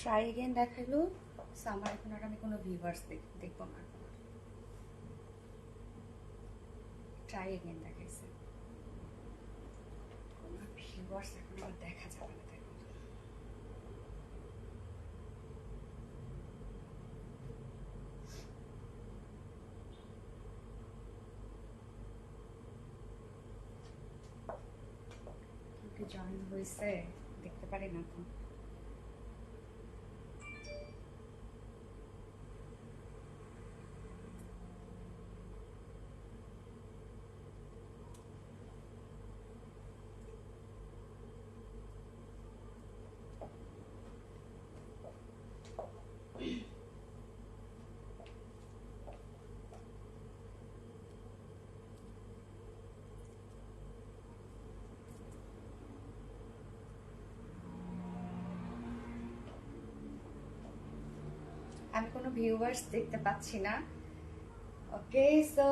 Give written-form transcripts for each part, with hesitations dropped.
Try again দেখাইলো। আমার এখন আর আমি কোনো ভিউয়ার্স দেখবো না। ট্রাই এগেন দেখাইছে, কোনো ভিউয়ার্স এখন আর দেখা যাবে না। দেখুন কি জয়েন হয়েছে দেখতে পারি না তো। আমি কোনো ভিউয়ার্স দেখতে পাচ্ছি না। ওকে, সো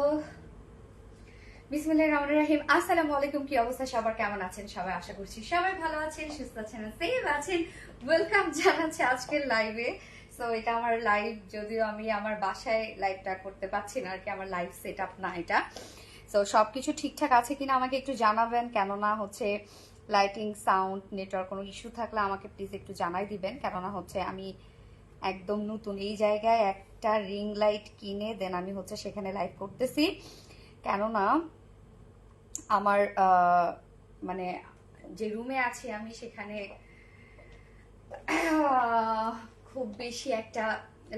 বিসমিল্লাহির রহমানির রহিম। আসসালামু আলাইকুম। কি অবস্থা সবার, কেমন আছেন সবাই? আশা করছি সবাই ভালো আছেন, সুস্থ আছেন, সেফ আছেন। ওয়েলকাম জানাচ্ছি আজকের লাইভে। সো এটা আমার লাইভ, যদিও আমি আমার বাসায় লাইভটা করতে পারছি না আর কি, আমার লাইভ সেট আপ না এটা। সো সবকিছু ঠিকঠাক আছে কিনা আমাকে একটু জানাবেন, কেননা হচ্ছে লাইটিং, সাউন্ড, নেটওয়ার্ক কোনো ইস্যু থাকলে আমাকে প্লিজ একটু জানাই দিবেন। কেননা হচ্ছে আমি একদম নতুন এই জায়গায় একটা রিং লাইট কিনে দেন আমি হচ্ছে সেখানে লাইভ করতেছি। কেননা আমার মানে যে রুমে আছি আমি সেখানে খুব বেশি একটা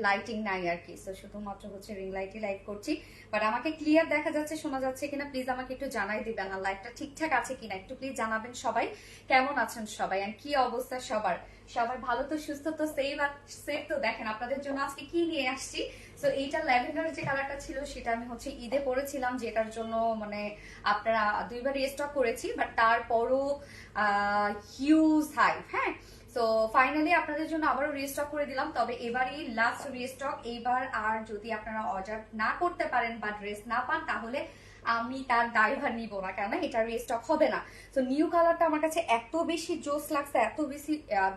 লাইটিং নাই আর কি। সো শুধুমাত্র হচ্ছে রিং লাইটই লাইট করছি। বাট আমাকে ক্লিয়ার দেখা যাচ্ছে, শোনা যাচ্ছে কিনা প্লিজ আমাকে একটু জানাই দিবেন। আর লাইটটা ঠিকঠাক আছে কিনা একটু প্লিজ জানাবেন সবাই। কেমন আছেন সবাই, আর কি অবস্থা সবার? সবাই ভালো তো, সুস্থ তো, সেফ তো? দেখেন আপনাদের জন্য আজকে কি নিয়ে আসছি। সো এইটা ল্যাভেন্ডার যে কালারটা ছিল সেটা আমি হচ্ছে ঈদে পরেছিলাম, যেটার জন্য মানে আপনারা দুইবার রিস্টক করেছি, বাট তারপরও হিউজ হাইপ। হ্যাঁ, সো ফাইনালি আপনাদের জন্য আবারও রিস্টক করে দিলাম। তবে এবারই লাস্ট রিস্টক। এইবার আর যদি আপনারা অর্ডার না করতে পারেন বা ড্রেস না পান তাহলে আমি তার দায়ভার নিব না, কেন এটা রিস্টক হবে না। তো নিউ কালারটা আমার কাছে এত বেশি জোস লাগছে, এত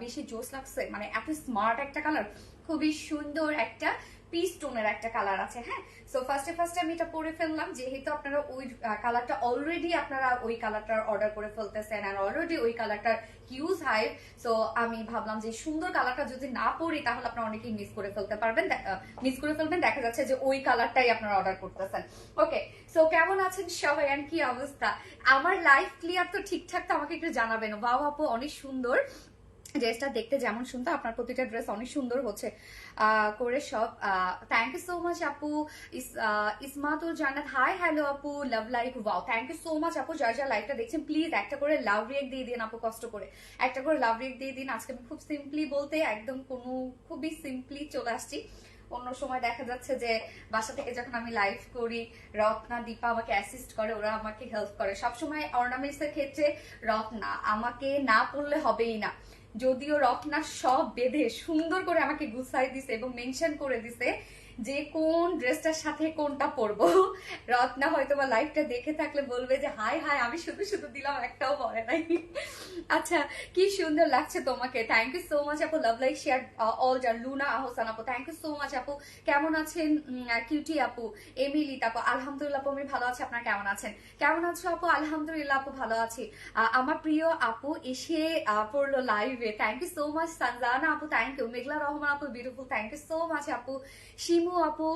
বেশি জোস লাগছে, মানে এত স্মার্ট একটা কালার, খুবই সুন্দর একটা পিস টোনের একটা কালার আছে। হ্যাঁ, সো ফার্স্টে আমি এটা পরে ফেললাম, যেহেতু আপনারা ওই কালারটা অলরেডি আপনারা ওই কালারটার অর্ডার করে ফেলতেছেন আর অলরেডি ওই কালারটার হিউজ হাইপ। সো আমি ভাবলাম যে সুন্দর কালারটা যদি না পরি তাহলে আপনারা অনেকেই মিস করে ফেলবেন। দেখা যাচ্ছে যে ওই কালারটাই আপনারা অর্ডার করতেছেন। ওকে, সো কেমন আছেন সবাই, আর কি অবস্থা? আমার লাইফ ক্লিয়ার তো, ঠিকঠাক তো? আমাকে একটু জানাবেন। ওয়াও আপু, অনেক সুন্দর ড্রেসটা দেখতে, যেমন সুন্দর আপনার প্রতিটা ড্রেস অনেক সুন্দর হচ্ছে করে সব। থ্যাংক ইউ সো মাচ আপু। ইসমাতুল জান্নাত, হাই হ্যালো আপু, love like. Wow, thank you so much আপু। যারা যারা লাইভটা দেখছেন প্লিজ একটা করে লাভ রিয়েক্ট দিয়ে দিন আপু, কষ্ট করে একটা করে লাভ রিয়েক্ট দিয়ে দিন। আজকে আমি খুব সিম্পলি বলতে একদম খুবই সিম্পলি চলে আসছি। অন্য সময় দেখা যাচ্ছে যে বাসা থেকে যখন আমি লাইভ করি, রত্না, দীপা আমাকে অ্যাসিস্ট করে, ওরা আমাকে হেল্প করে। সবসময় অর্নামেন্টস এর ক্ষেত্রে রত্না আমাকে না পড়লে হবেই না। যদিও রত্না সব বেঁধে সুন্দর করে আমাকে গুছাই দিছে এবং মেনশন করে দিছে যে কোন ড্রেসটার সাথে কোনটা পরবো। রত্না হয়তো বা লাইভটা দেখে থাকলে বলবে যে হাই হাই, আমি শুধু শুধু দিলাম, একটাও পরে নাই। আচ্ছা, কি সুন্দর লাগছে তোমাকে। থ্যাংক ইউ সো মাচ আপু। লাভ লাইক শেয়ার অল জার। লুনা আহসান আপু, থ্যাংক ইউ সো মাচ আপু। কেমন আছেন কিউটি আপু? এমিলি আপু, আলহামদুলিল্লাহ আপু আমি ভালো আছি। আপনারা কেমন আছেন? কেমন আছো আপু? আলহামদুলিল্লাহ আপু ভালো আছি। আমার প্রিয় আপু এসে পড়লো লাইভে, thank you so much. Sanjana আপু, থ্যাংক ইউ। মেঘলা রহমান আপু, beautiful, thank you so much আপু। শিমু আপু,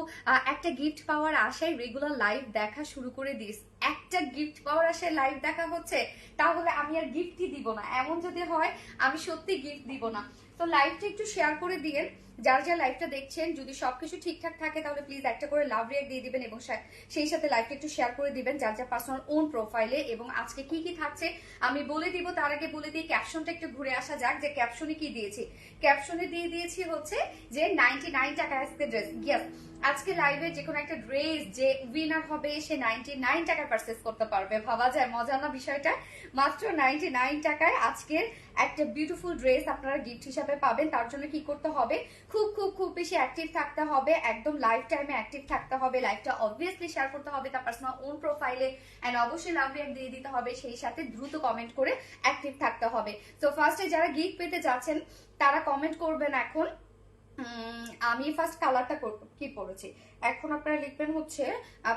একটা গিফট পাওয়ার আশায় রেগুলার লাইভ দেখা শুরু করে দিস। একটা গিফট পাওয়ার আশায় লাইভ দেখা হচ্ছে, তাহলে আমি আর গিফটই দিব না। এমন যদি হয় আমি সত্যি গিফট দিব না। তো লাইভটা একটু শেয়ার করে দিয়েন, যার যা লাইভটা দেখছেন। যদি সবকিছু ঠিকঠাক থাকে তাহলে প্লিজ একটা করে লাভ রিয়েক্ট দিয়ে দিবেন এবং সেই সাথে লাইভটা একটু শেয়ার করে দিবেন যার যা পার্সোনাল ওন প্রোফাইলে। এবং আজকে কি কি থাকছে আমি বলে দিব, তার আগে বলে দিই ক্যাপশনটা একটু ঘুরে আসা যাক, যে ক্যাপশনে কি দিয়েছি। ক্যাপশনে দিয়ে দিয়েছি হচ্ছে যে 99 টাকা আজকে ড্রেস। ইয়েস, আজকে লাইভে যে কোনো একটা ড্রেস যে উইনার হবে সে 99 টাকায় পারচেস করতে পারবে। ভাবা যায় মজা না বিষয়টা? মাত্র 99 টাকায় আজকের একটা বিউটিফুল ড্রেস আপনারা গিফট হিসাবে পাবেন। তার জন্য কি করতে হবে, খুব খুব খুব বেশি অ্যাক্টিভ থাকতে হবে, একদম লাইফ টাইমে অ্যাক্টিভ থাকতে হবে, লাইফটা অবভিয়াসলি শেয়ার করতে হবে তার পার্সোনাল ওন প্রোফাইলে, এন্ড অবশ্যই লাভ রিঅ্যাক্ট দিয়ে দিতে হবে, সেই সাথে দ্রুত কমেন্ট করে অ্যাক্টিভ থাকতে হবে। তো ফার্স্টে যারা গিফট পেতে যাচ্ছেন তারা কমেন্ট করবেন এখন। আমি ফার্স্ট কালারটা কি পরেছি, এখন আপনারা লিখবেন হচ্ছে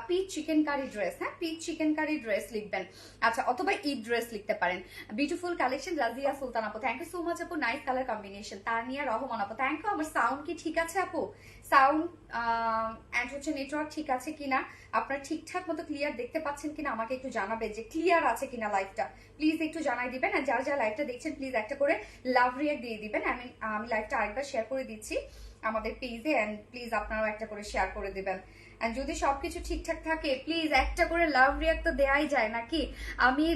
পিচ চিকেন কারি ড্রেস। হ্যাঁ, পিচ চিকেন কারি ড্রেস লিখবেন। আচ্ছা, অথবা ঈদ ড্রেস লিখতে পারেন। বিউটিফুল কালেকশন রাজিয়া সুলতান আপু, থ্যাংক ইউ সো মাচ আপু, nice colour combination. Tania Rahman আপু, থ্যাংক ইউ। আমার সাউন্ড কি ঠিক আছে আপু? সাউন্ড এন্ড হচ্ছে নেটওয়ার্ক ঠিক আছে কিনা, আপনারা ঠিকঠাক মতো ক্লিয়ার দেখতে পাচ্ছেন কিনা আমাকে একটু জানাবেন যে ক্লিয়ার আছে কিনা লাইভটা, প্লিজ একটু জানাই দিবেন। আর যারা যারা লাইভটা দেখছেন প্লিজ একটা করে লাভ রিঅ্যাক্ট দিয়ে দিবেন। আমি লাইভটা আরেকবার শেয়ার করে দিচ্ছি আমাদের পেজে, এন্ড প্লিজ আপনারাও একটা করে শেয়ার করে দিবেন। এন্ড যদি সবকিছু ঠিকঠাক থাকে প্লিজ একটা করে লাভ রিঅ্যাক্ট তো দেয়াই যায় নাকি। আমি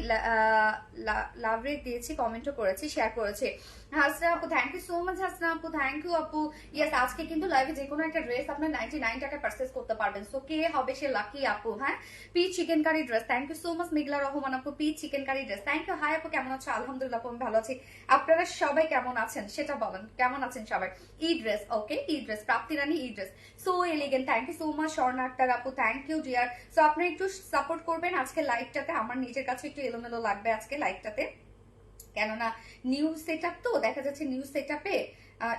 লাভ রিঅ্যাক্ট দিয়েছি, কমেন্টও করেছি, শেয়ার করেছি। হাসনা আপু, thank you so much. Hasna আপু, থ্যাংক ইউ আপু। ইয়েস, আজকে কিন্তু লাইভে যে কোনো একটা ড্রেস আপনার 99 টাকা পারচেজ করতে পারবেন। সো কে হবে সে লাকি আপু। হ্যাঁ, peach chikankari dress, thank you so much. Meghla Rahman আপু, peach chikankari dress, thank you. Hi আপু, কেমন আছো? আলহামদুলিল্লাহ আপু, আমি ভালো আছি। আপনারা সবাই কেমন আছেন সেটা বলেন, কেমন আছেন সবাই? ই ড্রেস, ওকে, ই ড্রেস, প্রাপ্তি রানী ই dress, so elegant, thank you so much. Swarna Akter আপু, থ্যাংক ইউ ডিয়ার। সো আপনারা একটু সাপোর্ট করবেন আজকে লাইভটাতে। আমার নিজের কাছে একটু এলোমেলো লাগবে আজকে লাইভটাতে, কেননা নিউ সেট আপ, তো দেখা যাচ্ছে নিউ সেট আপে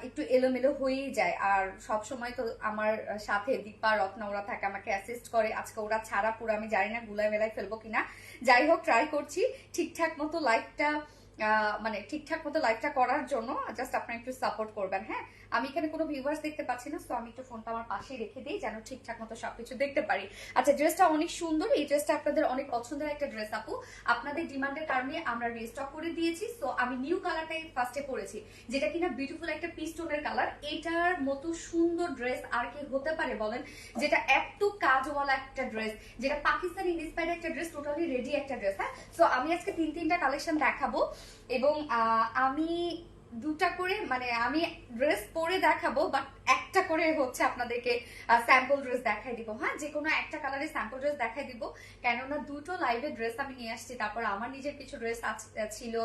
একটু এলোমেলো হয়েই যায়। আর সব সময় তো আমার সাথে দীপা রত্না ওরা থাকে, আমাকে অ্যাসিস্ট করে। আজকে ওরা ছাড়া পুরো আমি জানি না গুলায় মেলায় ফেলবো কিনা। যাই হোক, ট্রাই করছি ঠিকঠাক মতো লাইভটা মানে ঠিকঠাক মতো লাইভটা করার জন্য। জাস্ট আপনারা একটু সাপোর্ট করবেন। হ্যাঁ, আমি এখানে কোনো ভিউয়ার্স দেখতে পাচ্ছি না, সো আমি একটু ফোনটা আমার পাশেই রেখে দিই যেন ঠিকঠাক মতো সবকিছু দেখতে পারি। আচ্ছা, ড্রেসটা অনেক সুন্দর, এই ড্রেসটা আপনাদের অনেক পছন্দের একটা ড্রেস আপু। আপনাদের ডিমান্ডের কারণে আমরা রিস্টক করে দিয়েছি। সো আমি নিউ কালারটাই ফার্স্টে পরেছি, যেটা কিনা বিউটিফুল একটা পিচ টোনের কালার। এটার মতো সুন্দর ড্রেস আর কি হতে পারে বলেন, যেটা এত কাজওয়ালা একটা ড্রেস, যেটা পাকিস্তানি ইন্সপায়ার্ড একটা ড্রেস, টোটালি রেডি একটা ড্রেস। হ্যাঁ, সো আমি আজকে তিনটা কালেকশন দেখাবো, এবং আমি দুটা করে মানে আমি ড্রেস পরে দেখাবো, বাট একটা করে হচ্ছে আপনাদেরকে স্যাম্পল ড্রেস দেখাই দিব। হ্যাঁ, যে কোনো একটা কালারের স্যাম্পল ড্রেস দেখাই দিব, কেননা দুটো লাইভে ড্রেস আমি নিয়ে আসছি। তারপর আমার নিজের কিছু ড্রেস ছিল,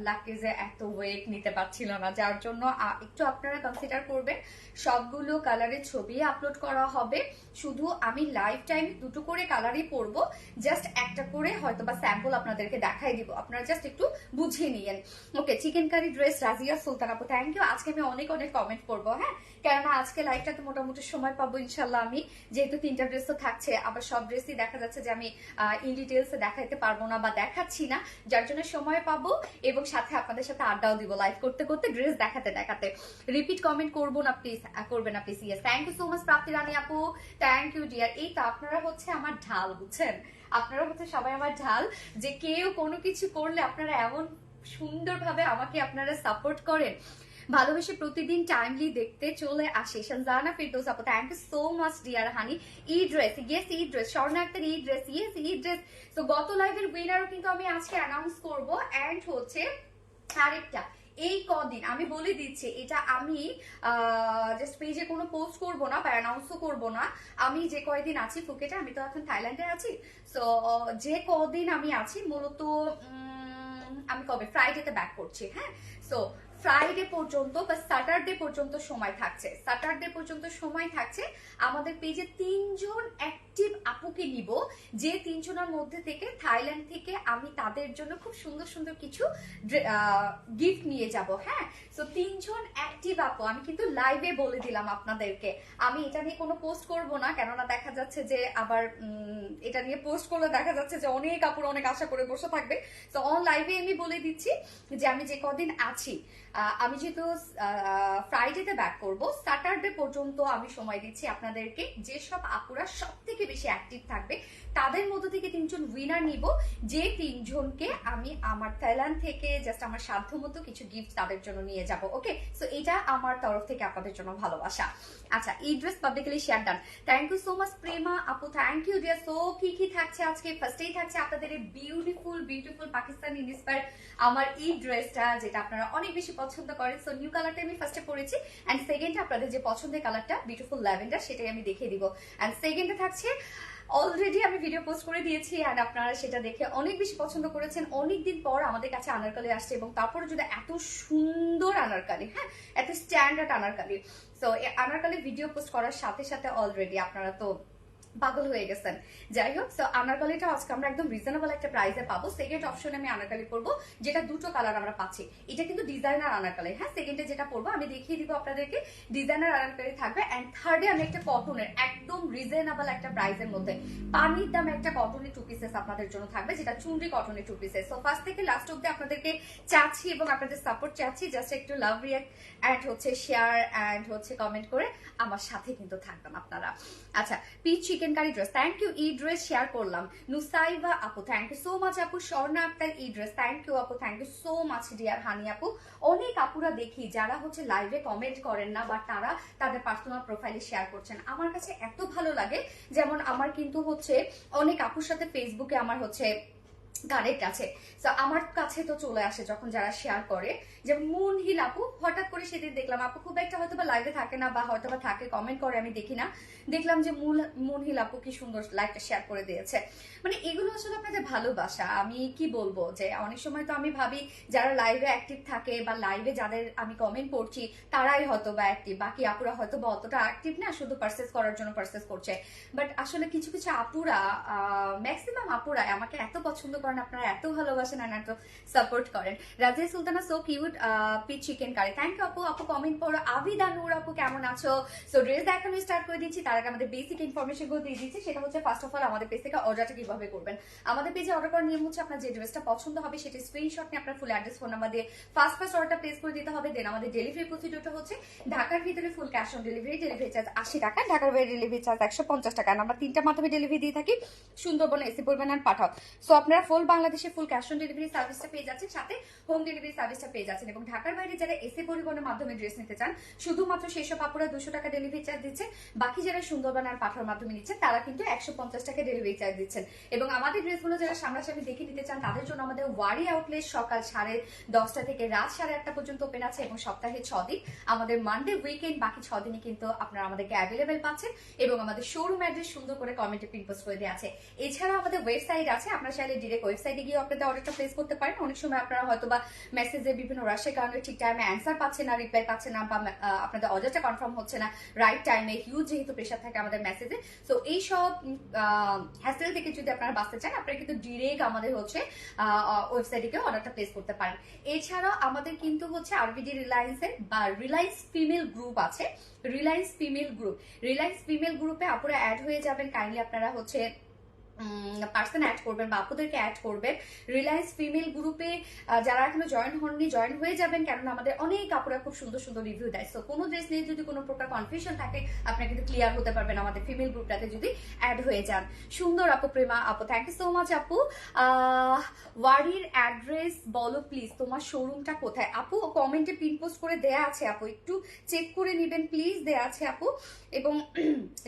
লাকিজে এত ওয়েট নিতে পারছিল না, যার জন্য একটু আপনারা কনসিডার করবেন। সবগুলো কালারের ছবি আপলোড করা হবে, শুধু আমি লাইভ টাইম দুটো করে কালারই পরবো, জাস্ট একটা করে হয়তো বা স্যাম্পল আপনাদেরকে দেখাই দিব, আপনারা জাস্ট একটু বুঝিয়ে নিয়েন। ওকে, chicken curry dress Razia Sultan আপু, থ্যাংক ইউ। আজকে আমি অনেক অনেক কমেন্ট করবো। হ্যাঁ, কেননা আজকে লাইভটাতে মোটামুটি সময় পাবো ইনশাল্লাহ আমি, যেহেতু তিনটা ড্রেস তো থাকছে। আবার সব ড্রেসই দেখা যাচ্ছে যে আমি ইন ডিটেলসে দেখাইতে পারবো না বা দেখাচ্ছি না, যার জন্য সময় পাবো, এবং সাথে আপনাদের সাথে আড্ডাও দিব লাইভ করতে করতে, ড্রেস দেখাতে দেখাতে। রিপিট কমেন্ট করবো না প্লিজ, করবেন না please. Yes, thank you so much Prapti Rani আপু, থ্যাংক ইউ ডিয়ার। এই তো আপনারা হচ্ছে আমার ঢাল, বুঝছেন? আপনারা হচ্ছে সবাই আমার ঢাল, যে কেউ কোনো কিছু করলে আপনারা এমন সুন্দরভাবে আমাকে আপনারা সাপোর্ট করেন, ভালোবেসে প্রতিদিন টাইমলি দেখতে চলে আসে। সঞ্জানা ফিরদৌস আপু, thank you so much dear honey. ই ড্রেস, ইয়েস ই ড্রেস, স্বর্ণা আক্তার ই ড্রেস, ইয়েস ই ড্রেস। তো গত লাইভের উইনারও কিন্তু আমি আজকে অ্যানাউন্স করব। এন্ড হচ্ছে আরেকটা, এই কদিন আমি বলে দিচ্ছি, এটা আমি জাস্ট পেজে কোনো পোস্ট করব না বা অ্যানাউন্সও করব না। আমি যে কয়দিন আছি ফুকেটে, আমি তো এখন থাইল্যান্ডে আছি, সো যে কদিন আমি আছি মূলত আমি কবে ফ্রাইডেতে ব্যাক করছি। হ্যাঁ, সো ফ্রাইডে পর্যন্ত বা স্যাটারডে পর্যন্ত সময় থাকছে, স্যাটারডে পর্যন্ত সময় থাকছে। আমাদের পেজে 3 জন অ্যাক্টিভ আপুকে নিব, যে 3 জনের মধ্যে থেকে থাইল্যান্ড থেকে আমি তাদের জন্য খুব সুন্দর সুন্দর কিছু গিফট নিয়ে যাব। হ্যাঁ, সো 3 জন অ্যাক্টিভ আপু আমি কিন্তু লাইভে বলে দিলাম আপনাদেরকে। আমি এটা নিয়ে কোনো পোস্ট করব না, কেননা দেখা যাচ্ছে যে আবার এটা নিয়ে পোস্ট করলে দেখা যাচ্ছে যে অনেক আপুর অনেক আশা করে বসে থাকবে। তো অন লাইভে আমি বলে দিচ্ছি যে আমি যে কদিন আছি, আমি যেহেতু ফ্রাইডেতে ব্যাক করব, স্যাটারডে পর্যন্ত আমি সময় দিচ্ছি আপনাদেরকে। যেসব আপুরা সব থেকে বেশি অ্যাক্টিভ থাকবে তাদের মধ্য থেকে 3 জন উইনার নিব, যে 3 জনকে আমি আমার থাইল্যান্ড থেকে জাস্ট আমার সাধ্য মতো কিছু গিফট তাদের জন্য নিয়ে যাব। ওকে, সো এটা আমার তরফ থেকে আপনাদের জন্য ভালোবাসা। আচ্ছা, এই dress publicly share done, thank you so much Prema আপু, থ্যাংক ইউ ডিয়ার। সো কি কি থাকছে আজকে? ফার্স্টেই থাকছে আপনাদের এই বিউটিফুল বিউটিফুল পাকিস্তানি ইন্সপায়ার্ড আমার এই ড্রেসটা, যেটা আপনারা অনেক বেশি পছন্দ করেন। সো নিউ কালারটা আমি ফার্স্টে পরেছি, এন্ড সেকেন্ডে আপনাদের যে পছন্দের কালারটা বিউটিফুল ল্যাভেন্ডার, সেটাই আমি দেখিয়ে দিব। এন্ড সেকেন্ডে থাকছে অলরেডি আমি ভিডিও পোস্ট করে দিয়েছি আর আপনারা সেটা দেখে অনেক বেশি পছন্দ করেছেন। অনেকদিন পর আমাদের কাছে আনারকলি আসছে এবং তারপরে যদি এত সুন্দর আনারকলি, হ্যাঁ এত স্ট্যান্ডার্ড আনারকলি, তো আনারকলি ভিডিও পোস্ট করার সাথে সাথে অলরেডি আপনারা তো পাগল হয়ে গেছেন। যাই হোক, সো আনারকলিটা আজকে আমরা একদম রিজনেবল একটা প্রাইসে পাবো। সেকেন্ড অপশনে আমি আনারকলি পরবো, যেটা দুটো কালার আমরা পাচ্ছি। এটা কিন্তু ডিজাইনার আনারকলি, হ্যাঁ সেকেন্ডে যেটা পরবো আমি দেখিয়ে দিব আপনাদেরকে, ডিজাইনার আনারকলি থাকবে। এন্ড থার্ডে আমি একটা কটনের একদম রিজনেবল একটা প্রাইসের মধ্যে পানির দামে একটা কটনের 2 পিসেস আপনাদের জন্য থাকবে, যেটা চুনরি কটনের 2 পিসেস। সো ফার্স্ট থেকে লাস্ট অব্দি আপনাদেরকে চাচ্ছি এবং আপনাদের সাপোর্ট চাচ্ছি, জাস্ট একটু লাভ রিয়াক্ট এন্ড হচ্ছে শেয়ার এন্ড হচ্ছে কমেন্ট করে আমার সাথে কিন্তু থাকবেন আপনারা। আচ্ছা, peach chikankari dress, thank you. ই ড্রেস শেয়ার করলাম। নুসাইবা আপু, থ্যাংক ইউ সো মাচ আপু। স্বর্ণা আক্তার ই ড্রেস, থ্যাংক ইউ আপু, thank you so much dear honey আপু। অনেক আপুরা দেখি যারা হচ্ছে লাইভে কমেন্ট করেন না, বা তারা তাদের পার্সোনাল প্রোফাইলে শেয়ার করছেন, আমার কাছে এত ভালো লাগে। যেমন আমার কিন্তু হচ্ছে অনেক আপুর সাথে ফেসবুকে আমার হচ্ছে কানেক্ট আছে, তো আমার কাছে তো চলে আসে যখন যারা শেয়ার করে। যেমন মুনহিল আপু, হঠাৎ করে সেদিন দেখলাম আপু খুব একটা হয়তো বা লাইভে থাকে না, বা হয়তো বা থাকে কমেন্ট করে আমি দেখি না, দেখলাম যে মুনহিল আপু কি সুন্দর লাইভটা শেয়ার করে দিয়েছে। মানে এগুলো আসলে আপনাদের ভালোবাসা। আমি কি বলবো, যে অনেক সময় তো আমি ভাবি যারা লাইভে অ্যাক্টিভ থাকে বা লাইভে যাদের আমি কমেন্ট করছি তারাই হয়তো বা অ্যাক্টিভ, বাকি আপুরা হয়তো বা অতটা অ্যাক্টিভ না, শুধু পারচেস করার জন্য পারচেস করছে। বাট আসলে কিছু কিছু আপুরা, ম্যাক্সিমাম আপুরা আমাকে এত পছন্দ করেন, আপনারা এত ভালোবাসেন আর এত সাপোর্ট করেন। Razia Sultana so cute, peach chikankari, thank you আপু। আপু কমেন্ট পড়ো। আবিদা নূর আপু কেমন আছো? সো ড্রেস দেখানো স্টার্ট করে দিচ্ছি, তার আগে আমাদের বেসিক ইনফরমেশন গুলো দিয়ে দিচ্ছি। সেটা হচ্ছে ফার্স্ট অফ অল আমাদের পেজ থেকে অর্ডারটা কিভাবে করবেন। আমাদের পেজে অর্ডার করার নিয়ম হচ্ছে আপনার যে ড্রেসটা পছন্দ হবে সেটা স্ক্রিনশট নিয়ে আপনার ফুল অ্যাড্রেস ফোন নাম্বার দিয়ে ফার্স্ট অর্ডারটা প্লেস করে দিতে হবে। দেন আমাদের ডেলিভারি প্রসিডিউরটা হচ্ছে ঢাকার ভিতরে full cash on delivery, delivery charge 80 টাকা, ঢাকার বাইরে ডেলিভারি চার্জ 150 টাকা। আমরা 3টা মাধ্যমে ডেলিভারি দিয়ে থাকি, সুন্দরবন এসি পরিমাণ আর পাঠাও। সো আপনারা ফুল বাংলাদেশে ফুল ক্যাশ অন ডেলিভারি সার্ভিসটা পেয়ে যাচ্ছেন, সাথে হোম ডেলিভারি সার্ভিসটা পেয়ে যাচ্ছেন। এবং ঢাকার বাইরে যারা এসি পরিবহনের মাধ্যমে ড্রেস নিতে চান, শুধুমাত্র সেসব আপুরা 200 টাকা ডেলিভারি চার্জ দিচ্ছে, বাকি যারা সুন্দরবন আর পাঠাওয়ার মাধ্যমে নিচ্ছেন তারা কিন্তু 150 টাকা ডেলিভারি চার্জ দিচ্ছেন। এবং আমাদের ড্রেসগুলো যারা সামনাসামনি দেখে নিতে চান তাদের জন্য আমাদের ওয়ারি আউটলেট সকাল 10:30 থেকে রাত 8:30 পর্যন্ত ওপেন আছে, এবং সপ্তাহে 6 দিন, আমাদের মানডে উইকেন্ড বাকি 6 দিনই কিন্তু আপনারা আমাদেরকে অ্যাভেলেবেল পাচ্ছেন। এবং আমাদের শোরুম অ্যাড্রেস সুন্দর করে কমেন্টে পিন পোস্ট করে দেওয়া আছে। এছাড়াও আমাদের ওয়েবসাইট আছে, আপনারা চাইলে ডিরেক্ট ওয়েবসাইটে গিয়ে আপনাদের অর্ডারটা প্লেস করতে পারেন। অনেক সময় আপনারা হয়তো বা মেসেজে বিভিন্ন রাশের কারণে ঠিক টাইমে অ্যান্সার পাচ্ছেন না, রিপ্লাই পাচ্ছেন না, বা আপনাদের অর্ডারটা কনফার্ম হচ্ছে না রাইট টাইমে, হিউজ যেহেতু প্রেশার থাকে আমাদের মেসেজে। সো এই সব হ্যাসেল থেকে যদি আপনারা বাঁচতে চান, আপনারা কিন্তু ডিরেক্ট আমাদের হচ্ছে ওয়েবসাইটে গিয়ে অর্ডারটা প্লেস করতে পারেন। এছাড়াও আমাদের কিন্তু হচ্ছে আরবিডি রিলায়েন্সের বা রিলায়েন্স ফিমেল গ্রুপ আছে, রিলায়েন্স ফিমেল গ্রুপে আপনারা অ্যাড হয়ে যাবেন। কাইন্ডলি আপনারা হচ্ছে পার্সন অ্যাড করবেন বা আপুদেরকে অ্যাড করবেন রিলায়েন্স ফিমেল গ্রুপে। যারা এখনো জয়েন হননি জয়েন হয়ে যাবেন, কেননা আমাদের অনেক আপুরা খুব সুন্দর সুন্দর রিভিউ দেয়। সো কোনো ড্রেস নিয়ে যদি কোনো প্রকার কনফিউশন থাকে আপনারা কিন্তু ক্লিয়ার হতে পারবেন আমাদের ফিমেল গ্রুপটাতে যদি অ্যাড হয়ে যান। সুন্দর আপু, প্রেমা আপু, থ্যাংক ইউ সো মাচ আপু। ওয়ারির অ্যাড্রেস বলো প্লিজ, তোমার শোরুমটা কোথায়? আপু কমেন্টে পিন পোস্ট করে দেয়া আছে, আপু একটু চেক করে নেবেন প্লিজ, দেয়া আছে আপু। এবং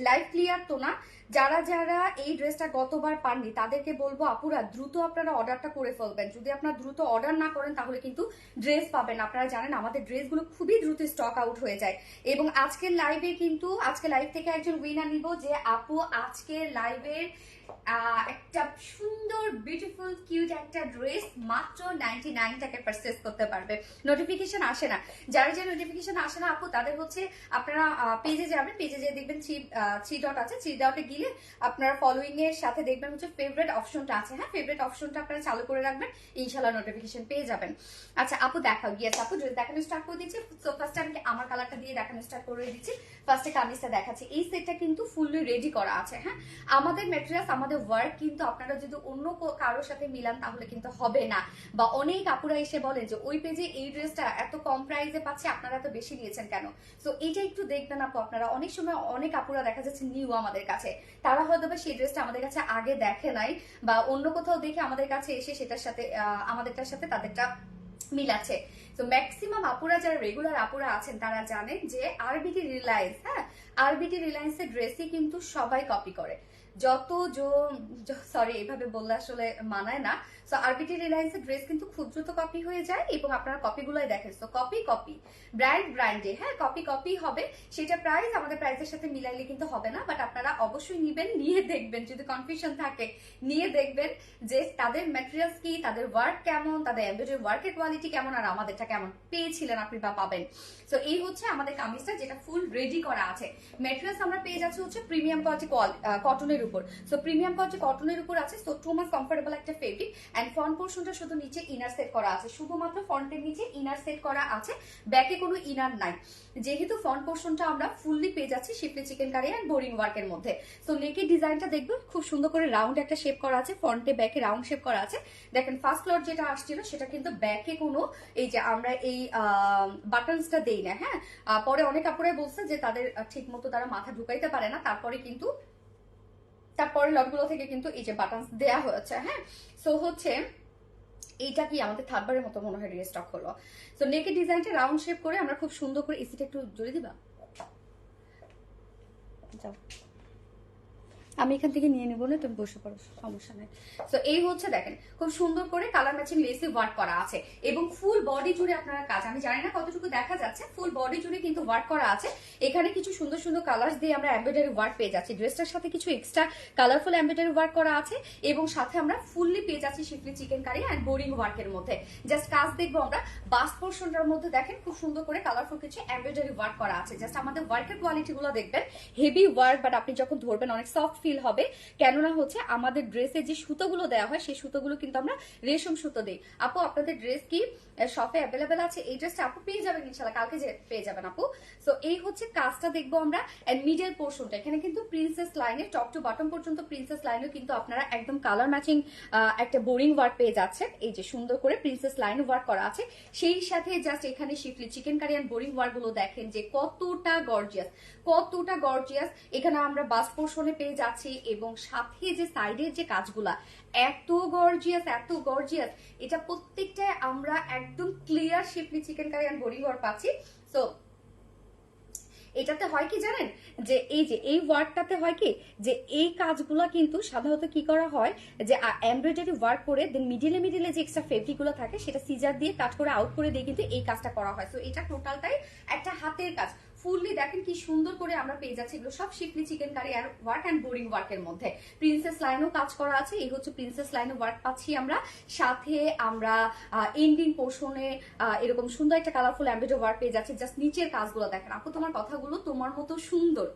লাইভ ক্লিয়ার তো না, যারা যারা এই ড্রেসটা গতবার পাননি তাদেরকে বলবো আপুরা দ্রুত আপনারা অর্ডারটা করে ফেলবেন। যদি আপনারা দ্রুত অর্ডার না করেন তাহলে কিন্তু ড্রেস পাবেন। আপনারা জানেন আমাদের ড্রেসগুলো খুবই দ্রুত স্টক আউট হয়ে যায়। এবং আজকের লাইভে কিন্তু আজকে লাইভ থেকে একজন উইনার নিব, যে আপু আজকের লাইভের একটা সুন্দর বিউটিফুল কিউট একটা ড্রেস মাত্র 99 টাকায় পারচেজ করতে পারবে। নোটিফিকেশন আসে না, যারা যে নোটিফিকেশন আসে না আপু তাদের হচ্ছে আপনারা পেজে যাবেন, পেজে যেয়ে দেখবেন থ্রি ডট আছে, থ্রি ডটে গিয়ে আপনারা ফলোইং এর সাথে দেখবেন হচ্ছে ফেভারিট অপশনটা আছে, হ্যাঁ ফেভারিট অপশনটা আপনারা চালু করে রাখবেন, ইনশাল্লাহ নোটিফিকেশন পেয়ে যাবেন। আচ্ছা আপু দেখাও, ইয়েস আপু ড্রেস দেখানো স্টার্ট করে দিচ্ছি। সো ফার্স্ট আমি আমার কালারটা দিয়ে দেখানো স্টার্ট করে দিচ্ছি। ফার্স্টে কামিজটা দেখাচ্ছি, এই সেটটা কিন্তু ফুললি রেডি করা আছে, হ্যাঁ আমাদের ম্যাটেরিয়ালস আমাদের ওয়ার্ক কিন্তু আপনারা যদি অন্য কারোর সাথে মিলান তাহলে কিন্তু হবে না। বা অনেক আপুরা এসে বলেন যে ওই পেজে এই ড্রেসটা এত কম প্রাইসে পাচ্ছি, আপনারা এত বেশি নিয়েছেন কেন? সো এইটা একটু দেখবেন আপু। আপনারা অনেক সময় অনেক আপুরা দেখা যাচ্ছে নিউ আমাদের কাছে, তারা হয়তো বা সেই ড্রেসটা আমাদের কাছে আগে দেখে নাই, বা অন্য কোথাও দেখে আমাদের কাছে এসে সেটার সাথে আমাদেরটার সাথে তাদেরটা মিলাচ্ছে। তো ম্যাক্সিমাম আপুরা যারা রেগুলার আপুরা আছেন তারা জানেন যে আরবিটি রিলায়েন্স, হ্যাঁ আরবিটি রিলায়েন্সের ড্রেসই কিন্তু সবাই কপি করে। যত সরি এভাবে বললে আসলে মানায় না। সো আরবিটি রিলায়েন্সের ড্রেস কিন্তু খুব দ্রুত কপি হয়ে যায় এবং আপনারা কপিগুলোই দেখেন। সো কপি কপি, ব্র্যান্ড ব্র্যান্ডে, হ্যাঁ কপি কপি হবে। সেটা প্রাইস আমাদের প্রাইসের সাথে মিলাইলে কিন্তু হবে না, বাট আপনারা অবশ্যই নিবেন, নিয়ে দেখবেন, যদি কনফিউশন থাকে নিয়ে দেখবেন যে তাদের ম্যাটেরিয়ালস কি, তাদের ওয়ার্ক কেমন, তাদের এমব্রয়ডারি ওয়ার্কের কোয়ালিটি কেমন, আর আমাদেরটা কেমন পেয়েছিলেন আপনি বা পাবেন। সো এই হচ্ছে আমাদের কামিজটা, যেটা ফুল রেডি করা আছে। ম্যাটেরিয়ালস আমরা পেয়ে যাচ্ছি হচ্ছে প্রিমিয়াম কোয়ালিটি কটনের উপর। সো প্রিমিয়াম কোয়ালিটি কটনের উপর আছে। সো টু মাস কমফোর্টেবল একটা ফেব্রিক, এন্ড ফ্রন্ট পোর্শনটা শুধু নিচে ইনার সেট করা আছে, শুধুমাত্র ফ্রন্টের নিচে ইনার সেট করা আছে, ব্যাকে কোনো ইনার নাই। যেহেতু ফ্রন্ট পোর্শনটা আমরা ফুললি পেয়ে যাচ্ছি Schiffli chikankari and boring ওয়ার্কের মধ্যে। সো নেকের ডিজাইনটা দেখবেন খুব সুন্দর করে রাউন্ড একটা শেপ করা আছে, ফ্রন্টে ব্যাকে রাউন্ড শেপ করা আছে। দেখেন ফার্স্ট ফ্লোর যেটা আসছিল সেটা কিন্তু ব্যাকে কোনো এই যে আমরা এই বাটনসটা দেই না, হ্যাঁ পরে অনেক আপুরাই বলছে যে তাদের ঠিক মতো তারা মাথা ঢুকাইতে পারে না, তারপরে কিন্তু তারপরে লটগুলো থেকে কিন্তু এই যে বাটনস দেয়া হয়েছে, হ্যাঁ। সো হচ্ছে এইটা কি আমাদের থার্ডবারের মতো মনে হয় রিস্টক হলো। সো নেকের ডিজাইনটা রাউন্ড শেপ করে আমরা খুব সুন্দর করে এসিটা একটু জড়ে দিবা, যাও আমি এখান থেকে নিয়ে নেবো না, তুমি বসে পড়ো, সমস্যা নেই। তো এই হচ্ছে দেখেন খুব সুন্দর করে কালার ম্যাচিং লেসে ওয়ার্ক করা আছে এবং ফুল বডি জুড়ে আপনারা কাজ, আমি জানি না কতটুকু দেখা যাচ্ছে, ফুল বডি জুড়ে কিন্তু ওয়ার্ক করা আছে। এখানে কিছু সুন্দর সুন্দর কালার্স দিয়ে আমরা এমব্রয়ডারি ওয়ার্ক পেয়ে যাচ্ছি, ড্রেসটার সাথে কিছু এক্সট্রা কালারফুল এমব্রয়ডারি ওয়ার্ক করা আছে এবং সাথে আমরা ফুললি পেয়ে যাচ্ছি Schiffli chicken curry and boring ওয়ার্কের মধ্যে। জাস্ট কাজ দেখবো আমরা বাস্ট পোর্শনটার মধ্যে, দেখেন খুব সুন্দর করে কালারফুল কিছু এমব্রয়ডারি ওয়ার্ক করা আছে। জাস্ট আমাদের ওয়ার্কের কোয়ালিটি গুলো দেখবেন, হেভি ওয়ার্ক, বাট আপনি যখন ধরবেন অনেক সফট ফিল হবে। কেননা হচ্ছে আমাদের ড্রেসে যে সুতোগুলো দেওয়া হয় সেই সুতোগুলো কিন্তু আমরা রেশম সুতো দিই। আপু আপনাদের ড্রেস কি শপে অ্যাভেলেবেল আছে? এই ড্রেসটা আপু পেয়ে যাবেন ইনশাআল্লাহ, কালকে যে পেয়ে যাবেন আপু। সো এই হচ্ছে কাজটা দেখবো আমরা, এন্ড মিডল পোর্শনটা এখানে কিন্তু প্রিন্সেস লাইনে টপ টু বটম পর্যন্ত প্রিন্সেস লাইনেও কিন্তু আপনারা একদম কালার ম্যাচিং একটা বোরিং ওয়ার্ক পেয়ে যাচ্ছেন। এই যে সুন্দর করে প্রিন্সেস লাইন ওয়ার্ক করা আছে, সেই সাথে জাস্ট এখানে Schiffli chikankari and boring work গুলো দেখেন যে কতটা গর্জিয়াস, কতটা গর্জিয়াস। এখানে আমরা বাস্ট পোর্শনে পেয়ে যাচ্ছি এবং সাথে যে সাইডের যে কাজগুলা এত গর্জিয়াস, এত গর্জিয়াস, এটা প্রত্যেকটায় আমরা একদম clear schiffli chikankari and boring work পাচ্ছি। সো এটাতে হয় কি জানেন, যে এই ওয়ার্কটাতে হয় কি যে এই কাজগুলো কিন্তু সাধারণত কি করা হয় যে এমব্রয়ডারি ওয়ার্ক করে দেন মিডিলে মিডিলে যে এক্সট্রা ফেব্রিক গুলো থাকে সেটা সিজার দিয়ে কাট করে আউট করে দিয়ে কিন্তু এই কাজটা করা হয়। তো এটা টোটালটাই একটা হাতের কাজ, ফুললি দেখেন কি সুন্দর করে আমরা পেয়ে যাচ্ছি। এগুলো সব শিফলি চিকেন কারি আর ওয়ার্ক এন্ড বোরিং ওয়ার্কের মধ্যে। প্রিন্সেস লাইনও কাজ করা আছে, এই হচ্ছে প্রিন্সেস লাইনও ওয়ার্ক পাচ্ছি আমরা। সাথে আমরা এন্ডিং পোর্শনে এরকম সুন্দর একটা কালারফুল এমব্রয়ডারি ওয়ার্ক পেয়ে যাচ্ছি। জাস্ট নিচের কাজগুলো দেখেন আপু, তোমার কথাগুলো তোমার মতো সুন্দর।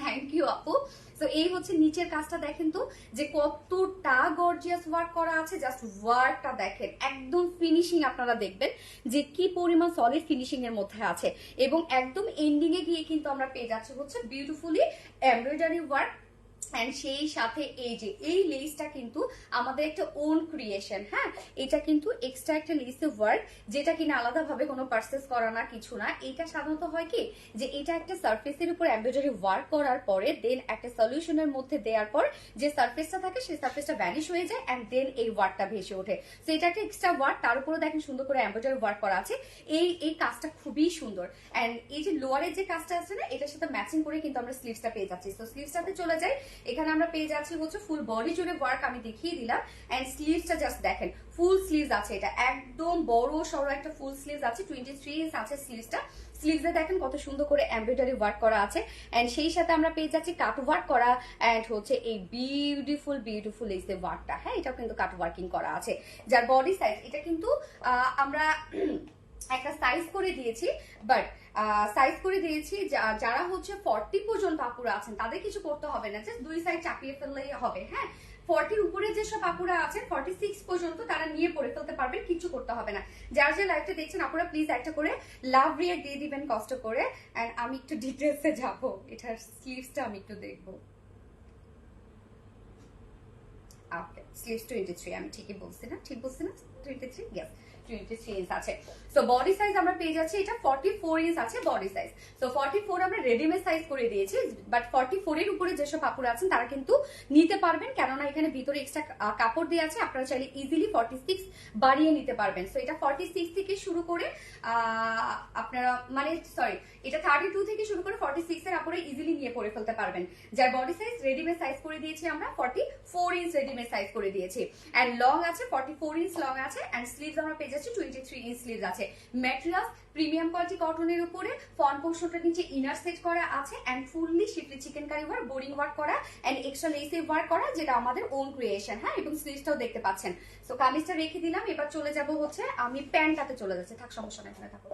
থ্যাংক ইউ আপু। তো এই হচ্ছে নিচের কাজটা দেখেন তো যে কতটা গর্জিয়াস ওয়ার্ক করা আছে, জাস্ট ওয়ার্কটা দেখেন একদম ফিনিশিং, আপনারা দেখবেন যে কি পরিমাণ সলিড ফিনিশিং এর মধ্যে আছে এবং একদম এন্ডিং এ গিয়ে কিন্তু আমরা পেয়ে যাচ্ছি হচ্ছে বিউটিফুলি এমব্রয়ডারি ওয়ার্ক। এন্ড সেই সাথে এই যে এই লেসটা কিন্তু আমাদের একটা ওন ক্রিয়েশন, হ্যাঁ এটা কিন্তু এক্সট্রা একটা লেসে ওয়ার্ক, যেটা কিনা আলাদাভাবে কোনো পারচেস করা না, কিছু না। এটা সাধারণত হয় কি যে এটা একটা সারফেসের উপর এমব্রয়ডারি ওয়ার্ক করার পরে দেন একটা সলিউশনের মধ্যে দেওয়ার পর যে সারফেসটা থাকে সেই সারফেসটা ভ্যানিশ হয়ে যায় এন্ড দেন এই ওয়ার্কটা ভেসে ওঠে। তো এটা একটা এক্সট্রা ওয়ার্ক, তার উপরে দেখেন সুন্দর করে এমব্রয়ডারি ওয়ার্ক করা আছে। এই কাজটা খুবই সুন্দর। এন্ড এই যে লোয়ারের যে কাজটা আছে না, এটার সাথে ম্যাচিং করে কিন্তু আমরা স্লিভসটা পেয়ে যাচ্ছি। তো স্লিভসটাতে চলে যাই, এখানে আমরা পেয়ে যাচ্ছি হচ্ছে ফুল বডি জুড়ে ওয়ার্ক, আমি দেখিয়ে দিলাম। এন্ড স্লিভসটা জাস্ট দেখেন ফুল স্লিভস আছে, এটা একদম বড় সড়ো একটা ফুল স্লিভস আছে, 23 ইঞ্চ আছে স্লিভসটা। স্লিভসে দেখেন কত সুন্দর করে এমব্রয়ডারি ওয়ার্ক করা আছে এন্ড সেই সাথে আমরা পেয়ে যাচ্ছি কাট ওয়ার্ক করা এন্ড হচ্ছে এই বিউটিফুল বিউটিফুল এই যে ওয়ার্কটা, হ্যাঁ এটাও কিন্তু কাট ওয়ার্কিং করা আছে। যার বডি সাইজ এটা কিন্তু আমরা একটা সাইজ করে দিয়েছি, বাট সাইজ করে দিয়েছি যারা হচ্ছে 40 পর্যন্ত আপুরা আছেন তাদের কিছু করতে হবে না, জাস্ট দুই সাইড চাপিয়ে ফেললেই হবে, হ্যাঁ 40 উপরে যেসব আপুরা আছেন 46 পর্যন্ত তারা নিয়ে পরে ফেলতে পারবেন, কিছু করতে হবে না। যার যে লাইভটা দেখছেন আপুরা প্লিজ একটা করে লাভ রিয়াক্ট দিয়ে দিবেন কষ্ট করে। এন্ড আমি একটু ডিটেলসে যাবো, এটার স্লিভসটা আমি একটু দেখবো। ওকে স্লিভস 23, আমি ঠিকই বলছি না? ঠিক বলছি না? 23, ইয়েস 23 ইঞ্চ আছে। সো বডি সাইজ আমরা পেয়ে যাচ্ছি এটা 44 ইঞ্চ আছে বডি সাইজ। সো 44 আমরা রেডিমেড সাইজ করে দিয়েছি, বাট 44 এর উপরে যেসব আপুরা আছেন তারা কিন্তু নিতে পারবেন, কেননা এখানে ভিতরে এক্সট্রা কাপড় দিয়ে আছে, আপনারা চাইলে ইজিলি 46 বাড়িয়ে নিতে পারবেন। সো এটা 46 থেকে শুরু করে আপনারা মানে সরি এটা 32 থেকে শুরু করে 46 এর আপুরা ইজিলি নিয়ে পরে ফেলতে পারবেন। যার বডি সাইজ রেডিমেড সাইজ করে দিয়েছি আমরা 44 ইঞ্চ রেডিমেড সাইজ করে দিয়েছি। এন্ড লং আছে 44 ইঞ্চ লং আছে, এন্ড স্লিভস আমরা পেয়ে যাচ্ছি 23 ইঞ্চ স্লিভস আছে। ম্যাটেরিয়াল প্রিমিয়াম কোয়ালিটি কটনের উপরে, ফ্রন্ট পোর্শনটার নিচে ইনার সেট করা আছে, and fully schiffli chikankari work, boring work করা, এন্ড এক্সট্রা লেসে ওয়ার্ক করা, যেটা আমাদের ওন ক্রিয়েশন। হ্যাঁ, এবং স্লিভসটাও দেখতে পাচ্ছেন। সো কামিজটা রেখে দিলাম, এবার চলে যাব হচ্ছে আমি প্যান্টটাতে চলে যাচ্ছি। থাক, সমস্যা নেই, এখানে থাকো।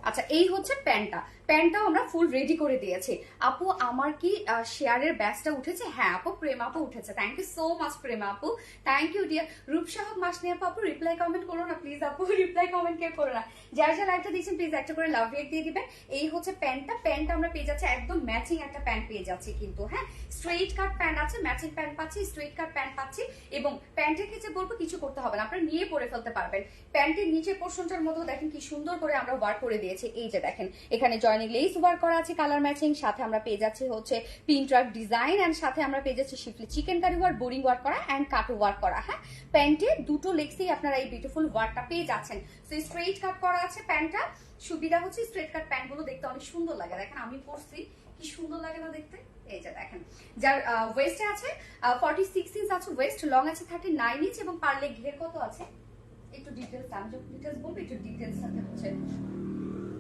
আচ্ছা, এই হচ্ছে প্যান্টটা। প্যান্টটাও আমরা ফুল রেডি করে দিয়েছি। আপু আমার কি শেয়ারের ব্যাচটা উঠেছে? হ্যাঁ আপু, প্রেম আপু উঠেছে। থ্যাংক ইউ সো মাচ প্রেম আপু, থ্যাংক ইউ ডিয়ার। রূপসাহক মাসনি আপু রিপ্লাই কমেন্ট করো না প্লিজ আপু, রিপ্লাই কমেন্ট কেউ করো না। যারা যারা লাইভটা দিয়েছেন প্লিজ একটা করে লাভ রেট দিয়ে দিবেন। এই হচ্ছে প্যান্টটা আমরা পেয়ে যাচ্ছি একদম ম্যাচিং একটা প্যান্ট পেয়ে যাচ্ছি কিন্তু। হ্যাঁ, স্ট্রেইট কাট প্যান্ট আছে, ম্যাচিং প্যান্ট পাচ্ছি, স্ট্রেইট কাট প্যান্ট পাচ্ছি, এবং প্যান্টের ক্ষেত্রে বলবো কিছু করতে হবে না, আপনারা নিয়ে পরে ফেলতে পারবেন। প্যান্টের নিচে পোর্শনটার মতো দেখেন কি সুন্দর করে আমরা ওয়ার্ক করে দিয়েছি। এই যে দেখেন এখানে জয়নিং লেস ওয়ার্ক করা আছে কালার ম্যাচিং, সাথে আমরা পেয়ে যাচ্ছি হচ্ছে পিনট্রাক ডিজাইন, এন্ড সাথে আমরা পেয়ে যাচ্ছি Schiffli chikankari work, boring work করা, এন্ড কাট ওয়ার্ক করা। হ্যাঁ, প্যান্টে দুটো লেগসেই আপনারা এই বিউটিফুল ওয়ার্কটা পেয়ে যাচ্ছেন। সো স্ট্রেইট কাট করা আছে প্যান্টটা। সুবিধা হচ্ছে স্ট্রেইট কাট প্যান্ট গুলো দেখতে অনেক সুন্দর লাগে, দেখেন আমি পরছি কি সুন্দর লাগে না দেখতে। এই যে দেখেন, যার ওয়েস্টে আছে 46 ইঞ্চ আছে ওয়েস্ট, লং আছে 39 ইঞ্চ, এবং পার লেগ ঘের কত আছে একটু ডিটেইলস, আমি যখন ডিটেইলস বলবো একটু ডিটেইলস সাথে হচ্ছে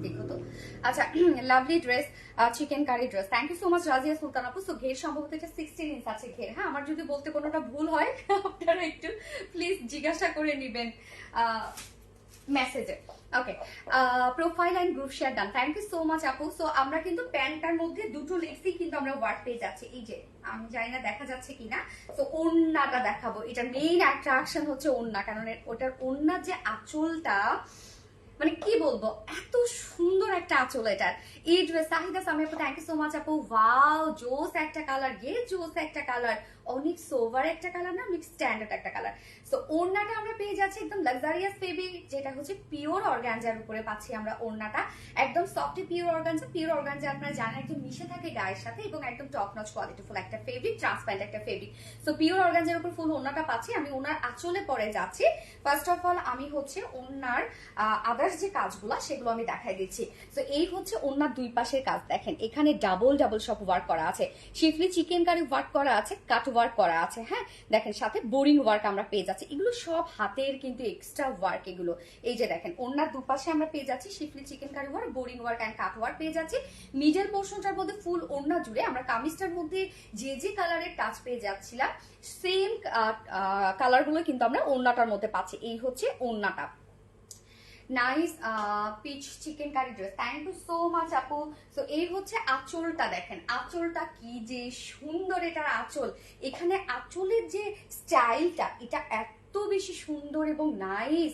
দেখো তো। আচ্ছা, lovely dress, chikankari dress, thank you so much Razia Sultan আপু। সো ঘের সম্ভবত এটা 16 ইঞ্চ আছে ঘের। হ্যাঁ, আমার যদি বলতে কোনোটা ভুল হয় আপনারা একটু প্লিজ জিজ্ঞাসা করে নেবেন মেসেজে। Okay, profile and group share done, thank you so much আপু। সো আমরা কিন্তু প্যান্টটার মধ্যে দুটো লেগসই কিন্তু আমরা ওয়ার্ক পেয়ে যাচ্ছি। এই যে আমি জানি না দেখা যাচ্ছে কিনা, তো ওড়নাটা দেখাবো। এটা মেইন অ্যাট্রাকশন হচ্ছে ওড়না, কারণ ওটার ওড়নার যে আঁচলটা মানে কি বলবো, এত সুন্দর একটা আঁচল এটার। এই ড্রেস সাহিদা সামি আপু, থ্যাংক ইউ সো মাচ আপু। ওয়াও, জোস একটা কালার, জোস একটা কালার, অনেক সোভার একটা কালার না, অনেক স্ট্যান্ডার্ড একটা কালার। সো ওড়নাটা আমরা পেয়ে যাচ্ছি একদম লাক্সারিয়াস ফেব্রিক, যেটা হচ্ছে পিওর অর্গানজার উপরে পাচ্ছি আমরা ওড়নাটা। একদম soft pure organza. Pure organza আপনারা জানেন একদম মিশে থাকে গায়ের সাথে, এবং একদম টপ নচ কোয়ালিটিফুল একটা ফেব্রিক, ট্রান্সপারেন্ট একটা ফেব্রিক। সো পিওর অর্গানজার উপর ফুল ওড়নাটা পাচ্ছি। আমি ওনার আঁচলে পরে যাচ্ছি। ফার্স্ট অফ অল আমি হচ্ছে ওড়নার আদার্স যে কাজগুলো সেগুলো আমি দেখাই দিচ্ছি। তো এই হচ্ছে ওড়নার দুই পাশের কাজ, দেখেন এখানে ডাবল ডাবল সব ওয়ার্ক করা আছে, শিফলি চিকেন কারি ওয়ার্ক করা আছে, কাট ওয়ার্ক করা আছে। হ্যাঁ, দেখেন সাথে বোরিং ওয়ার্ক আমরা পেয়ে যাচ্ছি। এগুলো সব হাতের কিন্তু এক্সট্রা ওয়ার্ক এগুলো। এই যে দেখেন ওড়নার দুপাশে আমরা পেয়ে যাচ্ছি Schiffli chikankari work, boring work and cut work পেয়ে যাচ্ছি। মিডল পোর্শনটার মধ্যে ফুল ওড়না জুড়ে আমরা কামিজটার মধ্যে যে যে কালারের টাচ পেয়ে যাচ্ছিলাম সেম কালারগুলো কিন্তু আমরা ওড়নাটার মধ্যে পাচ্ছি। এই হচ্ছে ওড়নাটা। Nice peach chikankari dress, thank you so much আপু। সো এই হচ্ছে আঁচলটা, দেখেন আঁচলটা কি যে সুন্দর এটার আঁচল। এখানে আঁচলের যে স্টাইলটা এটা এত বেশি সুন্দর এবং নাইস।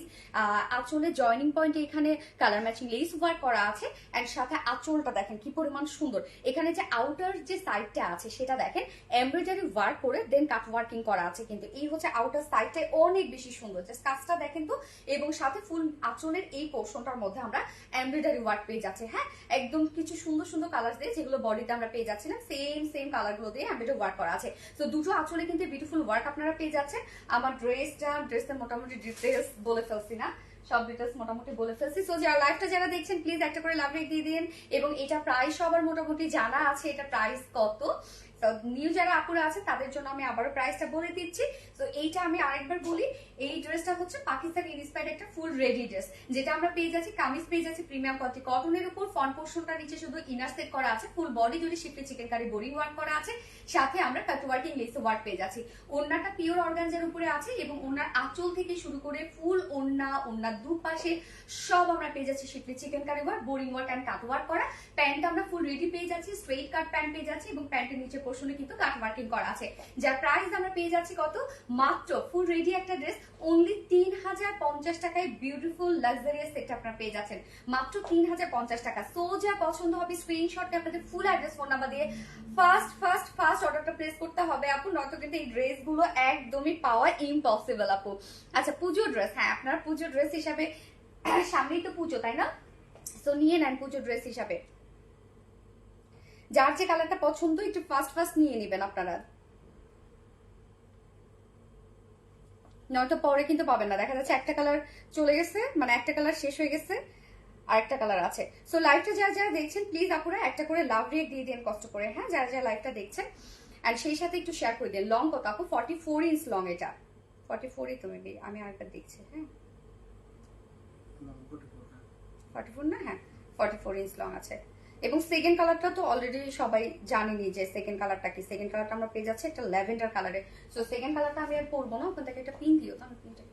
আঁচলের জয়নিং পয়েন্টে এখানে কালার ম্যাচিং লেস ওয়ার্ক করা আছে, এন্ড সাথে আঁচলটা দেখেন কি পরিমাণ সুন্দর। এখানে যে আউটার যে সাইডটা আছে সেটা দেখেন এমব্রয়ডারি ওয়ার্ক করে দেন কাট ওয়ার্কিং করা আছে, কিন্তু এই হচ্ছে আউটার সাইডটা অনেক বেশি সুন্দর। জাস্ট কাজটা দেখেন তো, এবং সাথে ফুল আঁচলের এই পোর্শনটার মধ্যে আমরা এমব্রয়ডারি ওয়ার্ক পেয়ে যাচ্ছি। হ্যাঁ, একদম কিছু সুন্দর সুন্দর কালার দিয়ে যেগুলো বডিতে আমরা পেয়ে যাচ্ছিলাম সেম কালার গুলো দিয়ে এমব্রয়ডারি ওয়ার্ক করা আছে। তো দুটো আঁচলে কিন্তু বিউটিফুল ওয়ার্ক আপনারা পেয়ে যাচ্ছেন। আমার ড্রেসের মোটামুটি ডিটেলস বলে ফেলছি না, সব ডিটেলস মোটামুটি বলে ফেলছি। সো যারা লাইভটা যারা দেখছেন প্লিজ একটা করে লাভ রেট দিয়ে দিন, এবং এটা প্রাইস সবার মোটামুটি জানা আছে এটা প্রাইস কত। নিউ যারা আপুরা আছে তাদের জন্য আমি আবারও প্রাইসটা বলে দিচ্ছি। তো এইটা আমি আরেকবার বলি, এই ড্রেসটা হচ্ছে পাকিস্তানি ইন্সপায়ার্ড একটা ফুল রেডি ড্রেস, যেটা আমরা পেয়ে যাচ্ছি কামিজ পেয়ে যাচ্ছি প্রিমিয়াম কোয়ালিটি কটনের উপর, ফ্রন্ট পোর্শনটা নিচে শুধু ইনার সেট করা আছে, ফুল বডি জুড়ে শিফলি চিকেন কারি বোরিং ওয়ার্ক করা আছে, সাথে আমরা কাট ওয়ার্কিং লেস ওয়ার্ক পেয়ে যাচ্ছি। ওড়নাটা পিওর অর্গানজার উপরে আছে, এবং ওড়নার আঁচল থেকে শুরু করে ফুল ওড়নার দুপাশে সব আমরা পেয়ে যাচ্ছি Schiffli chikankari work, boring work and cut work করা। প্যান্ট আমরা ফুল রেডি পেয়ে যাচ্ছি, স্ট্রেইট কাট প্যান্ট পেয়ে যাচ্ছি, এবং প্যান্টের নিচে পোর্শনে কিন্তু কাট মার্কিং করা আছে, যার প্রাইস আমরা পেয়ে যাচ্ছি কত, মাত্র ফুল রেডি একটা ড্রেস অনলি 3050 টাকায় বিউটিফুল লাক্সারিয়াস সেটটা আপনারা পেয়ে যাচ্ছেন মাত্র 3050 টাকা। সো যা পছন্দ হবে স্ক্রিনশটে আপনাদের ফুল অ্যাড্রেস ফোন নাম্বার দিয়ে ফার্স্ট অর্ডারটা প্লেস করতে হবে আপু, নয়তো কিন্তু এই ড্রেসগুলো একদমই পাওয়া ইম্পসিবল আপু। আচ্ছা পুজো ড্রেস, হ্যাঁ আপনারা পুজো ড্রেস হিসাবে, সামনেই তো পুজো তাই না, সো নিয়ে নেন পুজো ড্রেস হিসাবে। যার যে কালারটা পছন্দ একটু ফার্স্ট নিয়ে নেবেন আপনারা, নয়তো পরে কিন্তু পাবেন না। দেখা যাচ্ছে একটা কালার চলে গেছে, মানে একটা কালার শেষ হয়ে গেছে, আর একটা কালার আছে। সো লাইভটা যারা যারা দেখছেন প্লিজ আপুরা একটা করে লাভ রিয়েক্ট দিয়ে দিন কষ্ট করে, হ্যাঁ যারা যারা লাইভটা দেখছেন, আর সেই সাথে একটু শেয়ার করে দিন। লং কত আপু, 44 ইঞ্চ লং, এটা 44ই তো মেবি, আমি আরেকবার দেখছি, হ্যাঁ 44 না, হ্যাঁ 44 ইঞ্চ লং আছে। এবং সেকেন্ড কালারটা তো অলরেডি সবাই জানেনি যে সেকেন্ড কালারটা কি। সেকেন্ড কালারটা আমরা পেয়ে যাচ্ছি একটা ল্যাভেন্ডার কালারে। সো সেকেন্ড কালারটা আমি আর পরবো না, ওখান থেকে একটা পিঙ্ক দিও তো, আমি পিঙ্কটা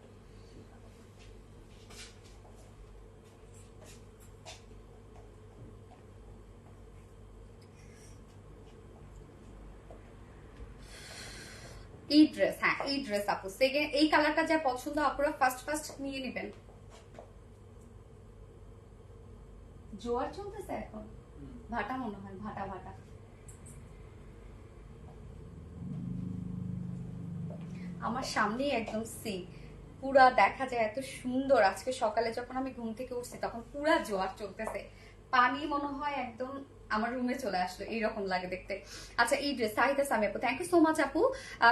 এই ড্রেস, হ্যাঁ এই ড্রেস আপু সেকেন্ড, এই কালারটা যা পছন্দ আপুরা ফার্স্ট নিয়ে নেবেন। জোয়ার চলতেছে এখন, ভাটা মনে হয়, ভাটা ভাটা। আমার সামনেই একদম সি, পুরা দেখা যায় এত সুন্দর। আজকে সকালে যখন আমি ঘুম থেকে উঠছি তখন পুরা জোয়ার চলতেছে, পানি মনে হয় একদম আমার রুমে চলে আসলো, এইরকম লাগে দেখতে। আচ্ছা এই ড্রেস সাহিদা সামি আপু, থ্যাংক ইউ সো মাচ আপু।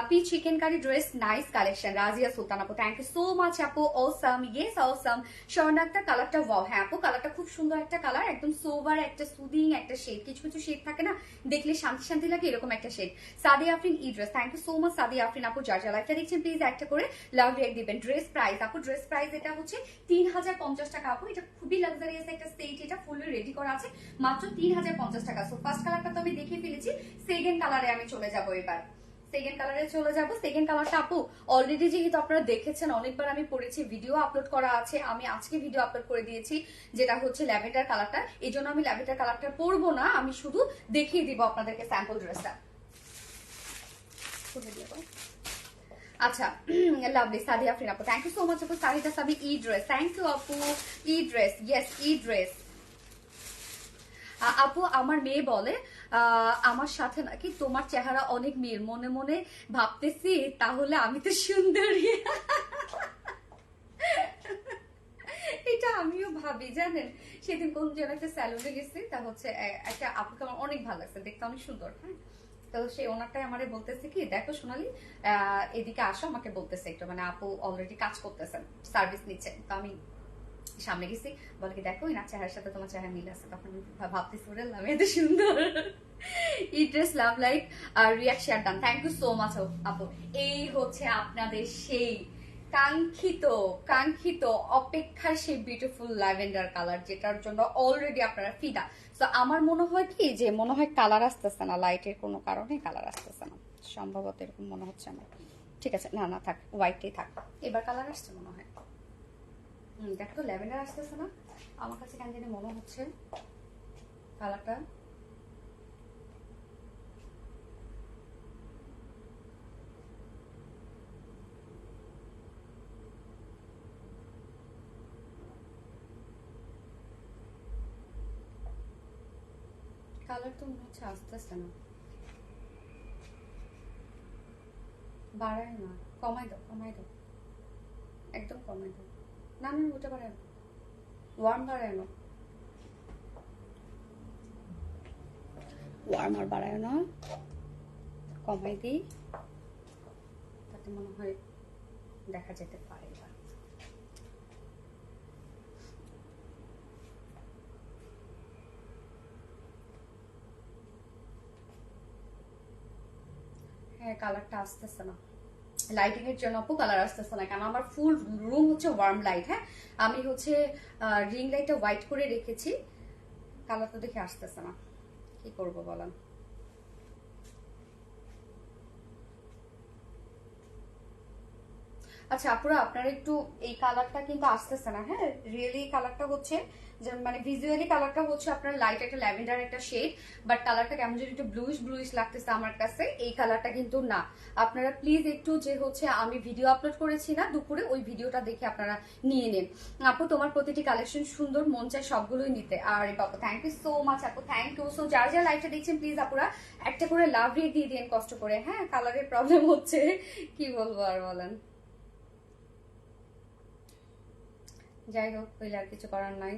P chikankari dress nice collection, Razia Sultan আপু থ্যাংক ইউ সো মাচ আপু। Awesome, yes awesome. স্বর্ণাক্তা কালারটা ওয়াও, হ্যাঁ আপু কালারটা খুব সুন্দর একটা কালার, একদম সোভার একটা সুদিং একটা শেড। কিছু কিছু শেড থাকে না দেখলে শান্তি শান্তি লাগে, এরকম একটা শেড। সাদিয়া আফরিন ই dress, thank you so much Sadia Afrin আপু। যার যা লাইফটা দেখছেন প্লিজ একটা করে লাভ রিয়েক্ট দিবেন। ড্রেস প্রাইস আপু, ড্রেস প্রাইস এটা হচ্ছে 3050 টাকা আপু। এটা খুবই লাক্সারিয়াস একটা সেট, এটা ফুললি রেডি করা আছে মাত্র 3050 টাকা। সো ফার্স্ট কালারটা তো আমি দেখিয়ে ফেলেছি, সেকেন্ড কালারে আমি চলে যাব এবার। সেকেন্ড কালারে চলে যাব। সেকেন্ড কালারটা আপু অলরেডি যেহেতু আপনারা দেখেছেন অনেকবার আমি পরেছি, ভিডিও আপলোড করা আছে, আমি আজকে ভিডিও আপলোড করে দিয়েছি যেটা হচ্ছে ল্যাভেন্ডার কালারটা। এই জন্য আমি ল্যাভেন্ডার কালারটা পরবো না, আমি শুধু দেখিয়ে দিব আপনাদেরকে স্যাম্পল ড্রেসটা। আচ্ছা লাভলি সাদিয়া আফরিন আপু, থ্যাংক ইউ সো মাচ আপু। সাহিদা সাবি ই ড্রেস, থ্যাংক ইউ আপু। ই ড্রেস, ইয়েস ই ড্রেস। আপু আমার মেয়ে বলে আমার সাথে নাকি তোমার চেহারা অনেক মিল, মনে মনে ভাবতেছি তাহলে আমি তো সুন্দরী। এটা আমিও ভাবি জানেন। সেদিন কোন যেন একটা স্যালুনে গেছি, তা হচ্ছে একটা আপুকে আমার অনেক ভালো লাগছে, দেখতে অনেক সুন্দর, হ্যাঁ তো সেই ওনারটাই আমারে বলতেছে কি দেখো সোনালি এদিকে আসো, আমাকে বলতেছে একটু, মানে আপু অলরেডি কাজ করতেছেন, সার্ভিস নিচ্ছেন। তো আমি সামনে গেছি, বলে কি দেখো না চেহারার সাথে তোমার চেহারা মিল আছে। তখন ভাবতেছি ওরে আমি এত সুন্দর। ই dress love like react share done, thank you so much আপু। এই হচ্ছে আপনাদের সেই কাঙ্ক্ষিত কাঙ্ক্ষিত অপেক্ষার সেই বিউটিফুল ল্যাভেন্ডার কালার, যেটার জন্য অলরেডি আপনারা ফিদা। তো আমার মনে হয় কি যে মনে হয় কালার আসতেছে না, লাইটের কোনো কারণে কালার আসতেছে না, সম্ভবত এরকম মনে হচ্ছে আমার। ঠিক আছে, না না থাক, হোয়াইটই থাক। এবার কালার আসছে মনে হয়। দেখো ল্যাভেন্ডার আসতেছে না, আমার কাছে কেন জানি মনে হচ্ছে কালারটা। কালার তো মনে হচ্ছে আসতেছে না, বাড়ায় না, কমাই দাও কমাই দাও, একদম কমাই দাও। না না ওটা বাড়ায় না, ওয়ার্ম বাড়ায় না, ওয়ার্মার বাড়ায় না, কমাই দিই, তাতে মনে হয় দেখা যেতে পারে। হ্যাঁ কালারটা আসতেছে না, লাইটিং এর জন্য আপু কালার আসতেছে না, কারণ আমার ফুল রুম হচ্ছে ওয়ার্ম লাইট। হ্যাঁ আমি হচ্ছে রিং লাইটটা হোয়াইট করে রেখেছি, কালার তো দেখে আসতেছে না, কি করবো বলেন। আচ্ছা আপুরা, আপনারা একটু এই কালারটা কিন্তু আসতেছে না, হ্যাঁ রিয়েলি কালারটা হচ্ছে যে মানে ভিজুয়ালি কালারটা হচ্ছে আপনার লাইট একটা ল্যাভেন্ডার একটা শেড, বাট কালারটা কেমন যেন একটু ব্লুইশ ব্লুইশ লাগতেছে আমার কাছে। এই কালারটা কিন্তু না। আপনারা প্লিজ একটু যে হচ্ছে আমি ভিডিও আপলোড করেছি না দুপুরে, ওই ভিডিওটা দেখে আপনারা নিয়ে নেন। আপু তোমার প্রতিটি কালেকশন সুন্দর, মন চায় সবগুলোই নিতে। আর বাবা থ্যাংক ইউ সো মাচ আপু, থ্যাংক ইউ। সো যারা যারা লাইভটা দেখছেন প্লিজ আপুরা একটা করে লাভ রেট দিয়ে দিন কষ্ট করে, হ্যাঁ কালারের প্রবলেম হচ্ছে, কি বলবো আর বলেন। যাই হোক, হইলে আর কিছু করার নাই।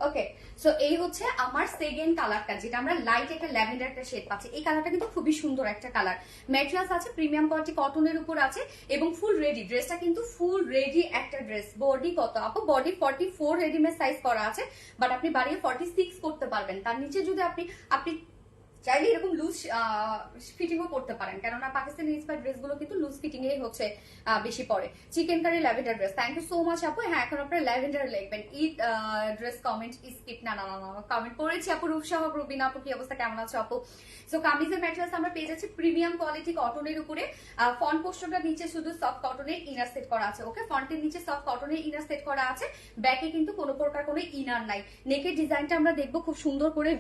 ওকে, সো এই হচ্ছে আমার সেকেন্ড কালারটা, যেটা আমরা লাইট একটা ল্যাভেন্ডার একটা শেড পাচ্ছি। এই কালারটা কিন্তু খুবই সুন্দর একটা কালার। ম্যাটেরিয়ালস আছে প্রিমিয়াম কোয়ালিটি কটনের উপর আছে এবং ফুল রেডি। ড্রেসটা কিন্তু ফুল রেডি একটা ড্রেস। বডি কত আপু? বডি 44 রেডিমেড সাইজ করা আছে, বাট আপনি বাড়িয়ে 46 করতে পারবেন। তার নিচে যদি আপনি আপনি চাইলে এরকম লুজ ফিটিংও করতে পারেন, কেননা পাকিস্তানি ইন্সপায়ার্ড ড্রেসগুলো কিন্তু লুজ ফিটিং এ হচ্ছে বেশি পড়ে। Chikankari lavender dress, thank you so much আপু। হ্যাঁ এখন আপনারা ল্যাভেন্ডার লিখবেন। ঈদ ড্রেস কমেন্ট স্কিপ না না না কমেন্ট করেছি আপু। রূপসাহ রুবিনা আপু, কি অবস্থা, কেমন আছো আপু? সো কামিজের ম্যাটেরিয়ালস আমরা পেয়ে যাচ্ছি প্রিমিয়াম কোয়ালিটি কটনের উপরে। ফন্ট পোস্টারটা নিচে শুধু সফট কটনের ইনার সেট করা আছে। ওকে, ফন্টের নিচে সফট কটনের ইনার সেট করা আছে। ব্যাকে কিন্তু কোনো প্রকার কোনো ইনার নাই। নেকের ডিজাইনটা আমরা দেখবো খুব সুন্দর করে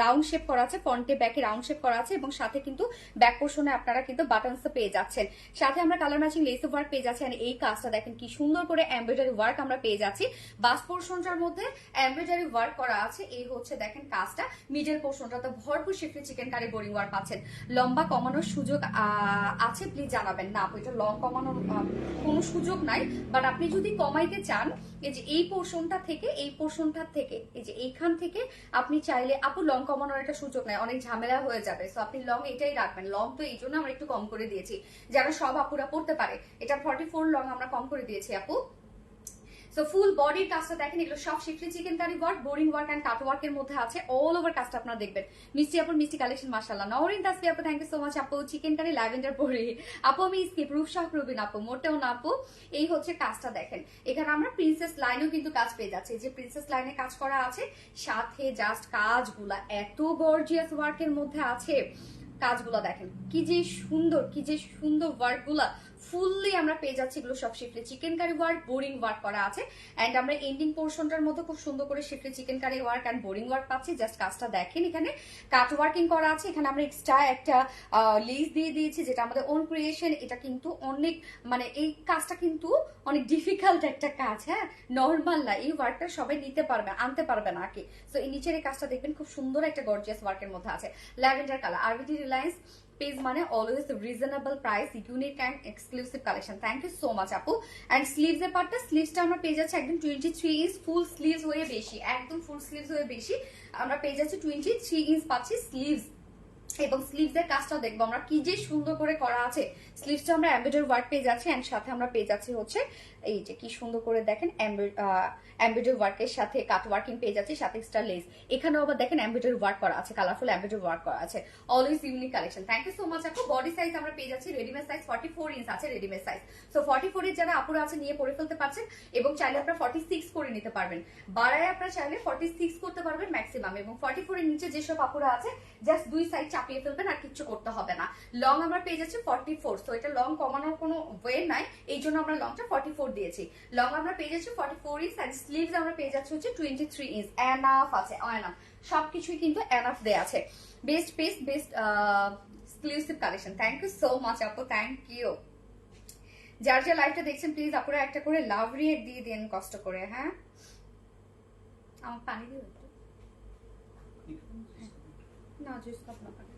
রাউন্ড শেপ করা আছে, ফন্টে ব্যাকে রাউন্ড শেপ করা আছে এবং সাথে কিন্তু ব্যাক পোর্শনে আপনারা কিন্তু বাটনস পেয়ে যাচ্ছেন। সাথে আমরা কালার ম্যাচিং লেস ওয়ার্ক পেয়ে যাচ্ছি। আর এই কাজটা দেখেন কি সুন্দর করে এমব্রয়ডারি ওয়ার্ক আমরা পেয়ে যাচ্ছি। বাস পোর্শনটার মধ্যে এমব্রয়ডারি ওয়ার্ক করা আছে। এই হচ্ছে দেখেন কাজটা। মিডল পোর্শনটাতে ভরপুর শিফলি চিকেন কারি বোরিং ওয়ার্ক পাচ্ছেন। লম্বা কমানোর সুযোগ আছে প্লিজ জানাবেন। না আপু, এটা লং কমানোর কোনো সুযোগ নাই, বাট আপনি যদি কমাইতে চান, এই যে এই পোর্শনটা থেকে এই পোর্শনটা থেকে এই যে এইখান থেকে আপনি চাইলে আপু লং কমানোর একটা সুযোগ নাই, অনেক ঝামেলা হয়ে যাবে। সো আপনি লং এটাই রাখবেন। লং তো এই জন্য আমরা একটু কম করে দিয়েছি, যেন সব আপুরা পড়তে পারে। এটা 44 লং আমরা কম করে দিয়েছি আপু। সো ফুল বডির কাজটা দেখেন, এগুলো সব Schiffli chikankari work, boring work and cut ওয়ার্কের মধ্যে আছে। অল ওভার কাজটা আপনারা দেখবেন। মিষ্টি আপুর মিষ্টি কালেকশন মাশাআল্লাহ। নওরিন তাসবি আপু, থ্যাংক ইউ সো মাচ আপু। চিকেন কারি ল্যাভেন্ডার পরে আপু আমি স্কিপ। রূপসাহ রুবিন আপু, মোটেও না আপু। এই হচ্ছে কাজটা দেখেন। এখানে আমরা প্রিন্সেস লাইনেও কিন্তু কাজ পেয়ে যাচ্ছি, যে প্রিন্সেস লাইনে কাজ করা আছে। সাথে জাস্ট কাজগুলা এত গর্জিয়াস ওয়ার্কের মধ্যে আছে। কাজগুলো দেখেন কি যে সুন্দর, কি যে সুন্দর ওয়ার্ক গুলা ফুললি আমরা পেয়ে যাচ্ছি। এগুলো সব Schiffli chikankari work, boring work করা আছে। এন্ড আমরা এন্ডিং পোর্শনটার মধ্যে খুব সুন্দর করে Schiffli chikankari work and boring work পাচ্ছি। জাস্ট কাজটা দেখেন, এখানে কাট ওয়ার্কিং করা আছে। এখানে আমরা এক্সট্রা একটা লেস দিয়ে দিয়েছি, যেটা আমাদের ওন ক্রিয়েশন। এটা কিন্তু অনেক মানে এই কাজটা কিন্তু অনেক ডিফিকাল্ট একটা কাজ, হ্যাঁ নর্মাল না। এই ওয়ার্কটা সবাই নিতে পারবে, আনতে পারবে না কি। সো এই নিচের এই কাজটা দেখবেন খুব সুন্দর একটা গর্জিয়াস ওয়ার্কের মধ্যে আছে। Lavender colour, RBT Reliance page মানে always reasonable price, unique and exclusive collection. Thank you so much আপু। অ্যান্ড স্লিভস এর পার্টটা, স্লিভসটা আমরা পেয়ে যাচ্ছি একদম 23 ইঞ্চ ফুল স্লিভস হয়ে বেশি, একদম ফুল স্লিভস হয়ে বেশি আমরা পেয়ে যাচ্ছি 23 ইঞ্চ পাচ্ছি স্লিভস। এবং স্লিভস এর কাজটা দেখবো আমরা কি যে সুন্দর করে করা আছে। স্লিভসটা আমরা এমব্রয়ডারি ওয়ার্ক পেয়ে যাচ্ছি, এন্ড সাথে আমরা পেয়ে যাচ্ছি হচ্ছে এই যে কি সুন্দর করে দেখেন এমব্রয়ডারি ওয়ার্কের সাথে কাট ওয়ার্কিং পেয়ে যাচ্ছি, সাথে এক্সট্রা লেস। এখানেও আবার দেখেন এমব্রয়ডারি ওয়ার্ক করা আছে, কালারফুল এমব্রয়ডারি ওয়ার্ক করা আছে। Always unique collection. Thank you so much আপু। বডি সাইজ আমরা পেয়ে যাচ্ছি রেডিমেড সাইজ 44 ইঞ্চ আছে রেডিমেড সাইজ। সো 44 এর যারা আপুরা আছে নিয়ে পরে ফেলতে পারছেন, এবং চাইলে আপনারা 46 করে নিতে পারবেন। বাড়ায় আপনারা চাইলে 46 করতে পারবেন ম্যাক্সিমাম। এবং 44 এর নিচে যেসব আপুরা আছে জাস্ট দুই সাইড চাপিয়ে ফেলবেন, আর কিছু করতে হবে না। লং আমরা পেয়ে যাচ্ছি 44। সো এটা লং কমানোর কোনো ওয়ে নাই, এই জন্য আমরা লংটা 44 দিয়েছি। লং আমরা পেয়ে যাচ্ছি 44 ইঞ্চ, এন্ড স্লিভস আমরা পেয়ে যাচ্ছি হচ্ছে 23 ইঞ্চ। এনাফ আছে, এনাফ সবকিছুই কিন্তু এনাফ দেয়া আছে। Best piece, best exclusive collection. Thank you so much আপু, থ্যাংক ইউ। যার যা লাইভটা দেখছেন প্লিজ আপনারা একটা করে লাভ রিয়েট দিয়ে দেন কষ্ট করে। হ্যাঁ আমার পানি দিও একটু। না জুস কাপ না পানি।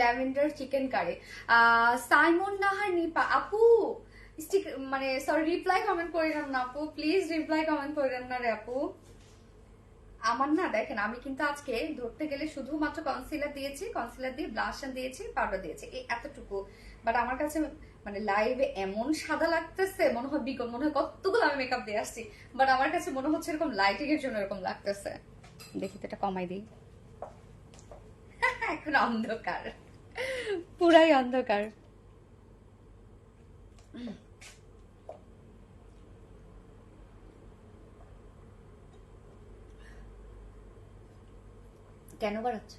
ল্যাভেন্ডার চিকেন কারি, সাইমন নাহার নিপা আপু স্টিক মানে সরি রিপ্লাই কমেন্ট করেন না আপু, প্লিজ রিপ্লাই কমেন্ট করেন না রে আপু। আমার না দেখেন, আমি কিন্তু আজকে ধরতে গেলে শুধুমাত্র কনসিলার দিয়েছি, কনসিলার দিয়ে ব্লাশন দিয়েছি, পাউডার দিয়েছি, এই এতটুকু। বাট আমার কাছে মানে লাইভে এমন সাদা লাগতেছে, মনে হয় বিকল, মনে হয় কতগুলো আমি মেকআপ দিয়ে আসছি। বাট আমার কাছে মনে হচ্ছে এরকম লাইটিং এর জন্য এরকম লাগতেছে। দেখি তো এটা কমাই দিই। এখন অন্ধকার, পুরাই অন্ধকার। কেন বাড়াচ্ছ?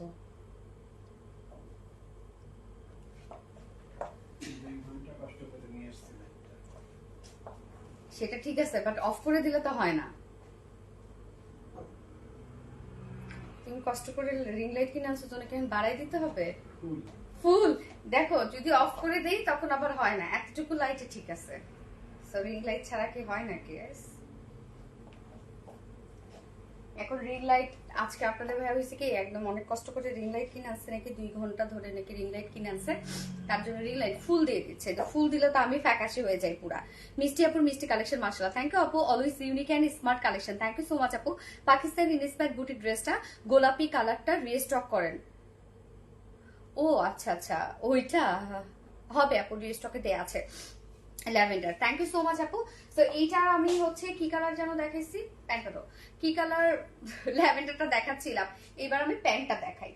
সেটা ঠিক আছে, বাট অফ করে দিলে তো হয় না। তুমি কষ্ট করে রিং লাইট কিনে আনছো, তোমাকে আমি বাড়াই দিতে হবে ফুল? দেখো যদি অফ করে দেই তখন আবার হয় না, এতটুকু লাইটে ঠিক আছে। সো রিং লাইট ছাড়া কি হয় নাকি? এখন রিং লাইট আজকে আপনাদের ভাই হয়েছে কি একদম অনেক কষ্ট করে রিং লাইট কিনে আনছে নাকি, 2 ঘন্টা ধরে নাকি রিং লাইট কিনে আনছে, তার জন্য রিং লাইট ফুল দিয়ে দিচ্ছে। তো ফুল দিলে তো আমি ফ্যাকাশে হয়ে যাই পুরা। মিষ্টি আপুর মিষ্টি কালেকশন মাশাআল্লাহ, থ্যাংক ইউ আপু, always unique and smart collection, thank you so much আপু। পাকিস্তান ইনস্পায়ার্ড বুটিক ড্রেসটা গোলাপি কালারটা রিস্টক করেন। ও আচ্ছা আচ্ছা, ওইটা হবে আপু, রিস্টকে দেয়া আছে lavender, thank you so much আপু। তো এইটার আমি হচ্ছে কি কালার যেন দেখাইছি, প্যান্টটা তো কি কালার, ল্যাভেন্ডারটা দেখাচ্ছিলাম, এবার আমি প্যান্টটা দেখাই।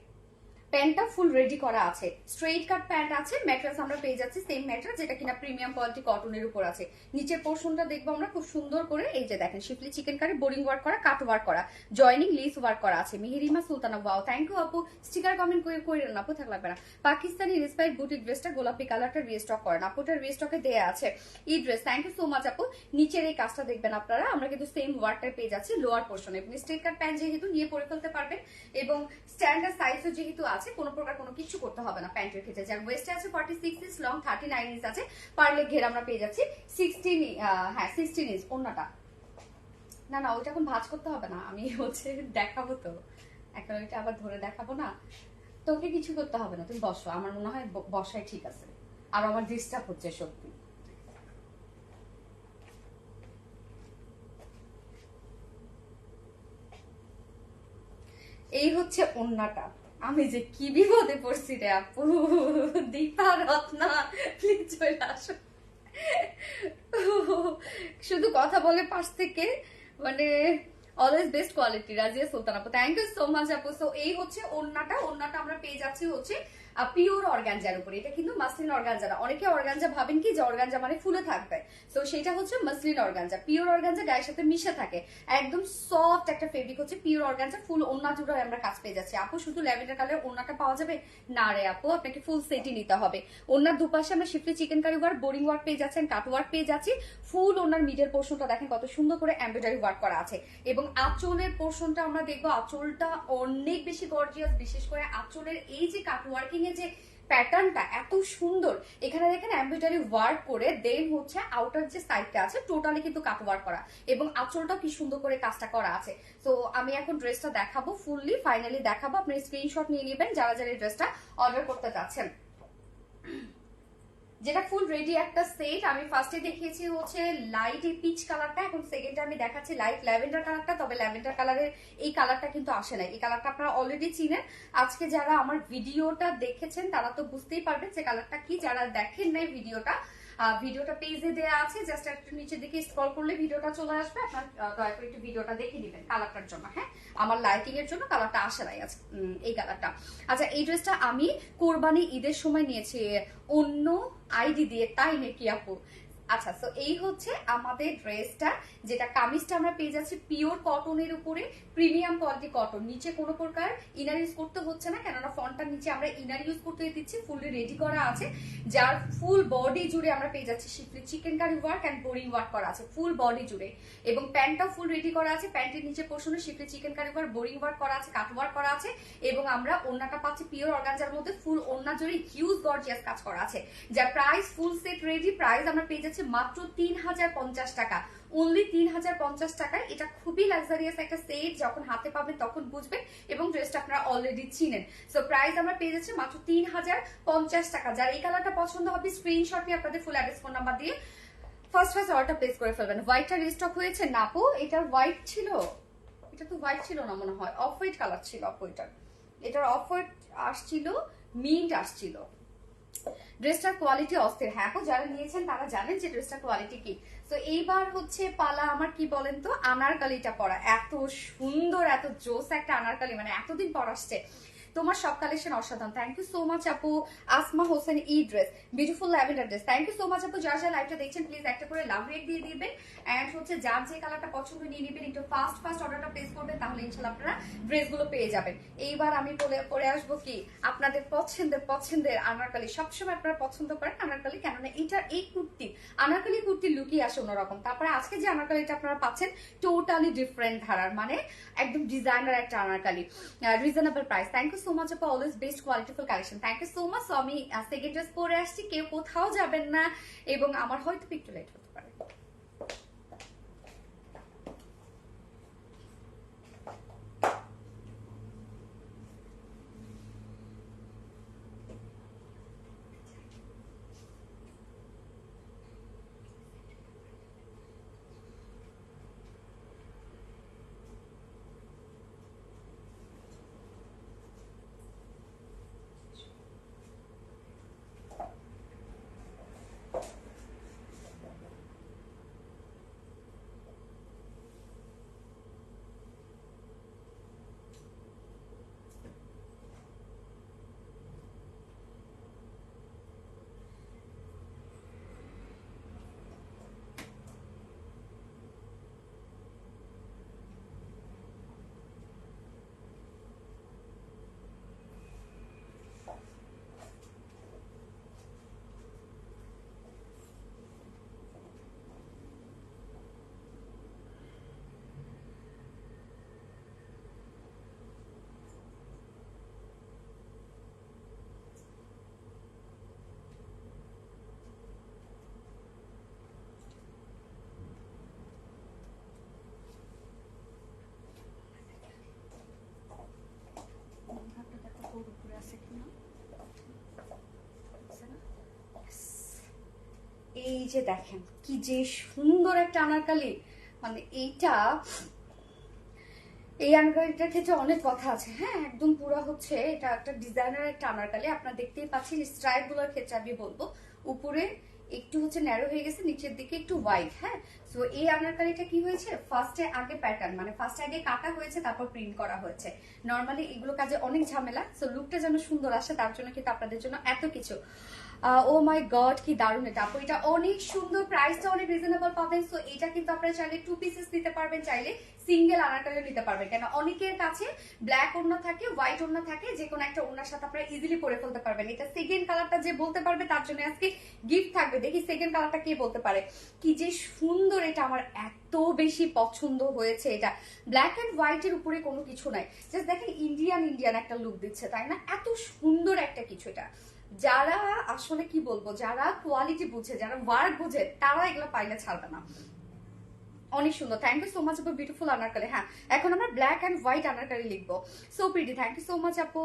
প্যান্টটা ফুল রেডি করা আছে, স্ট্রেইট কাট প্যান্ট আছে, ম্যাট্রেস আমরা পেয়ে যাচ্ছি সেম ম্যাট্রেস যেটা কিনা প্রিমিয়াম কোয়ালিটি কটনের উপর আছে। নিচের পোর্শনটা দেখবো আমরা খুব সুন্দর করে, এই যে দেখেন শিফলি চিকেন কারি বোরিং ওয়ার্ক করা, কাট ওয়ার্ক করা, জয়নিং লেস ওয়ার্ক করা আছে। মিহিরিমা সুলতানা, ওয়াও থ্যাংক ইউ আপু, স্টিকার কমেন্ট করে না আপু, থাক লাগবে না। পাকিস্তানি ইন্সপায়ার্ড বুটিক ড্রেসটা গোলাপি কালারটা রিস্টক করেন, আপুটা রিস্টকে দেয়া আছে এই dress, thank you so much আপু। নিচের এই কাজটা দেখবেন আপনারা, আমরা কিন্তু সেম ওয়ার্কটা পেয়ে যাচ্ছি লোয়ার পোর্শনে, আপনি স্ট্রেট কাট প্যান্ট যেহেতু নিয়ে পরে ফেলতে পারবেন, এবং স্ট্যান্ডার্ড সাইজও যেহেতু আছে কোনো প্রকার কোনো কিছু করতে হবে না প্যান্টের ক্ষেত্রে। যার ওয়েস্টে আছে 46 ইঞ্চ, লং 39 ইঞ্চ আছে, পারলে ঘের আমরা পেয়ে যাচ্ছি 16 ইঞ্চ। ওন্নাটা না না ওইটা এখন ভাঁজ করতে হবে না, আমি হচ্ছে দেখাবো তো, এখন ওইটা আবার ধরে দেখাবো না, তোকে কিছু করতে হবে না, তুমি বসো, আমার মনে হয় বসাই ঠিক আছে, আর আমার ডিস্টার্ব হচ্ছে সত্যি। এই হচ্ছে ওন্নাটা, আমি যে কি বিপদে পড়ছি রে আপু, দীপা রত্না প্লিজ চলে আসো। শুধু কথা বলে পাশ থেকে, মানে always best quality, Razia Sultan আপু, থ্যাংক ইউ সো মাচ আপু। সো এই হচ্ছে ওন্নাটা, ওন্নাটা আমরা পেয়ে যাচ্ছি হচ্ছে পিওর অর্গানজার উপরে, এটা কিন্তু মাসলিন অর্গানজা না, অনেকে অর্গানজা ভাবেন কি যে অর্গানজা মানে ফুলে থাকবে, সো সেটা হচ্ছে মাসলিন অর্গানজা, পিওর অর্গানজা গায়ের সাথে মিশে থাকে, একদম সফট একটা ফেব্রিক হচ্ছে পিওর অর্গানজা, ফুল ওন্না জুড়ে আমরা কাজ পেয়ে যাচ্ছি। আপু শুধু ল্যাভেন্ডার কালার ওন্নাটা পাওয়া যাবে না রে আপু, আপনাকে ফুল সেটই নিতে হবে। ওন্নার দুপাশে আমরা Schiffli chikankari work, boring work পেয়ে যাচ্ছেন, কাট ওয়ার্ক পেয়ে যাচ্ছি, ফুল ওন্নার মিডল পোর্শনটা দেখেন কত সুন্দর করে এমব্রয়ডারি ওয়ার্ক করা আছে, এবং আঁচলের পোর্শনটা আমরা দেখবো, আঁচলটা অনেক বেশি গর্জিয়াস, বিশেষ করে আঁচলের এই যে কাট ওয়ার্কিং এ যে প্যাটার্নটা এত সুন্দর, এখানে দেখেন এমব্রয়ডারি ওয়ার্ক করে, দেন হচ্ছে আউটার যে সাইডটা আছে টোটালি কিন্তু কাট ওয়ার্ক করা, এবং আঁচলটাও কি সুন্দর করে কাজটা করা আছে। তো আমি এখন ড্রেসটা দেখাবো ফুললি, ফাইনালি দেখাবো, আপনি স্ক্রিনশট নিয়ে নেবেন যারা যারা এই ড্রেসটা অর্ডার করতে চাচ্ছেন, যেটা ফুল রেডি একটা সেট। আমি ফার্স্টে দেখিয়েছি হচ্ছে লাইট এই পিচ কালারটা, এখন সেকেন্ডে আমি দেখাচ্ছি লাইট ল্যাভেন্ডার কালারটা, তবে ল্যাভেন্ডার কালারের এই কালারটা কিন্তু আসে না, এই কালারটা আপনারা অলরেডি চিনেন, আজকে যারা আমার ভিডিওটা দেখেছেন তারা তো বুঝতেই পারবেন যে কালারটা কি, যারা দেখেন নাই ভিডিওটা পেজে দেওয়া আছে, জাস্ট একটু নিচের দিকে স্ক্রল করলে ভিডিওটা চলে আসবে, আপনার দয়া করে একটু ভিডিওটা দেখে দিবেন কালারটার জন্য। হ্যাঁ, আমার লাইটিং এর জন্য কালারটা আসে নাই এই কালারটা। আচ্ছা, এই ড্রেসটা আমি কোরবানি ঈদের সময় নিয়েছি অন্য আইডি দিয়ে, তাই নাকি আপু? আচ্ছা, তো এই হচ্ছে আমাদের ড্রেসটা, যেটা কামিজটা আমরা পেয়ে যাচ্ছি পিওর কটনের উপরে, প্রিমিয়াম কোয়ালিটি কটন, নিচে কোনো প্রকার ইনার ইউজ করতে হচ্ছে না, কেননা ফন্টটার নিচে আমরা ইনার ইউজ করতে দিচ্ছি, ফুললি রেডি করা আছে, যার ফুল বডি জুড়ে আমরা পেয়ে যাচ্ছি Schiffli chikankari work and boring work করা আছে ফুল বডি জুড়ে, এবং প্যান্টটাও ফুল রেডি করা আছে, প্যান্টের নিচে পোর্শনে Schiffli chikankari work, boring work করা আছে, কাট ওয়ার্ক করা আছে, এবং আমরা ওন্নাটা পাচ্ছি পিওর অর্গানজার মধ্যে, ফুল ওন্না জুড়ে হিউজ গর্জিয়াস কাজ করা আছে, যার price full set ready Bryce আমরা পেয়ে যাচ্ছি মাত্র 3050 টাকা, অনলি 3050 টাকায়। এটা খুবই লাক্সারিয়াস একটা সেট, যখন হাতে পাবেন তখন বুঝবেন, এবং ড্রেসটা আপনারা অলরেডি চিনেন। সো প্রাইস আমরা পেয়ে যাচ্ছি মাত্র 3050 টাকা। যার এই কালারটা পছন্দ হবে স্ক্রিনশট নিয়ে আপনাদের ফুল অ্যাড্রেস ফোন নাম্বার দিয়ে ফার্স্ট অর্ডারটা প্লেস করে ফেলবেন। হোয়াইটটা রিস্টক হয়েছে না আপু? এটার হোয়াইট ছিল, এটা তো হোয়াইট ছিল না মনে হয়, অফ হোয়াইট কালার ছিল আপু, এটার অফ হোয়াইট আসছিল, মিন্ট আসছিল। ড্রেসটার কোয়ালিটি অস্থির, হ্যাঁ আপু যারা নিয়েছেন তারা জানেন যে ড্রেসটার কোয়ালিটি কি। তো এইবার হচ্ছে পালা আমার, কি বলেন তো, আনারকালিটা পরা, এত সুন্দর এত জোস একটা আনারকালি, মানে এতদিন পর আসছে। তোমার সব কালেকশন অসাধারণ। থ্যাংক ইউ সো মাচ আপু। আসমা হোসেন ই dress, beautiful lavender dress. Thank you so much আপু। যারা যারা লাইভটা দেখছেন প্লিজ একটা করে লাভ রেট দিয়ে দিবেন। এন্ড হচ্ছে যার যে কালারটা পছন্দ নিয়ে নেবেন, একটু ফাস্ট ফাস্ট অর্ডারটা প্লেস করবেন, তাহলে ইনশাআল্লাহ আপনারা ড্রেসগুলো পেয়ে যাবেন। এইবার আমি পরে আসবো কি আপনাদের পছন্দের আনারকলি। সবসময় আপনারা পছন্দ করেন আনারকলি, কেননা এই কুর্তি আনারকলি কুর্তির লুকই আসে অন্যরকম। তারপরে আজকে যে আনারকলিটা আপনারা পাচ্ছেন টোটালি ডিফারেন্ট ধারার, মানে একদম ডিজাইনার একটা Anarkali, reasonable price. Thank you so much আপু, অলওয়েজ বেস্ট কোয়ালিটিফুল collection. Thank you so much. So আমি সেকেন্ড ড্রেস পরে আসছি, কেউ কোথাও যাবেন না, এবং আমার হয়তো একটু লেট হতে পারে। এই যে দেখেন কি যে সুন্দর একটা আনারকলি, মানে এই আনারকলিটার ক্ষেত্রে অনেক কথা আছে। হ্যাঁ, একদম পুরো হচ্ছে এটা একটা ডিজাইনার একটা আনারকলি। আপনারা দেখতেই পাচ্ছেন স্ট্রাইপ গুলোর ক্ষেত্রে আমি বলবো উপরে একটু হচ্ছে ন্যারো হয়ে গেছে, নিচের দিকে একটু ওয়াইড। হ্যাঁ, সো এই আনারকলিটা কি হয়েছে, ফার্স্টে আগে প্যাটার্ন মানে ফার্স্টে আগে কাটা হয়েছে, তারপর প্রিন্ট করা হয়েছে। নর্মালি এগুলো কাজে অনেক ঝামেলা, সো লুকটা যেন সুন্দর আসে তার জন্য কিন্তু আপনাদের জন্য এত কিছু। ও মাই গড, কি দারুণ এটা আপু, এটা অনেক সুন্দর, প্রাইসটা অনেক রিজনেবল পাবেন। সো এটা কিন্তু আপনারা চাইলে 2 পিসেস নিতে পারবেন, চাইলে সিঙ্গেল আনারকলি নিতে পারবেন, কেন অনেকের কাছে ব্ল্যাক ওড়না থাকে, হোয়াইট ওড়না থাকে, যে কোনো একটা ওড়নার সাথে আপনারা ইজিলি পরে ফেলতে পারবেন। এটা সেকেন্ড কালারটা যে বলতে পারবে তার জন্য আজকে গিফট থাকবে। দেখি সেকেন্ড কালারটা কে বলতে পারে। কি যে সুন্দর, এটা আমার এত বেশি পছন্দ হয়েছে। এটা ব্ল্যাক এন্ড হোয়াইটের উপরে কোনো কিছু নাই, জাস্ট দেখেন ইন্ডিয়ান একটা লুক দিচ্ছে, তাই না? এত সুন্দর একটা কিছু। এটা যারা আসলে কি বলবো, যারা কোয়ালিটি বুঝে, যারা ওয়ার্ক বুঝে, তারা এগুলো পাইলে ছাড়বে না। অনেক সুন্দর। থ্যাংক ইউ সো মাচ আপু, বিউটিফুল আনারকলি। হ্যাঁ, এখন আমরা ব্ল্যাক এন্ড হোয়াইট আনারকলি লিখবো। So pretty, thank you so much আপু।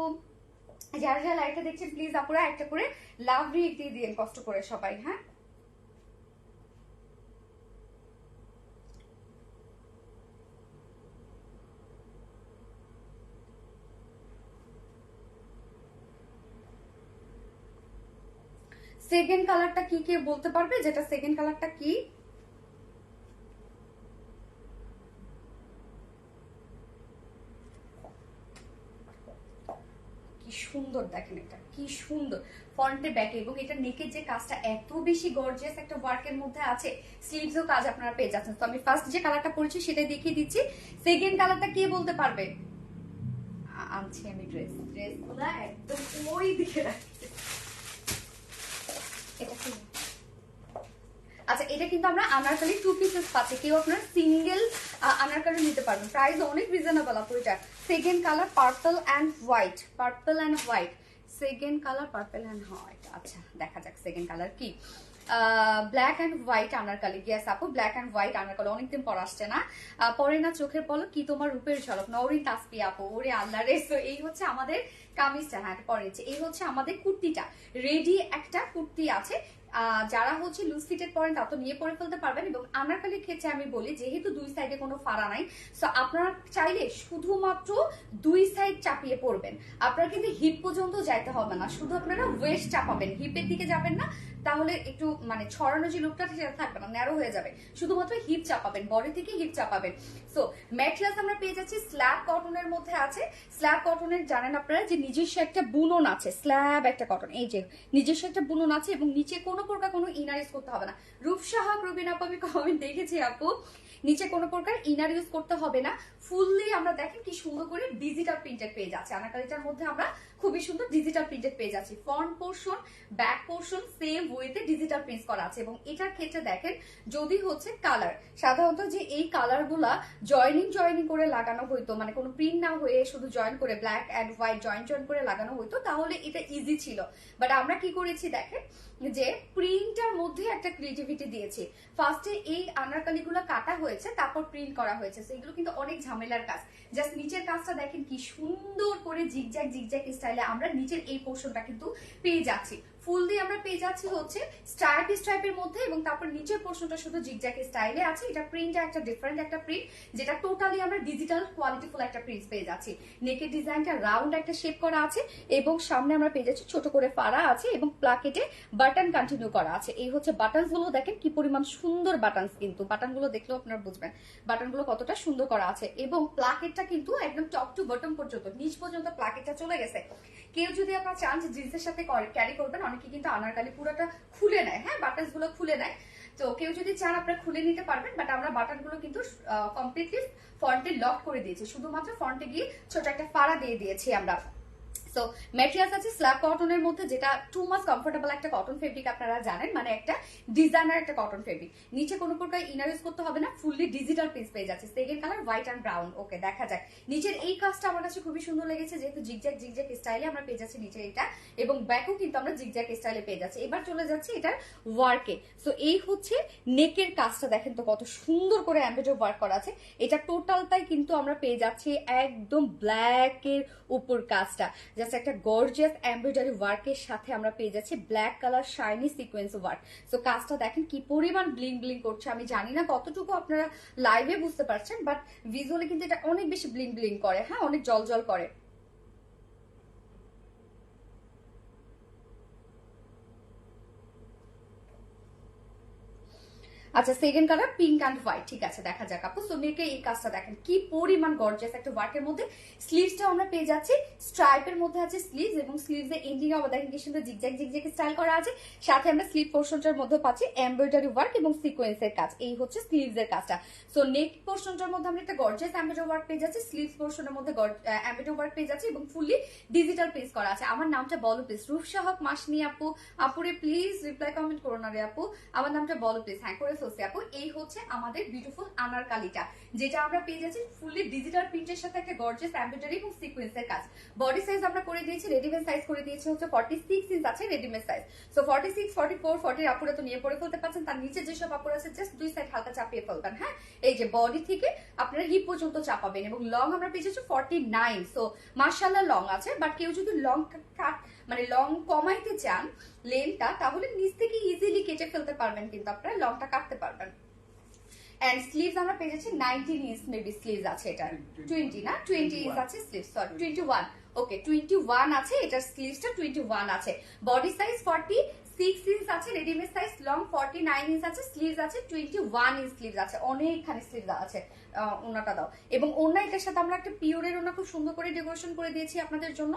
যারা যারা লাইভটা দেখছেন প্লিজ আপুরা একটা করে লাভ রিক দিয়ে দিন কষ্ট করে সবাই। হ্যাঁ, সেকেন্ড কালারটা কি কে বলতে পারবে, যেটা সেকেন্ড কালারটা কি? কি সুন্দর দেখেন, এটা কি সুন্দর ফ্রন্টে ব্যাকে, এবং এটা নেকের যে কাজটা এত বেশি গর্জিয়াস একটা ওয়ার্কের মধ্যে আছে, স্লিভসও কাজ আপনারা পেয়ে যাচ্ছেন। তো আমি ফার্স্ট যে কালারটা পরেছি সেটাই দেখিয়ে দিচ্ছি। সেকেন্ড কালারটা কে বলতে পারবে? আনছি আমি ড্রেসগুলো একদম ওই দিকে রাখছি। এটা কি? আচ্ছা, এটা কিন্তু আমরা আনারকলি 2 পিসেস পাচ্ছি, কেউ আপনারা সিঙ্গেল আনারকলি নিতে পারবেন, প্রাইস অনেক রিজনেবল আপু। এটা second colour purple and white, second colour purple and white. আচ্ছা, দেখা যাক সেকেন্ড কালার কি। Black and white Anarkali. Gas আপু, ব্ল্যাক অ্যান্ড হোয়াইট আনারকলি অনেকদিন পর আসছে না, পরে না চোখের পলক, কি তোমার রূপের ঝলক, নওরিন তাসপি আপু। ওরে আল্লাহ রে। তো এই হচ্ছে আমাদের কামিজটা, হ্যাঁ পরে নিচ্ছে। এই হচ্ছে আমাদের কুর্তিটা, রেডি একটা কুর্তি আছে, যারা হচ্ছে লুজ ফিটেড পরেন তা তো নিয়ে পরে ফেলতে পারবেন। এবং আনারকালির ক্ষেত্রে আমি বলি যেহেতু দুই সাইডে কোনো ফাড়া নাই, সো আপনারা চাইলে শুধুমাত্র দুই সাইড চাপিয়ে পরবেন। আপনারা কিন্তু হিপ পর্যন্ত যাইতে হবে না, শুধু আপনারা ওয়েস্ট চাপাবেন, হিপের দিকে যাবেন না, তাহলে একটু মানে ছড়ানো যে লুকটা সেটা থাকবে না, ন্যারো হয়ে যাবে। শুধুমাত্র হিপ চাপাবেন, বডি থেকে হিপ চাপাবেন। সো ম্যাটেরিয়ালস আমরা পেয়ে যাচ্ছি স্ল্যাব কটনের মধ্যে আছে। স্ল্যাব কটনের জানেন আপনারা যে নিজস্ব একটা বুনন আছে, স্ল্যাব একটা কটন, এই যে নিজস্ব একটা বুনন আছে এবং নিচে কোনো প্রকার কোনো ইনার ইউজ করতে হবে না। রূপসাহা রুবিন আপু আমি কমেন্ট দেখেছি আপু, নিচে কোনো প্রকার ইনার ইউজ করতে হবে না। ফুললি আমরা দেখেন কি সুন্দর করে ডিজিটাল প্রিন্টেড পেয়ে যাচ্ছে। আনারকালিটার মধ্যে আমরা খুবই সুন্দর ডিজিটাল প্রিন্টেড পেয়ে যাচ্ছি। Front portion back portion same ওয়েতে ডিজিটাল প্রিন্ট করা আছে। এবং এটার ক্ষেত্রে দেখেন যদি হচ্ছে কালার, সাধারণত যে এই কালার গুলা জয়েনিং করে লাগানো হইতো, মানে কোনো প্রিন্ট না হয়ে শুধু জয়েন করে ব্ল্যাক অ্যান্ড হোয়াইট জয়েন করে লাগানো হইতো, তাহলে এটা ইজি ছিল। বাট আমরা কি করেছি দেখেন যে প্রিন্টার মধ্যে একটা ক্রিয়েটিভিটি দিয়েছি। ফার্স্টে এই আনারকালি গুলো কাটা হয়েছে, তারপর প্রিন্ট করা হয়েছে। এগুলো কিন্তু অনেক ঝামেলার কাজ। জাস্ট নিচের কাজটা দেখেন কি সুন্দর করে জিগজ্যাগ স্টাইলে আমরা নিচের এই পোর্শনটা কিন্তু পেয়ে যাচ্ছি। ফুল দিয়ে আমরা পেয়ে যাচ্ছি হচ্ছে স্ট্রাইপের মধ্যে, এবং তারপর নিচের পোর্শনটা শুধু জিগজ্যাগ স্টাইলে আছে। এটা প্রিন্টটা একটা ডিফারেন্ট একটা প্রিন্ট, যেটা টোটালি আমরা ডিজিটাল কোয়ালিটিফুল একটা প্রিন্ট পেয়ে যাচ্ছি। নেকের ডিজাইনটা রাউন্ড একটা শেপ করা আছে এবং সামনে আমরা পেয়ে যাচ্ছি ছোট করে ফাড়া আছে এবং প্লাকেটে বাটন কন্টিনিউ করা আছে। এই হচ্ছে বাটনস গুলো, দেখেন কি পরিমাণ সুন্দর বাটনস, কিন্তু বাটন গুলো দেখলেও আপনারা বুঝবেন বাটন গুলো কতটা সুন্দর করা আছে। এবং প্লাকেটটা কিন্তু একদম টপ টু বটম পর্যন্ত, নিচ পর্যন্ত প্লাকেটটা চলে গেছে। কেউ যদি আপনার চান যে জিন্সের সাথে ক্যারি করবেন, অনেকে কিন্তু আনারকালি পুরোটা খুলে নেয়, হ্যাঁ বাটনস গুলো খুলে নেয়। তো কেউ যদি চান আপনারা খুলে নিতে পারবেন, বাট আমরা বাটন গুলো কিন্তু কমপ্লিটলি ফ্রন্টে লক করে দিয়েছি, শুধুমাত্র ফ্রন্টে গিয়ে ছোট একটা ফাড়া দিয়ে দিয়েছি আমরা। সো ম্যাটেরিয়ালস আছে স্ল্যাব কটনের মধ্যে, যেটা টু মাস কমফোর্টেবল একটা কটন ফেব্রিক, আপনারা জানেন, মানে একটা ডিজাইনার একটা কটন ফেব্রিক। নিচে কোনো প্রকার ইনার ইউজ করতে হবে না, ফুললি ডিজিটাল পিস পেয়ে যাচ্ছে। Second colour white and brown. Okay, দেখা যায় নিচের এই কাজটা আমার কাছে খুবই সুন্দর লেগেছে, যেহেতু জিগজ্যাগ স্টাইলে আমরা পেয়ে যাচ্ছি নিচে এটা, এবং ব্যাকও কিন্তু আমরা জিগজ্যাগ স্টাইলে পেয়ে যাচ্ছি। এবার চলে যাচ্ছে এটার ওয়ার্কে। সো এই হচ্ছে নেকের কাজটা, দেখেন তো কত সুন্দর করে এমব্রয়ডারি ওয়ার্ক করা আছে। এটা টোটালটাই কিন্তু আমরা পেয়ে যাচ্ছি একদম ব্ল্যাকের উপর কাজটা, জাস্ট একটা গর্জিয়াস এমব্রয়ডারি ওয়ার্কের সাথে আমরা পেয়ে যাচ্ছি black colour shiny sequence work. So কাজটা দেখেন কি পরিমাণ ব্লিং করছে। আমি জানি না কতটুকু আপনারা লাইভে বুঝতে পারছেন, বাট ভিজুয়ালি কিন্তু এটা অনেক বেশি ব্লিং করে, হ্যাঁ অনেক জল করে। আচ্ছা, second colour pink and white, ঠিক আছে দেখা যাক আপু। সো নেকে এই কাজটা দেখেন কি পরিমাণ গর্জিয়াস একটা ওয়ার্কের মধ্যে। স্লিভসটা আমরা পেয়ে যাচ্ছি স্ট্রাইপের মধ্যে আছে স্লিভস, এবং স্লিভস এর এন্ডিং আবার দেখেন কি সুন্দর জিগজ্যাগ স্টাইল করা আছে। সাথে আমরা স্লিভ পোর্শনটার মধ্যে পাচ্ছি এমব্রয়ডারি ওয়ার্ক এবং সিকোয়েন্সের কাজ। এই হচ্ছে স্লিভস এর কাজটা। সো নেক পোর্শনটার মধ্যে আমরা একটা গর্জিয়াস এমব্রয়ডারি ওয়ার্ক পেয়ে যাচ্ছি, স্লিভস পোর্শনের মধ্যে এমব্রয়ডারি ওয়ার্ক পেয়ে যাচ্ছি এবং ফুললি ডিজিটাল পেজ করা আছে। আমার নামটা বলো প্লিজ। রূপসাহক মাসনি আপু, আপুরে প্লিজ রিপ্লাই কমেন্ট করো না রে আপু, আমার নামটা বলো প্লিজ। হ্যাঁ করে ফেলছি আপু। এই হচ্ছে আমাদের বিউটিফুল আনারকালিটা, যেটা আমরা পেয়ে যাচ্ছি ফুললি ডিজিটাল প্রিন্টের সাথে একটা গর্জিয়াস এমব্রয়ডারি এবং সিকোয়েন্সের কাজ। বডি সাইজ আমরা করে দিয়েছি, রেডিমেড সাইজ করে দিয়েছি হচ্ছে 46 ইঞ্চ আছে রেডিমেড সাইজ। সো 46, 44, 40 আপুরা তো নিয়ে পরে ফেলতে পারছেন। তার নিচে যেসব আপুরা আছে জাস্ট দুই সাইড হালকা চাপিয়ে ফেলবেন, হ্যাঁ এই যে বডি থেকে আপনারা হিপ পর্যন্ত চাপাবেন। এবং লং আমরা পেয়ে যাচ্ছি 49। সো মাশাআল্লাহ লং আছে, বাট কেউ যদি লং কাট মানে লং কমাইতে চান লেনটা, তাহলে নিচ থেকে ইজিলি কেটে ফেলতে পারবেন, কিন্তু আপনারা লংটা কাটতে পারবেন। এন্ড স্লিভস আমরা পেয়ে যাচ্ছি 19 ইঞ্চ মেবি স্লিভস আছে, এটা 20 না 20 ইঞ্চ আছে স্লিভস, সরি 21। ওকে 21 আছে, এটার স্লিভসটা 21 আছে। বডি সাইজ 46 ইঞ্চ আছে, রেডিমেড সাইজ লং 49 ইঞ্চ আছে, স্লিভস আছে 21 ইঞ্চ স্লিভস আছে, অনেকখানি স্লিভস আছে। ওনাটা দাও। এবং ওনা এটার সাথে আমরা একটা পিওরের ওনা খুব সুন্দর করে ডেকোরেশন করে দিয়েছি আপনাদের জন্য।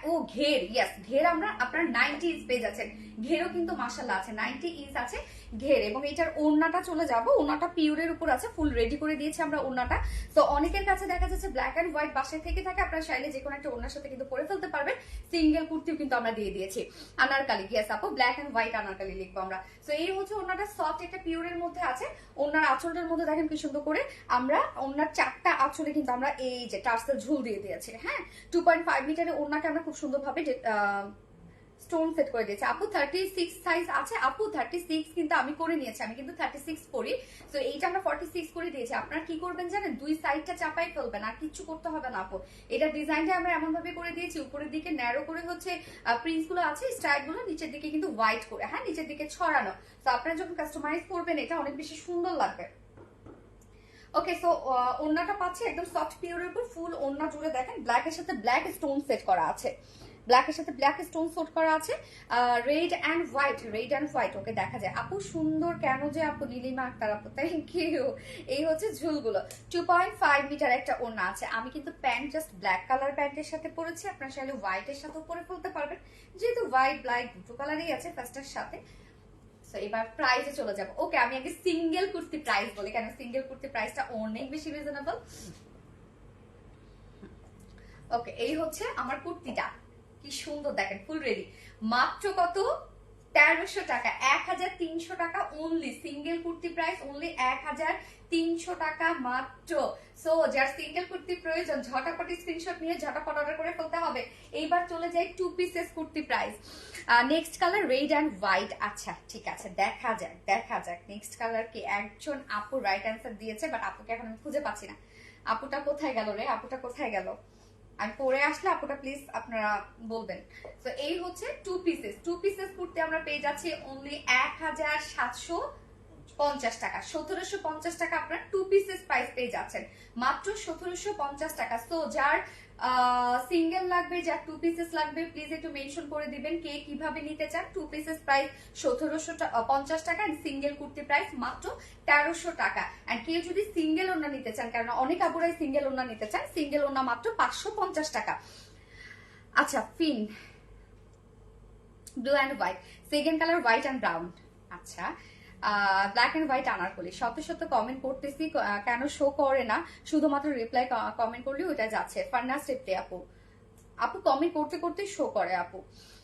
ও ঘের, ইয়েস ঘের আমরা আপনার 90 ইঞ্চ পেয়ে যাচ্ছেন। ঘেরও কিন্তু মাশাআল্লাহ আছে, 90 ইঞ্চ আছে ঘের। এবং এটার ওড়নাটা চলে যাব, ওড়নাটা পিওরের উপর আছে, ফুল রেডি করে দিয়েছি আমরা ওড়নাটা। তো অনেকের কাছে দেখা যাচ্ছে ব্ল্যাক এন্ড হোয়াইট বাসায় থেকে থাকে, আপনারা চাইলে যে কোনো একটা ওড়নার সাথে কিন্তু পরে ফেলতে পারবেন। সিঙ্গেল কুর্তিও কিন্তু আমরা দিয়ে দিয়েছি। আনারকালি, ইয়েস আপু ব্ল্যাক এন্ড হোয়াইট আনারকালি লিখবো আমরা। তো এই হচ্ছে ওড়নাটা, সফট একটা পিওরের মধ্যে আছে। ওড়নার আঁচলটার মধ্যে দেখেন কি সুন্দর করে আমরা ওড়নার চারটা আঁচলে কিন্তু আমরা এই যে টার্সেল ঝুল দিয়ে দিয়েছি, হ্যাঁ 2.5 মিটারের ওড়নাকে আমরা খুব সুন্দরভাবে স্টোন সেট করে দিয়েছে। আপু 36 সাইজ আছে আপু, 36 কিন্তু আমি করে নিয়েছি, আমি কিন্তু 36 করি। তো এইটা আমরা 46 করে দিয়েছি। আপনারা কি করবেন জানেন, দুই সাইডটা চাপাই ফেলবেন, আর কিচ্ছু করতে হবে না আপু। এটা ডিজাইনটা আমরা এমন ভাবে করে দিয়েছি, উপরের দিকে ন্যারো করে হচ্ছে প্রিন্টস গুলো আছে, স্টাইল গুলো নিচের দিকে কিন্তু হোয়াইট করে, হ্যাঁ নিচের দিকে ছড়ানো। তো আপনারা যখন কাস্টমাইজ করবেন এটা অনেক বেশি সুন্দর লাগবে। ওকে, সো ওড়নাটা পাচ্ছি একদম সফট পিওরের উপর, ফুল ওড়না জুড়ে দেখেন ব্ল্যাক এর সাথে ব্ল্যাক স্টোন সেট করা আছে, ব্ল্যাকের সাথে ব্ল্যাক স্টোন সেট করা আছে, red and white, red and white. Okay দেখা যায় আপু সুন্দর কেন যে আপু, নীলিমা আক্তার আপু থ্যাংক ইউ। এই হচ্ছে ঝুলগুলো, 2.5 মিটার একটা ওড়না আছে। আমি কিন্তু প্যান্ট জাস্ট ব্ল্যাক কালার প্যান্টের সাথে পরেছি, আপনারা চাইলে হোয়াইটের সাথেও পরে ফেলতে পারবেন, যেহেতু হোয়াইট ব্ল্যাক দুটো কালারই আছে ফার্স্টের সাথে। এবার প্রাইসে চলে যাব। ওকে, আমি আগে সিঙ্গেল কুর্তি প্রাইস বলি, কেন সিঙ্গেল কুর্তি প্রাইসটা অনেক বেশি রিজনেবল। ওকে, এই হচ্ছে আমার কুর্তিটা, কি সুন্দর দেখেন, ফুল রেডি, মাত্র কত 1300 টাকা, 1300 টাকা only. Single kurti price only 1300 টাকা মাত্র। সো যার সিঙ্গেল কুর্তি প্রয়োজন ঝটাপটি স্ক্রিনশট নিয়ে ঝটাপট অর্ডার করে ফেলতে হবে। এইবার চলে যাই two pieces kurti price. Next colour red and white. আচ্ছা ঠিক আছে, দেখা যাক দেখা যাক নেক্সট কালার কি। একজন আপু রাইট অ্যান্সার দিয়েছে, বাট আপুকে এখন আমি খুঁজে পাচ্ছি না। আপুটা কোথায় গেল রে, আপুটা কোথায় গেল? আমি পরে আসলে আপুটা প্লিজ আপনারা বলবেন। তো এই হচ্ছে টু পিসেস কুর্তি আমরা পেয়ে যাচ্ছি অনলি 1750 টাকা, 1750 টাকা আপনারা টু পিসেস প্রাইস পেয়ে যাচ্ছেন মাত্র 1750 টাকা। সো যার সিঙ্গেল লাগবে, যার টু পিসেস লাগবে প্লিজ একটু মেনশন করে দিবেন কে কিভাবে নিতে চান। টু পিসেস প্রাইস 1750 টাকা, সিঙ্গেল কুর্তি প্রাইস মাত্র 1300 টাকা। এন্ড কেউ যদি সিঙ্গেল ওড়না নিতে চান, কারণ অনেক আপুরাই সিঙ্গেল ওড়না নিতে চান, সিঙ্গেল ওড়না মাত্র 550 টাকা। আচ্ছা ফিন blue and white, second colour white and brown. আচ্ছা black and white anarkali, শত শত কমেন্ট করতেছি কেন শো করে না, শুধুমাত্র রিপ্লাই কমেন্ট করলে ওটা যাচ্ছে। ফার্নাস রিপ্লাই আপু, আপু কমেন্ট করতে করতে শো করে আপু।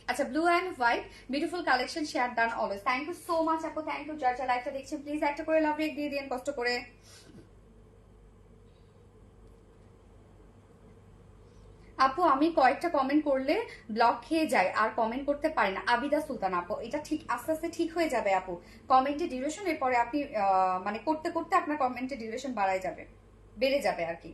আচ্ছা blue and white beautiful collection, share done always. Thank you so much আপু, থ্যাংক ইউ। যার যার লাইভটা দেখছেন প্লিজ একটা করে লাভ রেক দিয়ে দিন কষ্ট করে। আপু আমি কয়েকটা কমেন্ট করলে ব্লক খেয়ে যায়, আর কমেন্ট করতে পারি না। আবিদা সুলতান আপু, এটা ঠিক আস্তে আস্তে ঠিক হয়ে যাবে আপু। কমেন্টের ডিউরেশন এরপরে আপনি মানে করতে করতে আপনার কমেন্টের ডিউরেশন বাড়াই যাবে, বেড়ে যাবে আর কি।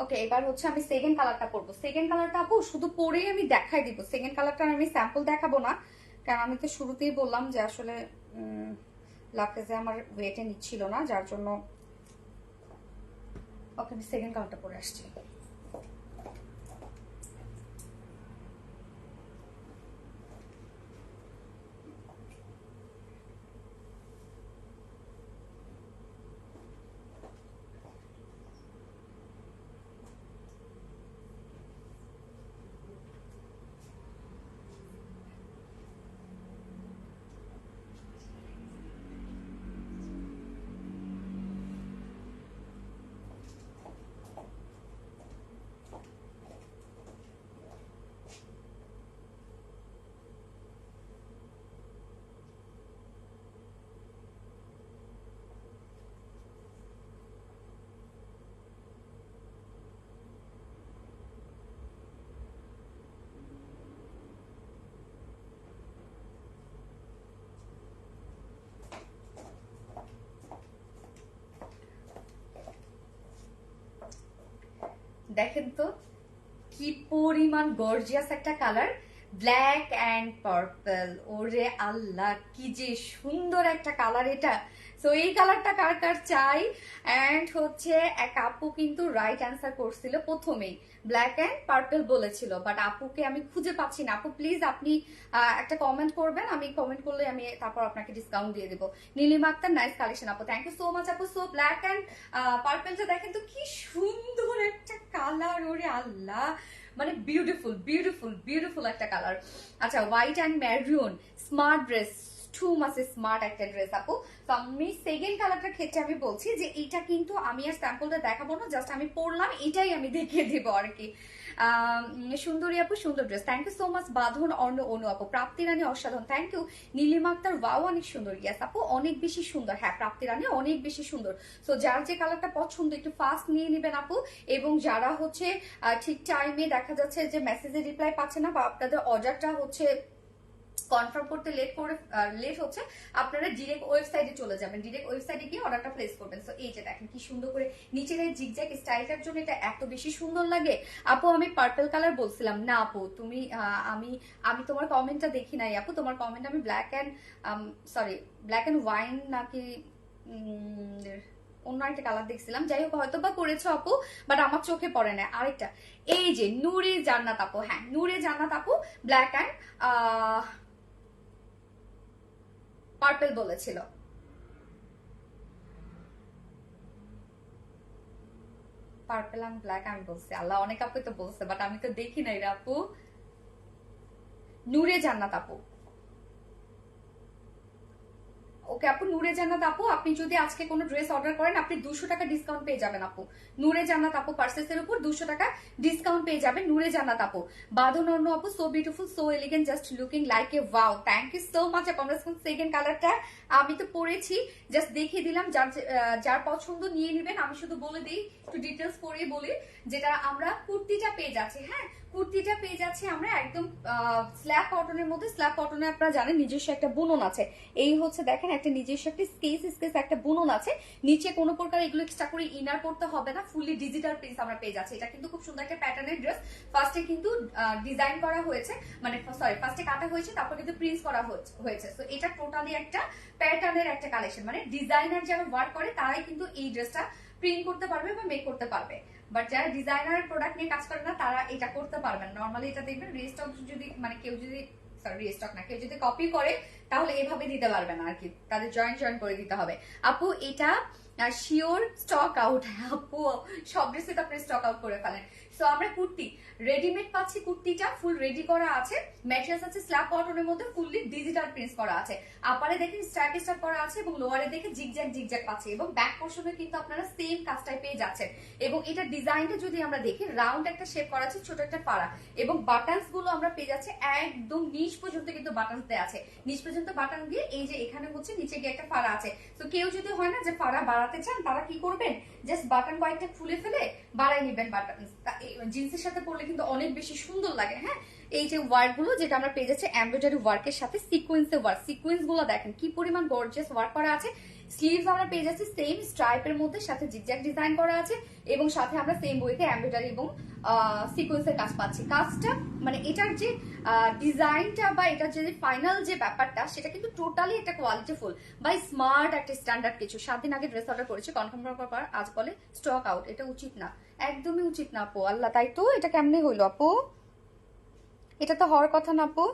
ওকে, এবার হচ্ছে আমি সেকেন্ড কালারটা পরবো। সেকেন্ড কালারটা আপু শুধু পরেই আমি দেখাই দিব, সেকেন্ড কালারটা আমি স্যাম্পল দেখাবো না, কারণ আমি তো শুরুতেই বললাম যে আসলে লাকেজে আমার ওয়েটে নিচ্ছিল না, যার জন্য। ওকে, আমি সেকেন্ড কালারটা পরে আসছি। দেখেন তো কি পরিমাণ গর্জিয়াস একটা কালার, ব্ল্যাক অ্যান্ড পার্পল। ওরে আল্লাহ কি যে সুন্দর একটা কালার এটা। সো এই কালারটা কার কার চাই। অ্যান্ড হচ্ছে এক আপু কিন্তু রাইট অ্যান্সার করছিল প্রথমেই, ব্ল্যাক অ্যান্ড পার্পল বলেছিল, বাট আপুকে আমি খুঁজে পাচ্ছি না। আপু প্লিজ আপনি একটা কমেন্ট করবেন, আমি কমেন্ট করলে আমি তারপর আপনাকে ডিসকাউন্ট দিয়ে দেবো। নীলিমা আক্তার নাইস কালেকশন আপু, থ্যাংক ইউ সো মাচ আপু। সো ব্ল্যাক অ্যান্ড পার্পলটা দেখেন তো কি সুন্দর একটা কালার, ওরে আল্লাহ মানে বিউটিফুল বিউটিফুল বিউটিফুল একটা কালার। আচ্ছা white and maroon smart dress, too much smart একটা ড্রেস আপু। তো আমি সেকেন্ড কালারটার ক্ষেত্রে আমি বলছি যে এটা কিন্তু আমি আর স্যাম্পলটা দেখাবো না, জাস্ট আমি পরলাম এটাই আমি দেখিয়ে দিব আর কি। সুন্দরী আপু সুন্দর dress, thank you so much. Badhon Orno Anu আপু, প্রাপ্তি রানী অসাধারণ, thank you. Nilima Akter wow অনেক সুন্দর, ইয়াস আপু অনেক বেশি সুন্দর, হ্যাঁ প্রাপ্তি রানী অনেক বেশি সুন্দর। সো যার যে কালারটা পছন্দ একটু ফাস্ট নিয়ে নেবেন আপু। এবং যারা হচ্ছে ঠিক টাইমে দেখা যাচ্ছে যে মেসেজে রিপ্লাই পাচ্ছে না বা আপনাদের অর্ডারটা হচ্ছে কনফার্ম করতে লেট হচ্ছে, আপনারা ডিরেক্ট ওয়েবসাইটে চলে যাবেন, ডিরেক্ট ওয়েবসাইটে গিয়ে অর্ডারটা প্লেস করবেন। সো এই যে দেখেন কি সুন্দর করে নিচের এই জিগজ্যাগ স্টাইলটার জন্য এটা এত বেশি সুন্দর লাগে। আপু আমি পার্পল কালার বলছিলাম না আপু, তুমি আমি তোমার কমেন্টটা দেখি নাই আপু, তোমার কমেন্ট আমি ব্ল্যাক অ্যান্ড ওয়াইন নাকি অন্য একটা কালার দেখছিলাম, যাই হোক হয়তো বা করেছো আপু, বাট আমার চোখে পড়ে না। আরেকটা এই যে নূরে জান্নাত আপু, হ্যাঁ নূরে জান্নাত আপু ব্ল্যাক অ্যান্ড পার্পল বলেছিল। পার্পল এন্ড ব্ল্যাক আমি বলছি, আল্লাহ অনেক আপু তো বলছে, বাট আমি তো দেখি নাই রে আপু। নূরে জান্নাত আপু, ওকে আপু নূরে জান্নাত আপু, আপনি যদি আজকে কোনো ড্রেস অর্ডার করেন আপনি 200 টাকা ডিসকাউন্ট পেয়ে যাবেন আপু। নূরে জান্নাত আপু পার্সেসের উপর 200 টাকা ডিসকাউন্ট পেয়ে যাবেন নূরে জান্নাত আপু। বাঁধন অন্য আপু, so beautiful so elegant just looking like a wow, thank you so much আপু। আমরা সেকেন্ড কালারটা আমি তো পরেছি, জাস্ট দেখিয়ে দিলাম, যার পছন্দ নিয়ে নেবেন। আমি শুধু বলে দিই একটু ডিটেলস পরে বলি, যেটা আমরা কুর্তিটা পেয়ে যাচ্ছি, হ্যাঁ কুর্তিটা পেয়ে যাচ্ছি আমরা একদম স্ল্যাব কটনের মধ্যে। স্ল্যাব কটনে আপনারা জানেন নিজস্ব একটা বুনন আছে, এই হচ্ছে দেখেন একটা নিজস্ব একটা স্কেচ একটা বুনন আছে, নিচে কোনো প্রকার এগুলো এক্সট্রা করে ইনার করতে হবে না, ফুললি ডিজিটাল প্রিন্ট আমরা পেয়ে যাচ্ছি। এটা কিন্তু খুব সুন্দর একটা প্যাটার্নের ড্রেস, ফার্স্টে কিন্তু ডিজাইন করা হয়েছে, মানে সরি ফার্স্টে কাটা হয়েছে তারপর কিন্তু প্রিন্ট করা হয়েছে। তো এটা টোটালি একটা প্যাটার্নের একটা কালেকশন, মানে ডিজাইনার যারা ওয়ার্ক করে তারাই কিন্তু এই ড্রেসটা প্রিন্ট করতে পারবে বা মেক করতে পারবে, বাট যারা ডিজাইনার প্রোডাক্ট নিয়ে কাজ করে না তারা এটা করতে পারবেন। নর্মালি এটা দেখবেন রিস্টক যদি মানে কেউ যদি রিস্টক না কেউ যদি কপি করে তাহলে এভাবে দিতে পারবে না আর কি, তাদের জয়েন করে দিতে হবে। আপু এটা শিওর স্টক আউট, আপু সব ড্রেসে তো আপনি স্টক আউট করে ফেলেন। সো আমরা কুর্তি রেডিমেড পাচ্ছি, কুর্তিটা ফুল রেডি করা আছে, ম্যাটেরিয়ালস আছে স্ল্যাব কটনের মধ্যে, ফুললি ডিজিটাল প্রিন্ট করা আছে। আপারে দেখেন স্ট্রাইপ করা আছে এবং লোয়ারে দেখে জিগজ্যাগ পাচ্ছে, এবং ব্যাক পোর্শনে কিন্তু আপনারা সেম কাজটাই পেয়ে যাচ্ছেন। এবং এটা ডিজাইনটা যদি আমরা দেখি রাউন্ড একটা শেপ করা আছে, ছোট একটা পাড়া, এবং বাটনস গুলো আমরা পেয়ে যাচ্ছি একদম নিচ পর্যন্ত কিন্তু বাটনস দেওয়া আছে, নিচ পর্যন্ত বাটন দিয়ে এই যে এখানে হচ্ছে নিচে গিয়ে একটা ফাড়া আছে। তো কেউ যদি হয় না যে ফাড়া বাড়াতে চান তারা কি করবেন, জাস্ট বাটন কয়েকটা খুলে ফেলে বাড়াই নেবেন। বাটন জিন্সের সাথে পরলে কিন্তু অনেক বেশি সুন্দর লাগে। হ্যাঁ এই যে ওয়ার্ক গুলো যেটা আমরা পেয়ে যাচ্ছি এমব্রয়ডারি ওয়ার্কের সাথে সিকোয়েন্সের ওয়ার্ক, সিকোয়েন্স গুলো দেখেন কি পরিমাণ গর্জিয়াস ওয়ার্ক করা আছে। স্লিভস আমরা পেয়ে যাচ্ছি সেম স্ট্রাইপের মধ্যে, সাথে জিগজ্যাগ ডিজাইন করা আছে, এবং সাথে আমরা সেম বইতে এমব্রয়ডারি এবং সিকোয়েন্সের কাজ পাচ্ছি। কাজটা মানে এটার যে ডিজাইনটা বা এটার যে ফাইনাল যে ব্যাপারটা সেটা কিন্তু টোটালি একটা কোয়ালিটিফুল বা স্মার্ট একটা স্ট্যান্ডার্ড কিছু। 7 দিন আগে ড্রেস অর্ডার করেছি, কনফার্ম করার পর আজ বলে স্টক আউট, এটা উচিত না, একদমই উচিত না আপু। আল্লাহ, তাই তো এটা কেমনে হইলো আপু, এটা তো হওয়ার কথা না আপু।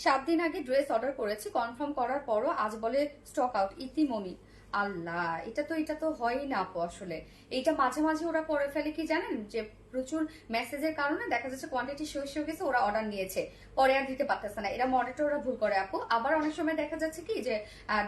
7 দিন আগে ড্রেস অর্ডার করেছি, কনফার্ম করার পরও আজ বলে স্টক আউট, ইতিমনি। আল্লাহ, এটা তো হয়ই না আপু। আসলে এইটা মাঝে মাঝে ওরা করে ফেলে কি জানেন, যে প্রচুর মেসেজের কারণে দেখা যাচ্ছে কোয়ান্টিটি শেষ হয়ে গেছে, ওরা অর্ডার নিয়েছে পরে আর দিতে পারতেছে না, এরা মডেলটা ওরা ভুল করে আপু। আবার অনেক সময় দেখা যাচ্ছে কি যে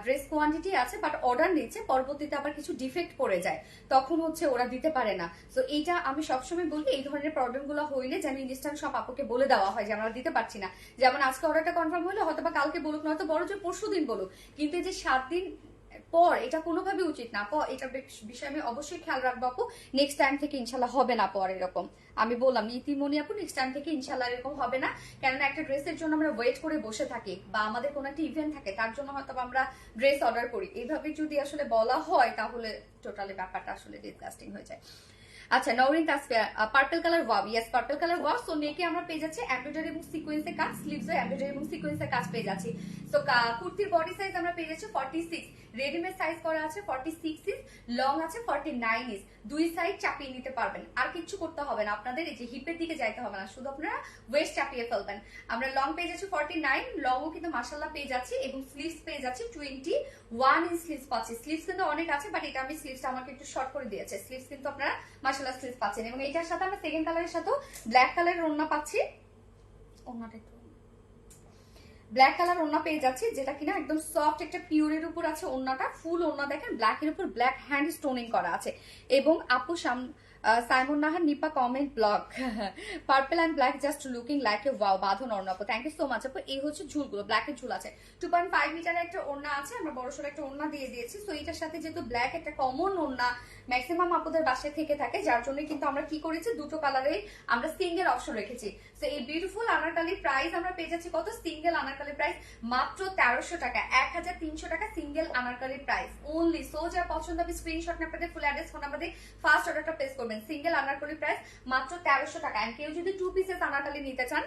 ড্রেস কোয়ান্টিটি আছে বাট অর্ডার নিচ্ছে, পরবর্তীতে আবার কিছু ডিফেক্ট পড়ে যায়, তখন হচ্ছে ওরা দিতে পারে না। তো এইটা আমি সবসময় বলি এই ধরনের প্রবলেম গুলো হইলে যেন ইনস্ট্যান্ট সব আপুকে বলে দেওয়া হয় যে আমরা দিতে পারছি না। যেমন আজকে অর্ডারটা কনফার্ম হলো, হয়তো বা কালকে বলুক, নয়তো বড় যে পরশু দিন বলুক, কিন্তু এই যে 7 দিন পর এটা কোনোভাবে উচিত না আপু। এটা বিষয়ে আমি অবশ্যই খেয়াল রাখবো আপু, নেক্সট টাইম থেকে ইনশাল্লাহ হবে না পর এরকম। আমি বললাম ইতিমনি আপু নেক্সট টাইম থেকে ইনশাল্লাহ এরকম হবে না, কেননা একটা ড্রেসের জন্য আমরা ওয়েট করে বসে থাকি বা আমাদের কোনো একটা ইভেন্ট থাকে তার জন্য হয়তো আমরা ড্রেস অর্ডার করি, এইভাবে যদি আসলে বলা হয় তাহলে টোটালি ব্যাপারটা আসলে ডিসগাস্টিং হয়ে যায়। আচ্ছা Nowrin Tasfia, purple colour wow, yes purple colour wow. So নেকে আমরা পেয়ে যাচ্ছি এমব্রয়ডারি এবং সিকোয়েন্সের কাজ, স্লিভস এ এমব্রয়ডারি এবং সিকোয়েন্সের কাজ পেয়ে যাচ্ছি। সো কুর্তির বডি সাইজ আমরা পেয়ে যাচ্ছি 46, রেডিমেড সাইজ করা আছে 46 ইঞ্চ, লং আছে 49 ইঞ্চ, দুই সাইড চাপিয়ে নিতে পারবেন, আর কিছু করতে হবে না আপনাদের, এই যে হিপের দিকে যাইতে হবে না, শুধু আপনারা ওয়েস্ট চাপিয়ে ফেলবেন। আমরা লং পেয়ে যাচ্ছি 49, লংও কিন্তু মাশাআল্লাহ পেয়ে যাচ্ছি, এবং স্লিভস পেয়ে যাচ্ছি 21 ইঞ্চ স্লিভস পাচ্ছি। স্লিভস কিন্তু অনেক আছে বাট এটা আমি স্লিভসটা আমাকে একটু শর্ট করে দিয়েছে, স্লিভস কিন্তু আপনারা মাশাআল্লাহ স্লিভস পাচ্ছেন। এবং এটার সাথে আমরা সেকেন্ড কালারের সাথে ব্ল্যাক কালারের ওড়না পাচ্ছি, ওড়নাটা একটু ব্ল্যাক কালার ওড়না পেয়ে যাচ্ছি, যেটা কিনা একদম সফট একটা পিওরের উপর আছে ওড়নাটা, ফুল ওড়না দেখেন ব্ল্যাকের উপর ব্ল্যাক হ্যান্ড স্টোনিং করা আছে। এবং আপু Saimon Nahar Nipa comment blog purple and black just looking like a wow Badhon ওড়না আপু, থ্যাংক ইউ সো মাচ আপু। এই হচ্ছে ঝুলগুলো, ব্ল্যাকের ঝুল আছে, 2.5 মিটারের একটা ওড়না আছে, আমরা বড়সড় একটা ওড়না দিয়ে দিয়েছি। সো এটার সাথে যেহেতু ব্ল্যাক একটা কমন ওড়না ম্যাক্সিমাম আপুদের বাসায় থেকে থাকে, যার জন্য কিন্তু আমরা কি করেছি, দুটো কালারে আমরা সিঙ্গেল অপশন রেখেছি। সো এই বিউটিফুল আনারকালি প্রাইস আমরা পেয়ে যাচ্ছি কত, সিঙ্গেল আনারকালি প্রাইস মাত্র 1300 টাকা, 1300 টাকা single Anarkali price only. So যা পছন্দ হবে স্ক্রিনশট না পেতে ফুল অ্যাড্রেস ফোন নাম্বার দিয়ে ফার্স্ট অর্ডারটা প্লেস করবেন। সিঙ্গেল আনারকালি প্রাইস মাত্র 1300 টাকা। এন্ড কেউ যদি 2 পিসেস আনারকালি নিতে চান,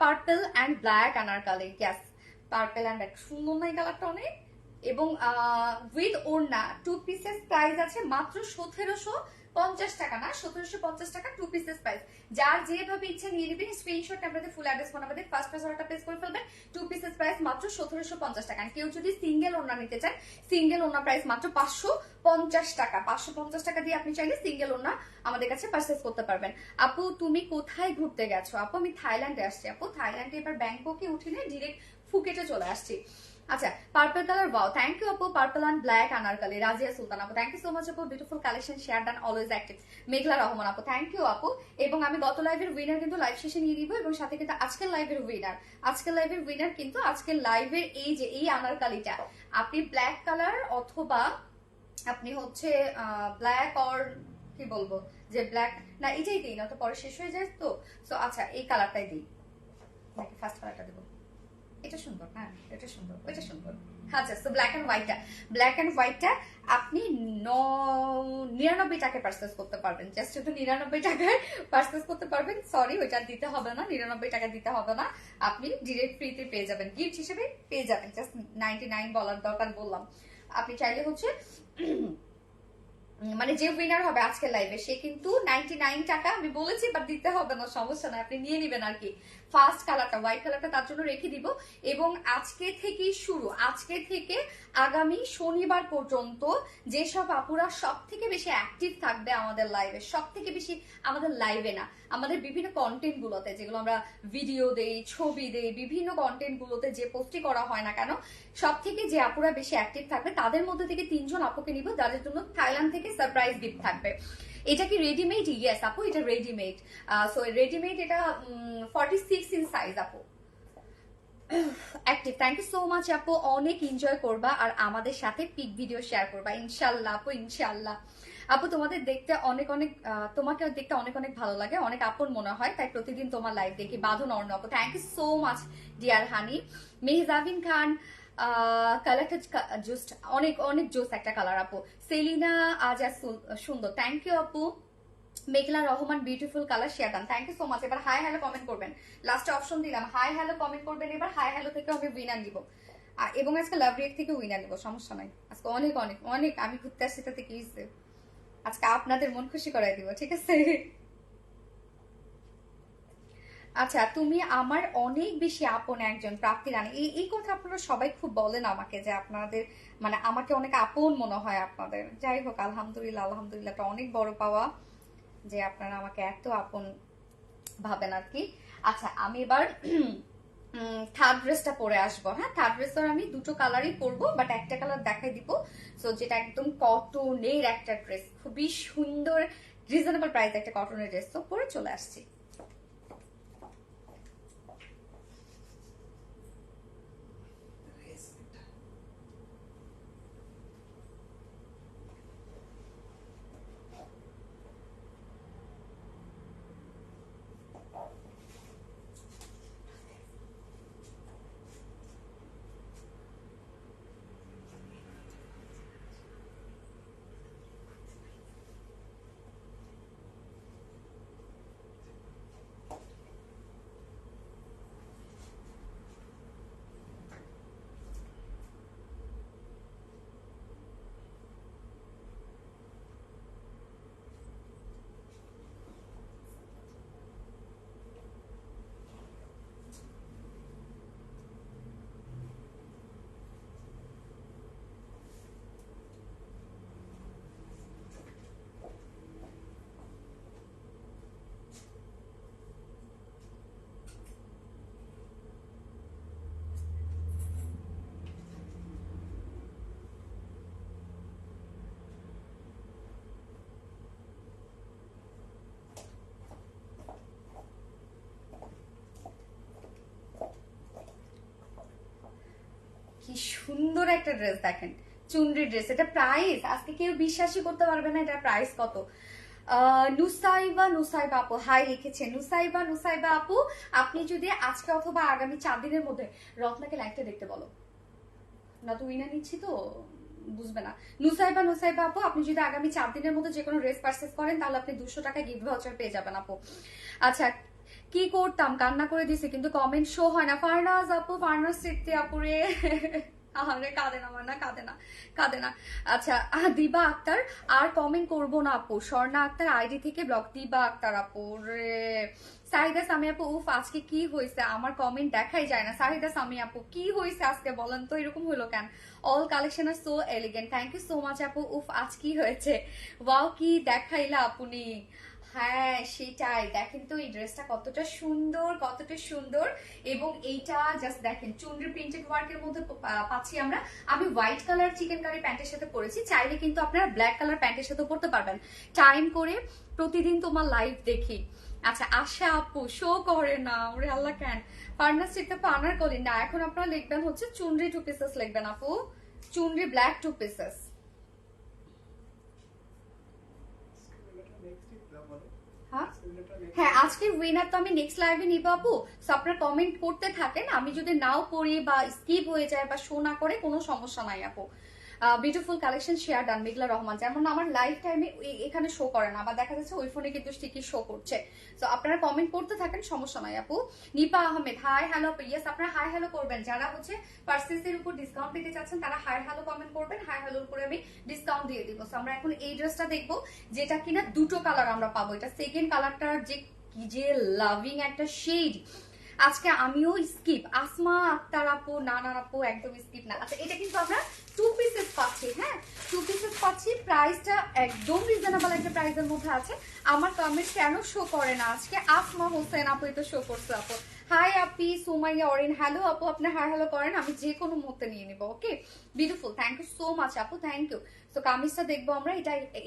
purple and black Anarkali, yes purple and black, সুন্দর না এই কালারটা অনেক। এবং উইথ ওড়না 2 পিসেস প্রাইস আছে মাত্র 1750 টাকা, না 1750 টাকা 2 পিসেস প্রাইস। যার যেভাবে ইচ্ছা নিয়ে নেবেন, স্ক্রিনশট আপনাদের ফুল অ্যাড্রেস ফোন নাম্বার দিয়ে ফার্স্ট পেজ অর্ডারটা প্লেস করে ফেলবেন। 2 পিসেস প্রাইস মাত্র 1750 টাকা। কেউ যদি সিঙ্গেল ওড়না নিতে চান, সিঙ্গেল ওড়না প্রাইস মাত্র 550 টাকা। 550 টাকা দিয়ে আপনি চাইলে সিঙ্গেল ওড়না আমাদের কাছে পারচেজ করতে পারবেন। আপু তুমি কোথায় ঘুরতে গেছো? আপু আমি থাইল্যান্ডে আসছি আপু, থাইল্যান্ডে এবার ব্যাংককে উঠিলে ডিরেক্ট ফুকেটে চলে আসছি। আচ্ছা purple colour, wow thank you আপু। Purple and black anarkali, Razia Sultan আপু থ্যাংক ইউ সো মাচ আপু, beautiful collection share done always active. Meghla Rahman আপু থ্যাংক ইউ আপু। এবং আমি গত লাইভের উইনার কিন্তু লাইভ শেষে নিয়ে দিব, এবং সাথে কিন্তু আজকের লাইভের উইনার কিন্তু আজকের লাইভের এই যে এই আনারকালিটা, আপনি ব্ল্যাক কালার অথবা আপনি হচ্ছে ব্ল্যাক অর কি বলবো যে ব্ল্যাক না, এটাই দিই না তো পরে শেষ হয়ে যায় তো। সো আচ্ছা এই কালারটাই দিই নাকি ফার্স্ট কালারটা দেবো? এটা সুন্দর, হ্যাঁ এটা সুন্দর, ওইটা সুন্দর। আচ্ছা তো ব্ল্যাক এন্ড হোয়াইটটা আপনি 99 টাকায় পারচেস করতে পারবেন, জাস্ট শুধু 99 টাকায় পারচেস করতে পারবেন। সরি ওইটা দিতে হবে না, 99 টাকা দিতে হবে না, আপনি ডিরেক্ট ফ্রিতে পেয়ে যাবেন, গিফট হিসেবে পেয়ে যাবেন। জাস্ট 99 বলার দরকার বললাম। আপনি চাইলে হচ্ছে মানে যে উইনার হবে আজকের লাইভে সে কিন্তু 99 টাকা আমি বলেছি, বাট দিতে হবে না, সমস্যা নাই, আপনি নিয়ে নেবেন আর কি। ফার্স্ট কালারটা হোয়াইট কালারটা তার জন্য রেখে দিব। এবং আজকে থেকেই শুরু, আজকে থেকে আগামী শনিবার পর্যন্ত যেসব আপুরা সব থেকে বেশি অ্যাক্টিভ থাকবে আমাদের লাইভে, সব থেকে বেশি আমাদের লাইভে না আমাদের বিভিন্ন কন্টেন্ট গুলোতে, যেগুলো আমরা ভিডিও দেই, ছবি দেই, বিভিন্ন কন্টেন্ট গুলোতে যে পোস্টই করা হয় না কেন, সব থেকে যে আপুরা বেশি অ্যাক্টিভ থাকবে তাদের মধ্যে থেকে 3 জন আপুকে নিব, যাদের জন্য থাইল্যান্ড থেকে সারপ্রাইজ গিফট থাকবে। এটা কি রেডিমেড? ইয়েস আপু এটা রেডিমেড। সো রেডিমেড, এটা 46 ইন সাইজ আপু। Active, thank you so much আপু, অনেক এনজয় করবা আর আমাদের সাথে পিক ভিডিও শেয়ার করবা ইনশাল্লাহ আপু, ইনশাল্লাহ। আপু তোমাদের দেখতে অনেক তোমাকে দেখতে অনেক ভালো লাগে, অনেক আপন মনে হয়, তাই প্রতিদিন তোমার লাইভ দেখি। বাঁধন অর্ণ আপু thank you so much dear honey. Mehjabin Khan কালারটা জাস্ট অনেক জোস একটা কালার আপু। সেলিনা আজ সুন্দর, থ্যাংক ইউ আপু। Meghla Rahman beautiful colour share done, thank you so much. এবার হাই হ্যালো কমেন্ট করবেন, লাস্টে অপশন দিলাম হাই হ্যালো কমেন্ট করবেন। এবার হাই হ্যালো থেকে আমি উইনার দিব, এবং আজকে লাভ রিয়েক্ট থেকে উইনার দিব, সমস্যা নাই। আজকে অনেক আমি ঘুরতে আসছি, তাতে কি হয়েছে, আজকে আপনাদের মন খুশি করাই দিব, ঠিক আছে? আচ্ছা তুমি আমার অনেক বেশি আপন একজন, প্রাপ্তি রানী, এই কথা আপনারা সবাই খুব বলেন আমাকে, যে আপনাদের মানে আমাকে অনেক আপন মনে হয় আপনাদের। যাই হোক আলহামদুলিল্লাহ, এটা অনেক বড় পাওয়া যে আপনারা আমাকে এত আপন ভাবেন আর কি। আচ্ছা আমি এবার থার্ড ড্রেসটা পরে আসবো। হ্যাঁ থার্ড ড্রেস আমি দুটো কালারই পরবো, বাট একটা কালার দেখাই দিব। সো যেটা একদম কটনের একটা ড্রেস, খুবই সুন্দর রিজনেবল প্রাইস একটা কটনের ড্রেস, তো পরে চলে আসছি। সুন্দর একটা ড্রেস দেখেন, চুনরি ড্রেস। এটা প্রাইস আজকে কেউ বিশ্বাসই করতে পারবে না এটা প্রাইস কত। নুসাইবা আপু হাই লিখেছে। নুসাইবা আপু, আপনি যদি আজকে অথবা আগামী 4 দিনের মধ্যে রত্নাকে লাইভটা দেখতে বলো না, তো উইনা নিচ্ছি তো বুঝবে না। নুসাইবা আপু, আপনি যদি আগামী 4 দিনের মধ্যে যে কোনো ড্রেস পারচেজ করেন তাহলে আপনি 200 টাকা গিফট ভাউচার পেয়ে যাবেন আপু। আচ্ছা, কি করতাম, কান্না করে দিছি কিন্তু কমেন্ট শো হয় না। ফারনাজ আপু, ফারনাজ সিদ্ধি আপুরে আরে কাঁদে না, আমার না কাঁদে না। আচ্ছা, দিবা আক্তার, আর কমেন্ট করবো না আপু। স্বর্ণা আক্তার আইডি থেকে ব্লক। দিবা আক্তার আপু রে। সাহিদা সামি আপু, উফ আজকে কি হয়েছে, আমার কমেন্ট দেখাই যায় না। সাহিদা সামি আপু, কি হয়েছে আজকে বলেন তো, এরকম হলো কেন? All collection are so elegant, thank you so much আপু। উফ আজ কি হয়েছে, ওয়াও কি দেখাইলা আপনি। হ্যাঁ সেটাই, দেখেন তো এই ড্রেসটা কতটা সুন্দর। এবং এইটা জাস্ট দেখেন চুনরি প্রিন্টেড ওয়ার্কের মধ্যে পাচ্ছি আমরা। আমি হোয়াইট কালার চিকেন কারি প্যান্টের সাথে পরেছি, চাইলে কিন্তু আপনারা ব্ল্যাক কালার প্যান্টের সাথে পরতে পারবেন। টাইম করে প্রতিদিন তোমার লাইভ দেখি। আচ্ছা, আশা আপু শো করে না, ওরে আল্লাহ কেন। পার্টনারশিপ আপু আনারকলি না, এখন আপনারা লিখবেন হচ্ছে চুনরি 2 পিসেস লিখবেন আপু, চুনরি ব্ল্যাক 2 পিসেস। হ্যাঁ আজকের উইনার তো আমি নেক্সট লাইভে নিব আপু। সো আপনারা কমেন্ট করতে থাকেন, আমি যদি নাও পড়ি বা স্কিপ হয়ে যায় বা শো না করে কোনো সমস্যা নাই আপু। বিউটিফুল কালেকশন শেয়ার ডান মেঘলা রহমান, যেমন আমার লাইফ টাইমে এখানে শো করে না, আবার দেখা যাচ্ছে ওই ফোনে কিন্তু ঠিকই শো করছে। তো আপনারা কমেন্ট করতে থাকেন, সমস্যা নাই আপু। নিপা আহমেদ হাই হ্যালো আপু, ইয়েস আপনারা হাই হ্যালো করবেন। যারা হচ্ছে পার্সেসের উপর ডিসকাউন্ট পেতে চাচ্ছেন তারা হাই হ্যালো কমেন্ট করবেন, হাই হ্যালোর উপরে আমি ডিসকাউন্ট দিয়ে দিব। সো আমরা এখন এই ড্রেসটা দেখবো, যেটা কিনা দুটো কালার আমরা পাবো। এটা সেকেন্ড কালারটার যে কি যে লাভিং একটা শেড। আজকে আমিও স্কিপ, আসমা আক্তার আপু না আপু একদম স্কিপ না। আচ্ছা, এটা কিন্তু আমরা 2 পিসেস পাচ্ছি। হ্যাঁ 2 পিসেস পাচ্ছি, প্রাইসটা একদম রিজনেবল একটা প্রাইসের মধ্যে আছে। আমার কমেন্ট কেন শো করে না আজকে? আসমা হোসেন আপু এটা শো করছে আপু। হাই আপি, সুমাইয়া অরিন হ্যালো আপু, আপনি হাই হ্যালো করেন, আমি যে কোনো মুহূর্তে নিয়ে নিব। Okay beautiful, thank you so much আপু, থ্যাংক ইউ। তো কামিজটা দেখবো আমরা।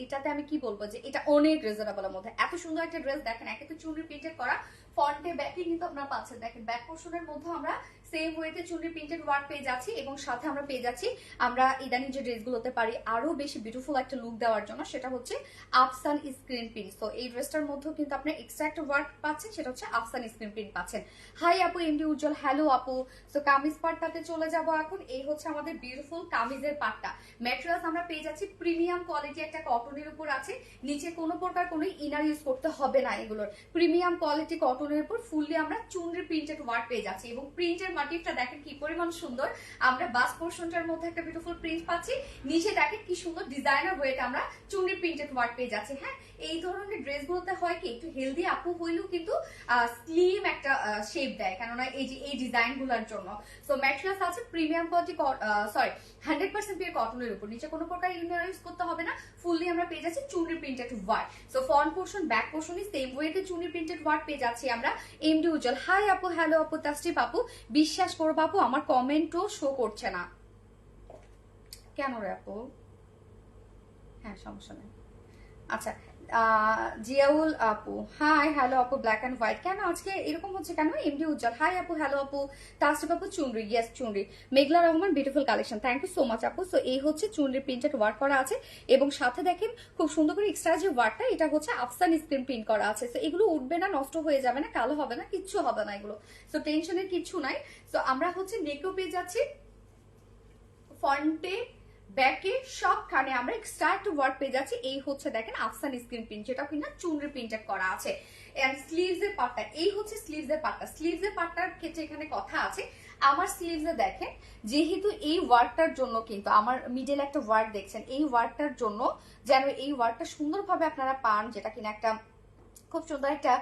এটাতে আমি কি বলবো যে এটা অনেক রিজনেবলের মধ্যে, এত সুন্দর একটা ড্রেস দেখেন। একে তো চুনরি প্রিন্টেড করা, ফ্রন্টে ব্যাকে কিন্তু আপনারা পাচ্ছেন। দেখেন ব্যাক পোর্শনের মধ্যে আমরা সেম ওয়েতে চুনরি প্রিন্টেড ওয়ার্ক পেয়ে যাচ্ছি, এবং সাথে আমরা পেয়ে যাচ্ছি আমরা ইদানিং যে ড্রেসগুলোতে পারি আরো বেশি বিউটিফুল একটা লুক দেওয়ার জন্য, সেটা হচ্ছে আফসান স্ক্রিন প্রিন্ট। তো এই ড্রেসটার মধ্যেও কিন্তু আপনি এক্সট্রা একটা ওয়ার্ক পাচ্ছেন, সেটা হচ্ছে আফসান স্ক্রিন প্রিন্ট পাচ্ছেন। হাই আপু এমডি উজ্জ্বল, হ্যালো আপু। সো কামিজ পার্টটাতে চলে যাব এখন। এই হচ্ছে আমাদের বিউটিফুল কামিজের পার্টটা। ম্যাটেরিয়ালস আমরা পেয়ে যাচ্ছি প্রিমিয়াম কোয়ালিটি একটা কটনের উপর আছে, নিচে কোনো প্রকার কোনো ইনার ইউজ করতে হবে না। এগুলোর প্রিমিয়াম কোয়ালিটি কটনের উপর ফুললি আমরা চুনরি প্রিন্টেড ওয়ার্ক পেয়ে যাচ্ছি, এবং প্রিন্টের মাটিটা দেখেন কি পরিমাণ সুন্দর। আমরা বাস পোর্শনটার মধ্যে একটা বিউটিফুল প্রিন্ট পাচ্ছি, নিচে দেখেন কি সুন্দর ডিজাইনার ওয়েতে আমরা চুনরি প্রিন্টেড ওয়ার্ক পেয়ে যাচ্ছি। হ্যাঁ এই ধরনের ড্রেসগুলোতে হয় কি একটু হেলদি আপু হইলেও কিন্তু স্লিম একটা শেপ দেয়, কেননা এই যে এই ডিজাইন গুলোর জন্য। সো ম্যাটেরিয়ালস আছে প্রিমিয়াম কোয়ালিটি, সরি 100% পিওর কটনের উপর, নিচে কোনো প্রকার ইনার ইউজ করতে হবে না, ফুললি আমরা পেয়ে যাচ্ছি chunri printed work. So front portion back পোর্শনই সেম ওয়েতে চুনরি প্রিন্টেড ওয়ার্ক পেয়ে যাচ্ছি আমরা। এমডি উজ্জ্বল হাই আপু, হ্যালো আপু। তাসরিফ আপু, বিশ্বাস করবো আপু আমার কমেন্টও শো করছে না কেন রে আপু? হ্যাঁ সমস্যা নেই। আচ্ছা, জিয়াউল আপু হাই হ্যালো আপু, ব্ল্যাক এন্ড হোয়াইট কেন আজকে এরকম হচ্ছে কেন? এমডি উজ্জ্বল হাই আপু, হ্যালো আপু। তাসরিফ আপু chunri, yes chunri. Meghla Rahman beautiful collection, thank you so much আপু। সো এই হচ্ছে চুনরি প্রিন্টেড ওয়ার্ক করা আছে, এবং সাথে দেখেন খুব সুন্দর করে এক্সট্রা যে ওয়ার্কটা, এটা হচ্ছে আফসান স্ক্রিন প্রিন্ট করা আছে। সো এগুলো উঠবে না, নষ্ট হয়ে যাবে না, কালো হবে না, কিচ্ছু হবে না এগুলো। সো টেনশনের কিচ্ছু নাই। সো আমরা হচ্ছে নেকও পেয়ে যাচ্ছি, ফ্রন্টে ব্যাকে সবখানে আমরা এক্সট্রা একটা ওয়ার্ক পেয়ে যাচ্ছি। এই হচ্ছে দেখেন আফসান স্ক্রিন প্রিন্ট, যেটা কিনা চুনরি প্রিন্টেড করা আছে। এন্ড স্লিভস এর পার্টটা, এই হচ্ছে স্লিভস এর পার্টটা। স্লিভস এর পার্টটার ক্ষেত্রে এখানে কথা আছে, আমার স্লিভস এ দেখেন যেহেতু এই ওয়ার্কটার জন্য কিন্তু আমার মিডল একটা ওয়ার্ক দেখছেন, এই ওয়ার্কটার জন্য যেন এই ওয়ার্কটা সুন্দরভাবে আপনারা পান, যেটা কিনা একটা খুব সুন্দর একটা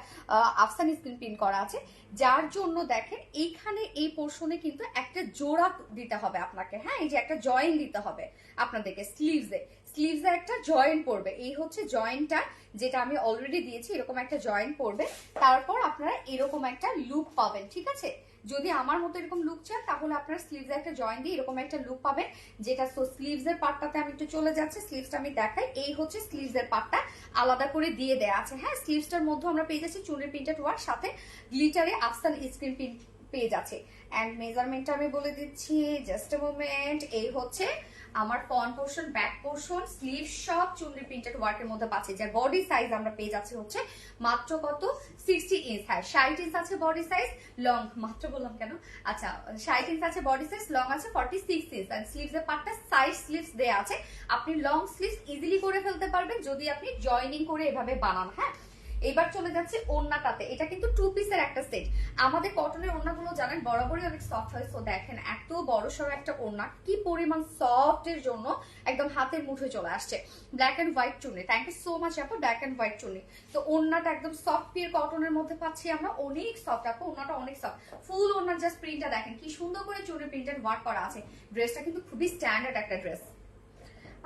আফসান স্ক্রিন প্রিন্ট করা আছে, যার জন্য দেখেন এইখানে এই পোর্শনে কিন্তু একটা জোড়া দিতে হবে আপনাকে। হ্যাঁ এই যে একটা জয়েন দিতে হবে আপনাদেরকে স্লিভসে একটা জয়েন পড়বে। এই হচ্ছে জয়েন্টটা, যেটা আমি অলরেডি দিয়েছি, এরকম একটা জয়েন পড়বে। তারপর আপনারা এরকম একটা লুক পাবেন, ঠিক আছে? যদি আমার মতো এরকম লুক চান তাহলে আপনারা স্লিভসে একটা জয়েন দিয়ে এরকম একটা লুক পাবেন, যেটা সো স্লিভস এর পার্টটাতে আমি একটু চলে যাচ্ছি, স্লিভসটা আমি দেখাই। এই হচ্ছে স্লিভস এর পার্টটা আলাদা করে দিয়ে দেয়া আছে। হ্যাঁ স্লিভসটার মধ্যে আমরা পেয়ে যাচ্ছি চুনরি প্রিন্টেড ওয়ার্ক, সাথে গ্লিটারে আফসান স্ক্রিন পেয়ে যাচ্ছে। অ্যান্ড মেজারমেন্টটা আমি বলে দিচ্ছি, জাস্ট এ মোমেন্ট। এই হচ্ছে আমার front portion, back portion, sleeve সব চুনরি প্রিন্টেড ওয়ার্কের মধ্যে পাচ্ছি। যার বডি সাইজ আমরা পেয়ে যাচ্ছি হচ্ছে মাত্র কত 60 ইঞ্চ। হ্যাঁ 60 ইঞ্চ আছে বডি সাইজ, লং মাত্র বললাম কেন, আচ্ছা 60 ইঞ্চ আছে বডি সাইজ, লং আছে 46 ইঞ্চ। আর স্লিভস এর পার্টটা সাইড স্লিভস দেয়া আছে, আপনি লং স্লিভস ইজিলি করে ফেলতে পারবেন যদি আপনি জয়েনিং করে এভাবে বানান। হ্যাঁ এবার চলে যাচ্ছে ওড়নাটাতে। এটা কিন্তু 2 পিসের একটা সেট। আমাদের কটনের ওড়নাগুলো জানেন বরাবরই অনেক সফট হয়। সো দেখেন এত বড় সড়ো একটা ওড়না, কি পরিমাণ সফট এর জন্য একদম হাতের মুঠোয় চলে আসছে। Black and white chunni, thank you so much আপু। ব্ল্যাক এন্ড হোয়াইট চুন্নি, তো ওড়নাটা একদম সফট পিওর কটনের মধ্যে পাচ্ছি আমরা, অনেক সফট আপু, ওড়নাটা অনেক সফট। ফুল ওড়নার জাস্ট প্রিন্টটা দেখেন কি সুন্দর করে চুন্নি প্রিন্টেড ওয়ার্ক করা আছে। ড্রেসটা কিন্তু খুবই স্ট্যান্ডার্ড একটা ড্রেস।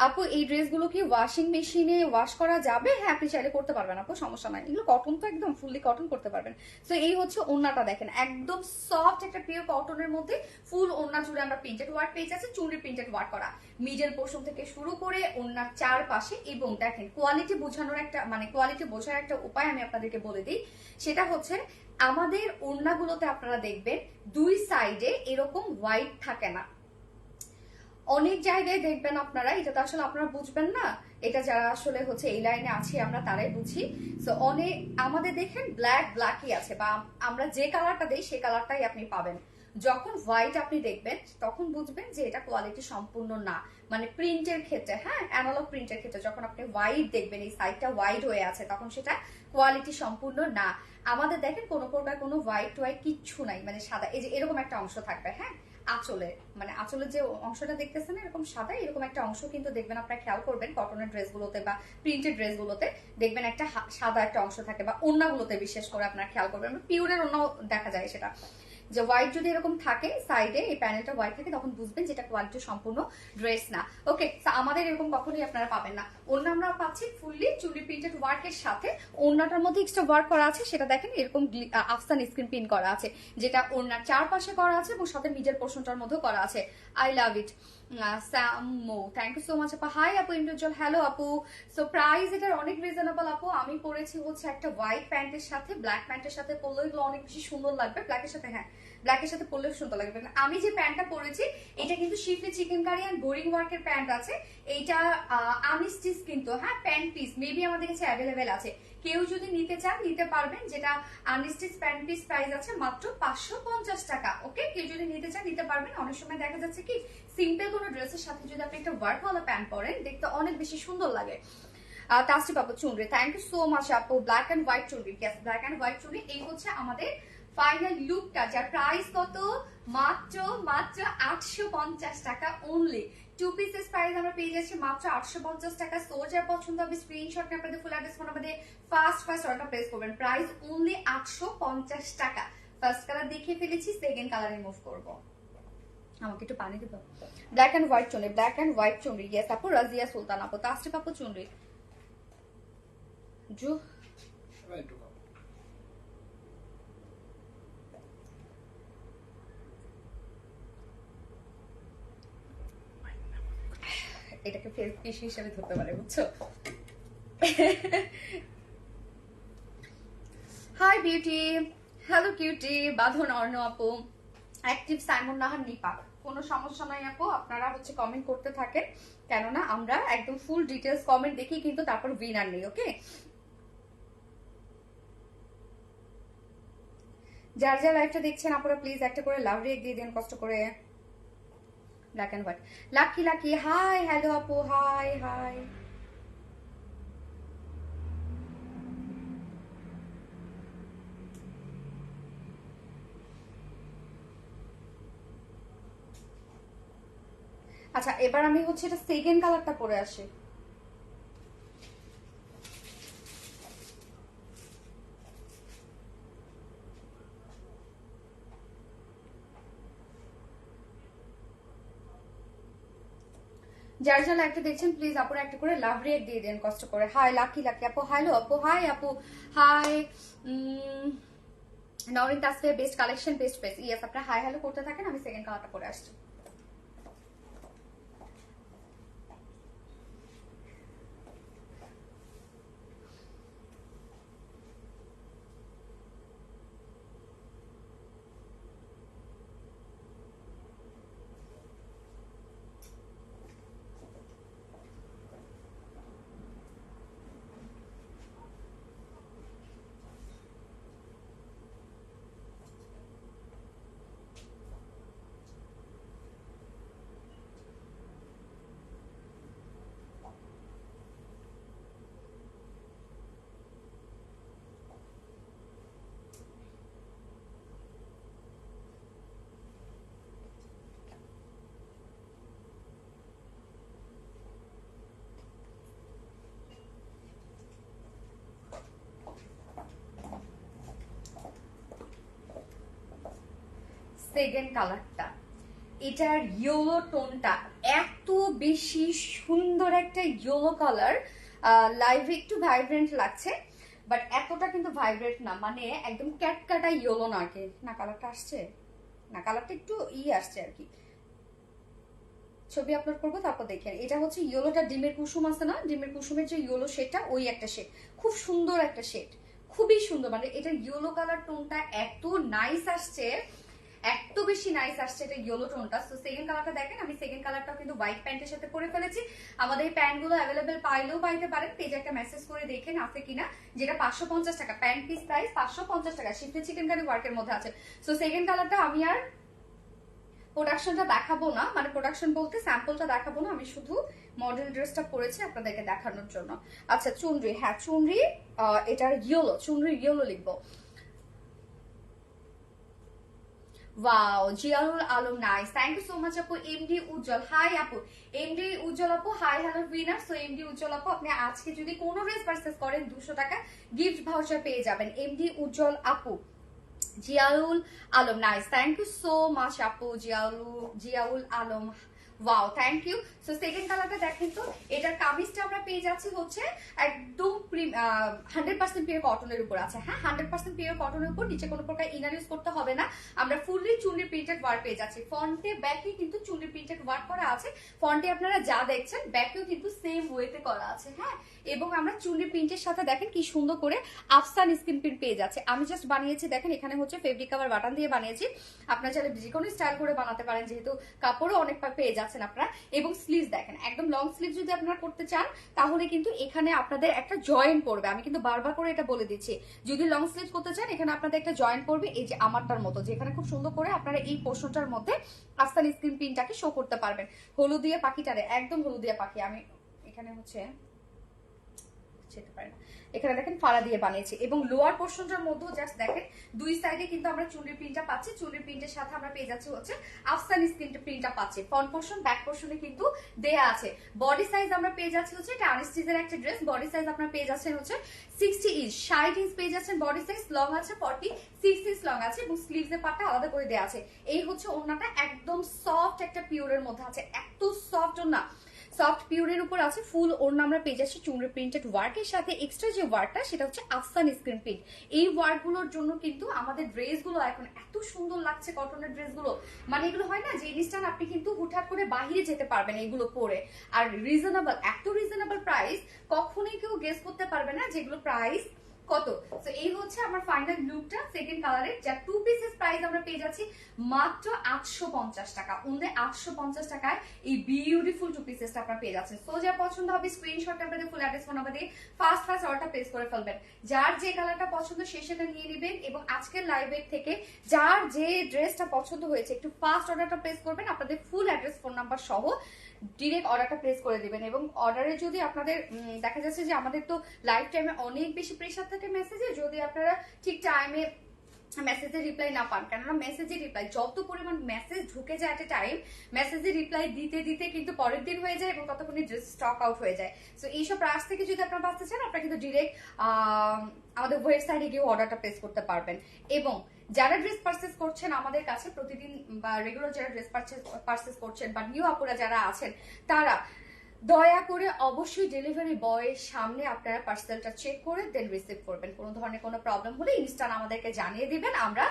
আপু এই ড্রেসগুলো কি ওয়াশিং মেশিনে ওয়াশ করা যাবে? হ্যাঁ আপনি চাইলে করতে পারবেন আপু, সমস্যা নাই। এগুলো কটন তো একদম ফুললি কটন করতে পারবেন। তো এই হচ্ছে ওড়নাটা দেখেন, একদম সফট একটা পিওর কটনের মধ্যে ফুল ওড়না জুড়ে আমরা প্রিন্টেড ওয়ার্ক পেয়ে যাচ্ছি, চুনরি প্রিন্টেড ওয়ার্ক করা মিডল পোর্শন থেকে শুরু করে ওড়নার চারপাশে। এবং দেখেন কোয়ালিটি বোঝানোর একটা মানে কোয়ালিটি বোঝার একটা উপায় আমি আপনাদেরকে বলে দিই, সেটা হচ্ছে আমাদের ওড়নাগুলোতে আপনারা দেখবেন দুই সাইডে এরকম হোয়াইট থাকে না। অনেক জায়গায় দেখবেন আপনারা, এটা তো আসলে আপনারা বুঝবেন না, এটা যারা আসলে হচ্ছে এই লাইনে আছি আমরা তারাই বুঝি। সো অনেক আমাদের দেখেন ব্ল্যাকই আছে, বা আমরা যে কালারটা দেই সেই কালারটাই আপনি পাবেন। যখন হোয়াইট আপনি দেখবেন তখন বুঝবেন যে এটা কোয়ালিটি সম্পূর্ণ না, মানে প্রিন্টের ক্ষেত্রে, হ্যাঁ অ্যানালগ প্রিন্টের ক্ষেত্রে যখন আপনি হোয়াইট দেখবেন, এই সাইডটা হোয়াইট হয়ে আছে, তখন সেটা কোয়ালিটি সম্পূর্ণ না। আমাদের দেখেন কোনো প্রকার কোনো হোয়াইট কিচ্ছু নাই, মানে সাদা, এই যে এরকম একটা অংশ থাকবে। হ্যাঁ আঁচলে মানে আঁচলের যে অংশটা দেখতেছেন এরকম সাদা, এরকম একটা অংশ কিন্তু দেখবেন, আপনারা খেয়াল করবেন কটনের ড্রেসগুলোতে বা প্রিন্টেড ড্রেসগুলোতে দেখবেন একটা সাদা একটা অংশ থাকে, বা ওড়নাগুলোতে বিশেষ করে আপনারা খেয়াল করবেন, পিওরের ওড়নাও দেখা যায় সেটা, যে হোয়াইট যদি এরকম থাকে সাইডে, এই প্যানেলটা হোয়াইট থাকে, তখন বুঝবেন যেটা কোয়ালিটি সম্পূর্ণ ড্রেস না। ওকে, আমাদের এরকম কখনোই আপনারা পাবেন না। ওড়না আমরা পাচ্ছি ফুললি চুনি প্রিন্টেড ওয়ার্কের সাথে, ওড়নাটার মধ্যে এক্সট্রা ওয়ার্ক করা আছে, সেটা দেখেন এরকম আফসান স্ক্রিন প্রিন্ট করা আছে, যেটা ওড়নার চারপাশে করা আছে এবং সাথে মিডল পোর্শনটার মধ্যে করা আছে। আই লাভ ইট সামো, থ্যাংক ইউ সো মাচ আপু। হাই আপু ইন্ডিভিজুয়াল, হ্যালো আপু। সো প্রাইস এটার অনেক রিজনেবল আপু। আমি পরেছি হচ্ছে একটা হোয়াইট প্যান্টের সাথে, ব্ল্যাক প্যান্টের সাথে পরলে এগুলো অনেক বেশি সুন্দর লাগবে। ব্ল্যাকের সাথে, হ্যাঁ ব্ল্যাকের সাথে পরলে সুন্দর লাগবে। আমি যে প্যান্টটা পরেছি এটা কিন্তু শিফলি চিকেন কারি এন্ড বোরিং ওয়ার্কের প্যান্ট আছে। এইটা আনস্টিচ কিন্তু, হ্যাঁ প্যান্ট পিস মেবি আমাদের কাছে অ্যাভেলেবেল আছে, কেউ যদি নিতে চান নিতে পারবেন। যেটা আনস্টিচ প্যান্ট পিস প্রাইস আছে মাত্র 550 টাকা। ওকে, কেউ যদি নিতে চান নিতে পারবেন। অনেক সময় দেখা যাচ্ছে কি সিম্পল কোনো ড্রেসের সাথে যদি আপনি একটা ওয়ার্কওয়ালা প্যান্ট পরেন দেখতে অনেক বেশি সুন্দর লাগে। তাসটি পাবো chunri, thank you so much আপু। Black and white chunri, yes black and white chunri. এই হচ্ছে আমাদের ফাইনাল লুকটা, যার প্রাইস কত মাত্র 850 টাকা অনলি। 2 পিসেস প্রাইস আমরা পেয়ে যাচ্ছি মাত্র 850 টাকা। সো যার পছন্দ হবে স্ক্রিনশট নিয়ে আপনাদের ফুল অ্যাড্রেস ফোন আমাদের ফার্স্ট অর্ডার প্লেস করবেন। প্রাইস অনলি 850 টাকা। ফার্স্ট কালার দেখিয়ে ফেলেছি, সেকেন্ড কালার রিমুভ করবো। আমাকে একটু পানি দিতে। Black and white chunri, black and white chunri, yes আপু। রাজিয়া সুলতান আপু, তাসরিফ আপু চুনরি জু এটাকে ফেস টিস্যু হিসেবে ধরতে পারে, বুঝছো? হাই বিউটি, হ্যালো কিউটি, বাঁধন অর্ণ আপু, অ্যাক্টিভ সাইমন নাহার নিপা। কোনো সমস্যা নাই আপু, আপনারা হচ্ছে কমেন্ট করতে থাকেন, কেননা আমরা একদম ফুল ডিটেলস কমেন্ট দেখি কিন্তু তারপর উইনার নেই। ওকে, যার যার লাইভটা দেখছেন আপনারা প্লিজ একটা করে লাভ রেক দিয়ে দেন কষ্ট করে। Black and white, Lucky Lucky, hi hello আপু, হাই হাই। আচ্ছা এবার আমি হচ্ছে এটা সেকেন্ড কালারটা পরে আসি। যার যার লাইভটা দেখছেন প্লিজ আপনারা একটা করে লাভ রেট দিয়ে দেন কষ্ট করে। হাই লাকি লাকি আপু, হ্যালো আপু, হাই আপু, hi. Noreen Tasfia, best collection best dress, yes আপনারা হাই হ্যালো করতে থাকেন, আমি সেকেন্ড কালারটা পরে আসছি। সেকেন্ড কালারটা, এটার ইয়েলো টোনটা এত বেশি সুন্দর একটা ইয়েলো কালার। লাইভে একটু ভাইব্রেন্ট লাগছে, বাট এতটা কিন্তু ভাইব্রেন্ট না, মানে একদম ক্যাটকাটা ইয়েলো না আর কি। না কালারটা আসছে না, কালারটা একটু আসছে আর কি। ছবি আপলোড করবো তারপর দেখেন। এটা হচ্ছে ইয়েলোটা, ডিমের কুসুম আছে না, ডিমের কুসুমের যে ইয়েলো শেডটা, ওই একটা শেড, খুব সুন্দর একটা শেড, খুবই সুন্দর। মানে এটা ইয়েলো কালার টোনটা এত নাইস আসছে, এত বেশি নাইস আসছে এটা ইয়েলো টোনটা। তো সেকেন্ড কালারটা দেখেন, আমি সেকেন্ড কালারটা কিন্তু হোয়াইট প্যান্টের সাথে পরে ফেলেছি। আমাদের এই প্যান্ট গুলো অ্যাভেলেবেল পাইলেও পাইতে পারেন, পেজে একটা মেসেজ করে দেখেন আছে কিনা, যেটা 550 টাকা প্যান্ট পিস প্রাইস, 550 টাকা শিফটে চিকেন কারি ওয়ার্কের মধ্যে আছে। সো সেকেন্ড কালারটা আমি আর প্রোডাকশনটা দেখাবো না, মানে প্রোডাকশন বলতে স্যাম্পলটা দেখাবো না, আমি শুধু মডেল ড্রেসটা পরেছি আপনাদেরকে দেখানোর জন্য। আচ্ছা চুনরি, হ্যাঁ চুনরি, এটার ইয়েলো, চুনরি ইয়েলো লিখবো। Wow, Ziarul Alam nice, thank you so much আপু। এমডি উজ্জ্বল, হাই আপু। এমডি উজ্জ্বল আপু, hi hello winner. So MD Ujjwal আপু, আপনি আজকে যদি কোনো ড্রেস পারচেজ করেন 200 টাকা গিফট ভাউচার পেয়ে যাবেন। এমডি উজ্জ্বল আপু, Ziaul Alam nice, thank you so much আপু। Ziaul Alam, wow thank you. So second কালারটা দেখেন তো, এটার কামিজটা আমরা পেয়ে যাচ্ছি হচ্ছে একদম 100% পিওর কটনের উপর আছে। হ্যাঁ 100% পিওর কটনের উপর, নিচে কোনো প্রকার ইনার ইউজ করতে হবে না। আমরা ফুললি চুনরি প্রিন্টেড ওয়ার্ক পেয়ে যাচ্ছি। ফ্রন্টে ব্যাকে কিন্তু চুনরি প্রিন্টেড ওয়ার্ক করা আছে। ফ্রন্টে আপনারা যা দেখছেন ব্যাকেও কিন্তু সেম ওয়েতে করা আছে। হ্যাঁ, এবং আমরা চুনরি প্রিন্টের সাথে দেখেন কি সুন্দর করে আফসান স্ক্রিন প্রিন্ট পেয়ে যাচ্ছে। আমি জাস্ট বানিয়েছি দেখেন, এখানে হচ্ছে ফেব্রিক কভার বাটন দিয়ে বানিয়েছি। আপনারা চাইলে যে কোনো স্টাইল করে বানাতে পারেন, যেহেতু কাপড়ও অনেক পেয়ে যাচ্ছেন আপনারা। এবং স্লিভস দেখেন, একদম লং স্লিভ যদি আপনারা করতে চান তাহলে কিন্তু এখানে আপনাদের একটা জয়েন্ট পড়বে। আমি কিন্তু বারবার করে এটা বলে দিচ্ছি, যদি লং স্লিভ করতে চান এখানে আপনাদের একটা জয়েন্ট পড়বে, এই যে আমারটার মতো, যেখানে খুব সুন্দর করে আপনারা এই পোর্শনটার মধ্যে আফসান স্ক্রিন প্রিন্টটাকে শো করতে পারবেন। হলুদিয়া পাখিটারে, একদম হলুদিয়া পাখি, আমি এখানে হচ্ছে যেতে পারে না, এখানে দেখেন ফাড়া দিয়ে বানিয়েছি। এবং লোয়ার পোর্শনটার মধ্যেও জাস্ট দেখেন দুই সাইডে কিন্তু আমরা চুনরি প্রিন্টটা পাচ্ছি। চুনরি প্রিন্টের সাথে আমরা পেয়ে যাচ্ছি হচ্ছে আফসান স্ক্রিন প্রিন্টটা পাচ্ছি। ফ্রন্ট পোর্শন ব্যাক পোর্শনে কিন্তু দেয়া আছে। বডি সাইজ আমরা পেয়ে যাচ্ছি হচ্ছে, এটা আনস্টিচের একটা ড্রেস, বডি সাইজ আপনারা পেয়ে যাচ্ছেন হচ্ছে 60 ইঞ্চ, 60 ইঞ্চ পেয়ে যাচ্ছেন বডি সাইজ। লং আছে 46 ইঞ্চ লং আছে, এবং স্লিভস এর পার্টটা আলাদা করে দেয়া আছে। এই হচ্ছে ওড়নাটা, একদম সফট একটা পিওরের মধ্যে আছে, এত সফট ওড়না, সফট পিওরের উপর আছে। ফুল ওড়না আমরা পেয়ে যাচ্ছি চুনরি প্রিন্টেড ওয়ার্কের সাথে। এক্সট্রা যে ওয়ার্কটা সেটা হচ্ছে আফসান স্ক্রিন প্রিন্ট। এই ওয়ার্কগুলোর জন্য কিন্তু আমাদের ড্রেসগুলো এখন এত সুন্দর লাগছে, কটনের ড্রেসগুলো। মানে এগুলো হয় না যে জিনিসটা আপনি কিন্তু হুটহাট করে বাহিরে যেতে পারবেন এগুলো পরে, আর রিজনেবল, এত রিজনেবল প্রাইস কখনোই কেউ গেস করতে পারবে না যেগুলো প্রাইস কত। তো এই হচ্ছে আমার ফাইনাল লুকটা সেকেন্ড কালারের, যা টু পিসেস প্রাইস আমরা পেয়ে যাচ্ছি মাত্র 850 টাকা। ওনলি 850 টাকায় এই বিউটিফুল টু পিসেসটা আপনারা পেয়ে যাচ্ছেন। সো যা পছন্দ হবে স্ক্রিনশট আপনাদের ফুল অ্যাড্রেস ফোন নাম্বার দিয়ে ফার্স্ট অর্ডারটা প্লেস করে ফেলবেন। যার যে কালারটা পছন্দ সে সেটা নিয়ে নেবেন, এবং আজকের লাইভের থেকে যার যে ড্রেসটা পছন্দ হয়েছে একটু ফার্স্ট অর্ডারটা প্লেস করবেন, আপনাদের ফুল অ্যাড্রেস ফোন নাম্বার সহ ডিরেক্ট অর্ডারটা প্লেস করে দিবেন। এবং অর্ডারে যদি আপনাদের দেখা যাচ্ছে যে আমাদের তো লাইভ টাইমে অনেক বেশি প্রেশার থাকে মেসেজে, যদি আপনারা ঠিক টাইমে মেসেজের রিপ্লাই না পান, কেননা মেসেজের রিপ্লাই যত পরিমাণ মেসেজ ঢুকে যায় এট এ টাইম, মেসেজের রিপ্লাই দিতে দিতে কিন্তু পরের দিন হয়ে যায়, এবং ততক্ষণে ড্রেস স্টক আউট হয়ে যায়। সো এইসব রাশ থেকে যদি আপনারা বাঁচতে চান, আপনারা কিন্তু ডিরেক্ট আমাদের ওয়েবসাইটে গিয়ে অর্ডারটা প্লেস করতে পারবেন। এবং যারা ড্রেস পারচেস করছেন আমাদের কাছে প্রতিদিন, বা রেগুলার যারা ড্রেস পারচেস করছেন, বা নিউ আপুরা যারা আছেন, তারা দয়া করে অবশ্যই ডেলিভারি বয়ের সামনে আপনারা পার্সেলটা চেক করে দেন রিসিভ করবেন। কোনো ধরনের কোনো প্রবলেম হলে ইনস্ট্যান্ট আমাদেরকে জানিয়ে দিবেন, আমরা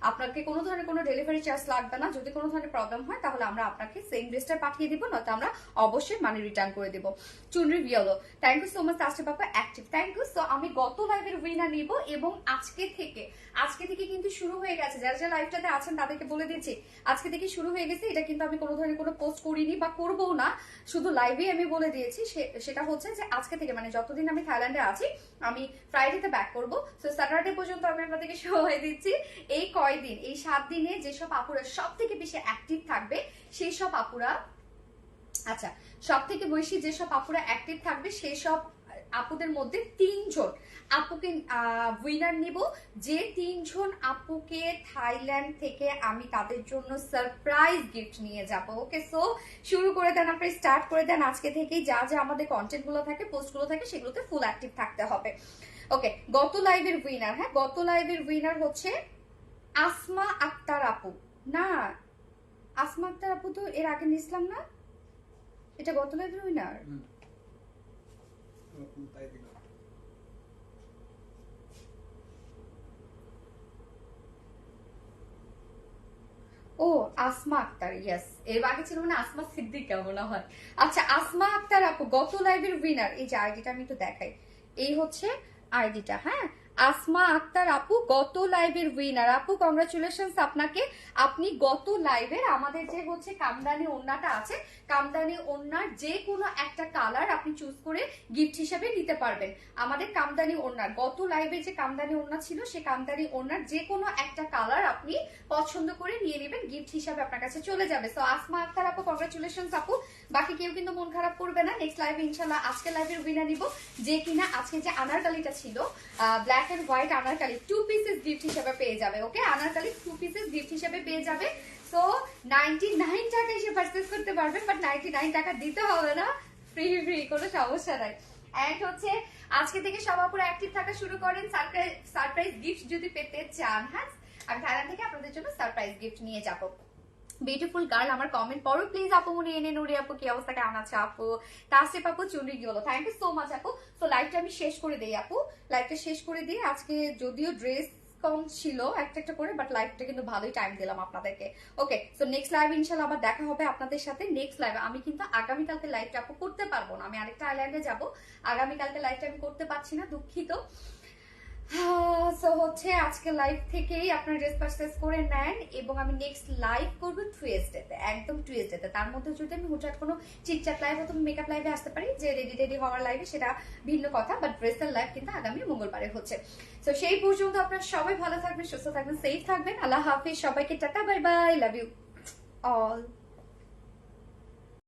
আপনাকে কোনো ধরনের কোনো ডেলিভারি চার্জ লাগবে না। যদি কোনো ধরনের প্রবলেম হয় তাহলে আমরা আপনাকে সেম ড্রেসটা পাঠিয়ে দিব, নয়তো আমরা অবশ্যই মানি রিটার্ন করে দিব। চুনরি ভিওলো, থ্যাংক ইউ সো মাচ তাস্টে পাপা অ্যাক্টিভ, থ্যাংক ইউ। সো আমি গত লাইভের উইনার নিব, এবং আজকে থেকে কিন্তু শুরু হয়ে গেছে। যারা যারা লাইভটাতে আছেন তাদেরকে বলে দিচ্ছি আজকে থেকে শুরু হয়ে গেছে। এটা কিন্তু আমি কোনো ধরনের কোনো পোস্ট করিনি বা করবও না, শুধু লাইভে আমি বলে দিয়েছি। সেটা হচ্ছে যে আজকে থেকে, মানে যতদিন আমি থাইল্যান্ডে আছি, আমি ফ্রাইডেতে ব্যাক করবো। সো স্যাটারডে পর্যন্ত আমি আপনাদেরকে সময় দিচ্ছি। এই কয়দিন, এই 7 দিনে যেসব আপুরা সব থেকে বেশি অ্যাক্টিভ থাকবে সেই সব আপুরা, আচ্ছা সব থেকে বেশি যেসব আপুরা অ্যাক্টিভ থাকবে সেই সব আপুদের মধ্যে 3 জন আপুকে উইনার নিব। যে 3 জন আপুকে থাইল্যান্ড থেকে আমি তাদের জন্য সারপ্রাইজ গিফট নিয়ে যাব। ওকে, সো শুরু করে দেন, আপনি স্টার্ট করে দেন আজকে থেকেই। যা যা আমাদের কন্টেন্ট গুলো থাকে, পোস্ট গুলো থাকে, সেগুলোতে ফুল অ্যাক্টিভ থাকতে হবে। ওকে, গত লাইভের উইনার, হ্যাঁ গত লাইভের উইনার হচ্ছে আসমা আক্তার আপু। না, আসমা আক্তার আপু তো এর আগে নিছিলাম না, এটা গত লাইভের উইনার। তাই দিলাম। ও আসমা আক্তার, ইয়েস, এর আগে ছিল মানে আসমা সিদ্দিকা মনে হয়। আচ্ছা, আসমা আক্তার আপু গত লাইভের উইনার। এই যে আইডিটা আমি একটু দেখাই, এই হচ্ছে আইডিটা। হ্যাঁ, আসমা আক্তার আপু গত লাইভের উইনার। আপু কংগ্রাচুলেশনস আপনাকে, আপনি গত লাইভের আমাদের যে হচ্ছে কামদানি ওড়নাটা আছে, কামদানি ওড়নার যে কোনো একটা কালার আপনি চুজ করে গিফট হিসেবে নিতে পারবেন। আমাদের কামদানি ওড়নার গত লাইভে যে কামদানি ওড়না ছিল, সেই কামদানি ওড়নার যে কোনো একটা কালার আপনি পছন্দ করে নিয়ে নেবেন, গিফট হিসাবে আপনার কাছে চলে যাবে। সো আসমা আক্তার আপু কংগ্রাচুলেশনস আপু, বাকি কেউ কিন্তু মন খারাপ করবে না। নেক্সট লাইভে ইনশাল্লাহ আজকে লাইভের উইনার নিব, যে কিনা আজকে যে আনারকালিটা ছিল black and white anarkali 2 pieces gift হিসেবে পেয়ে যাবে। ওকে, আনারকালি 2 পিসেস গিফট হিসেবে পেয়ে যাবে। সো 99 টাকা এসে পারচেজ করতে পারবেন, বাট 99 টাকা দিতে হবে না, ফ্রি ফ্রি, কোনো সমস্যা নাই। এন্ড হচ্ছে আজকে থেকে সব আপুরা অ্যাক্টিভ থাকা শুরু করেন, সারপ্রাইজ গিফট যদি পেতে চান। হ্যাঁ, আমি থাইল্যান্ড থেকে আপনাদের জন্য সারপ্রাইজ গিফট নিয়ে যাবো। বিউটিফুল গার্ল, আমার কমেন্ট পড়ো প্লিজ। আপু মনে এনে নুরি আপু কি অবস্থা, কেমন আছে আপু? তাসিফ আপু চুরি গেল, থ্যাংক ইউ সো মাচ আপু। সো লাইভটা আমি শেষ করে দিই আপু, লাইভটা শেষ করে দিই। আজকে যদিও ড্রেস কম ছিল একটা একটা করে, বাট লাইভটা কিন্তু ভালোই টাইম দিলাম আপনাদেরকে। ওকে, সো নেক্সট লাইভ ইনশাল্লাহ আবার দেখা হবে আপনাদের সাথে। নেক্সট লাইভে আমি কিন্তু আগামীকালকে লাইভটা আপু করতে পারবো না, আমি আরেকটা আইল্যান্ডে যাব, আগামীকালকে লাইভটা আমি করতে পারছি না, দুঃখিত। সো হচ্ছে আজকে লাইভ থেকেই আপনার ড্রেস পারচেজ করে নেন, এবং আমি নেক্সট লাইভ করবো টুয়েসডেতে, একদম টুয়েসডেতে। তার মধ্যে যদি আমি হুটহাট কোনো চিটচাট লাইভ অথবা মেকআপ লাইভে আসতে পারি, যে রেডি টেডি হওয়ার লাইভে, সেটা ভিন্ন কথা, বাট ড্রেসের লাইভ কিন্তু আগামী মঙ্গলবারে হচ্ছে। তো সেই পর্যন্ত আপনারা সবাই ভালো থাকবেন, সুস্থ থাকবেন, সেফ থাকবেন। আল্লাহ হাফিজ, সবাইকে টাটা, bye bye, love you all.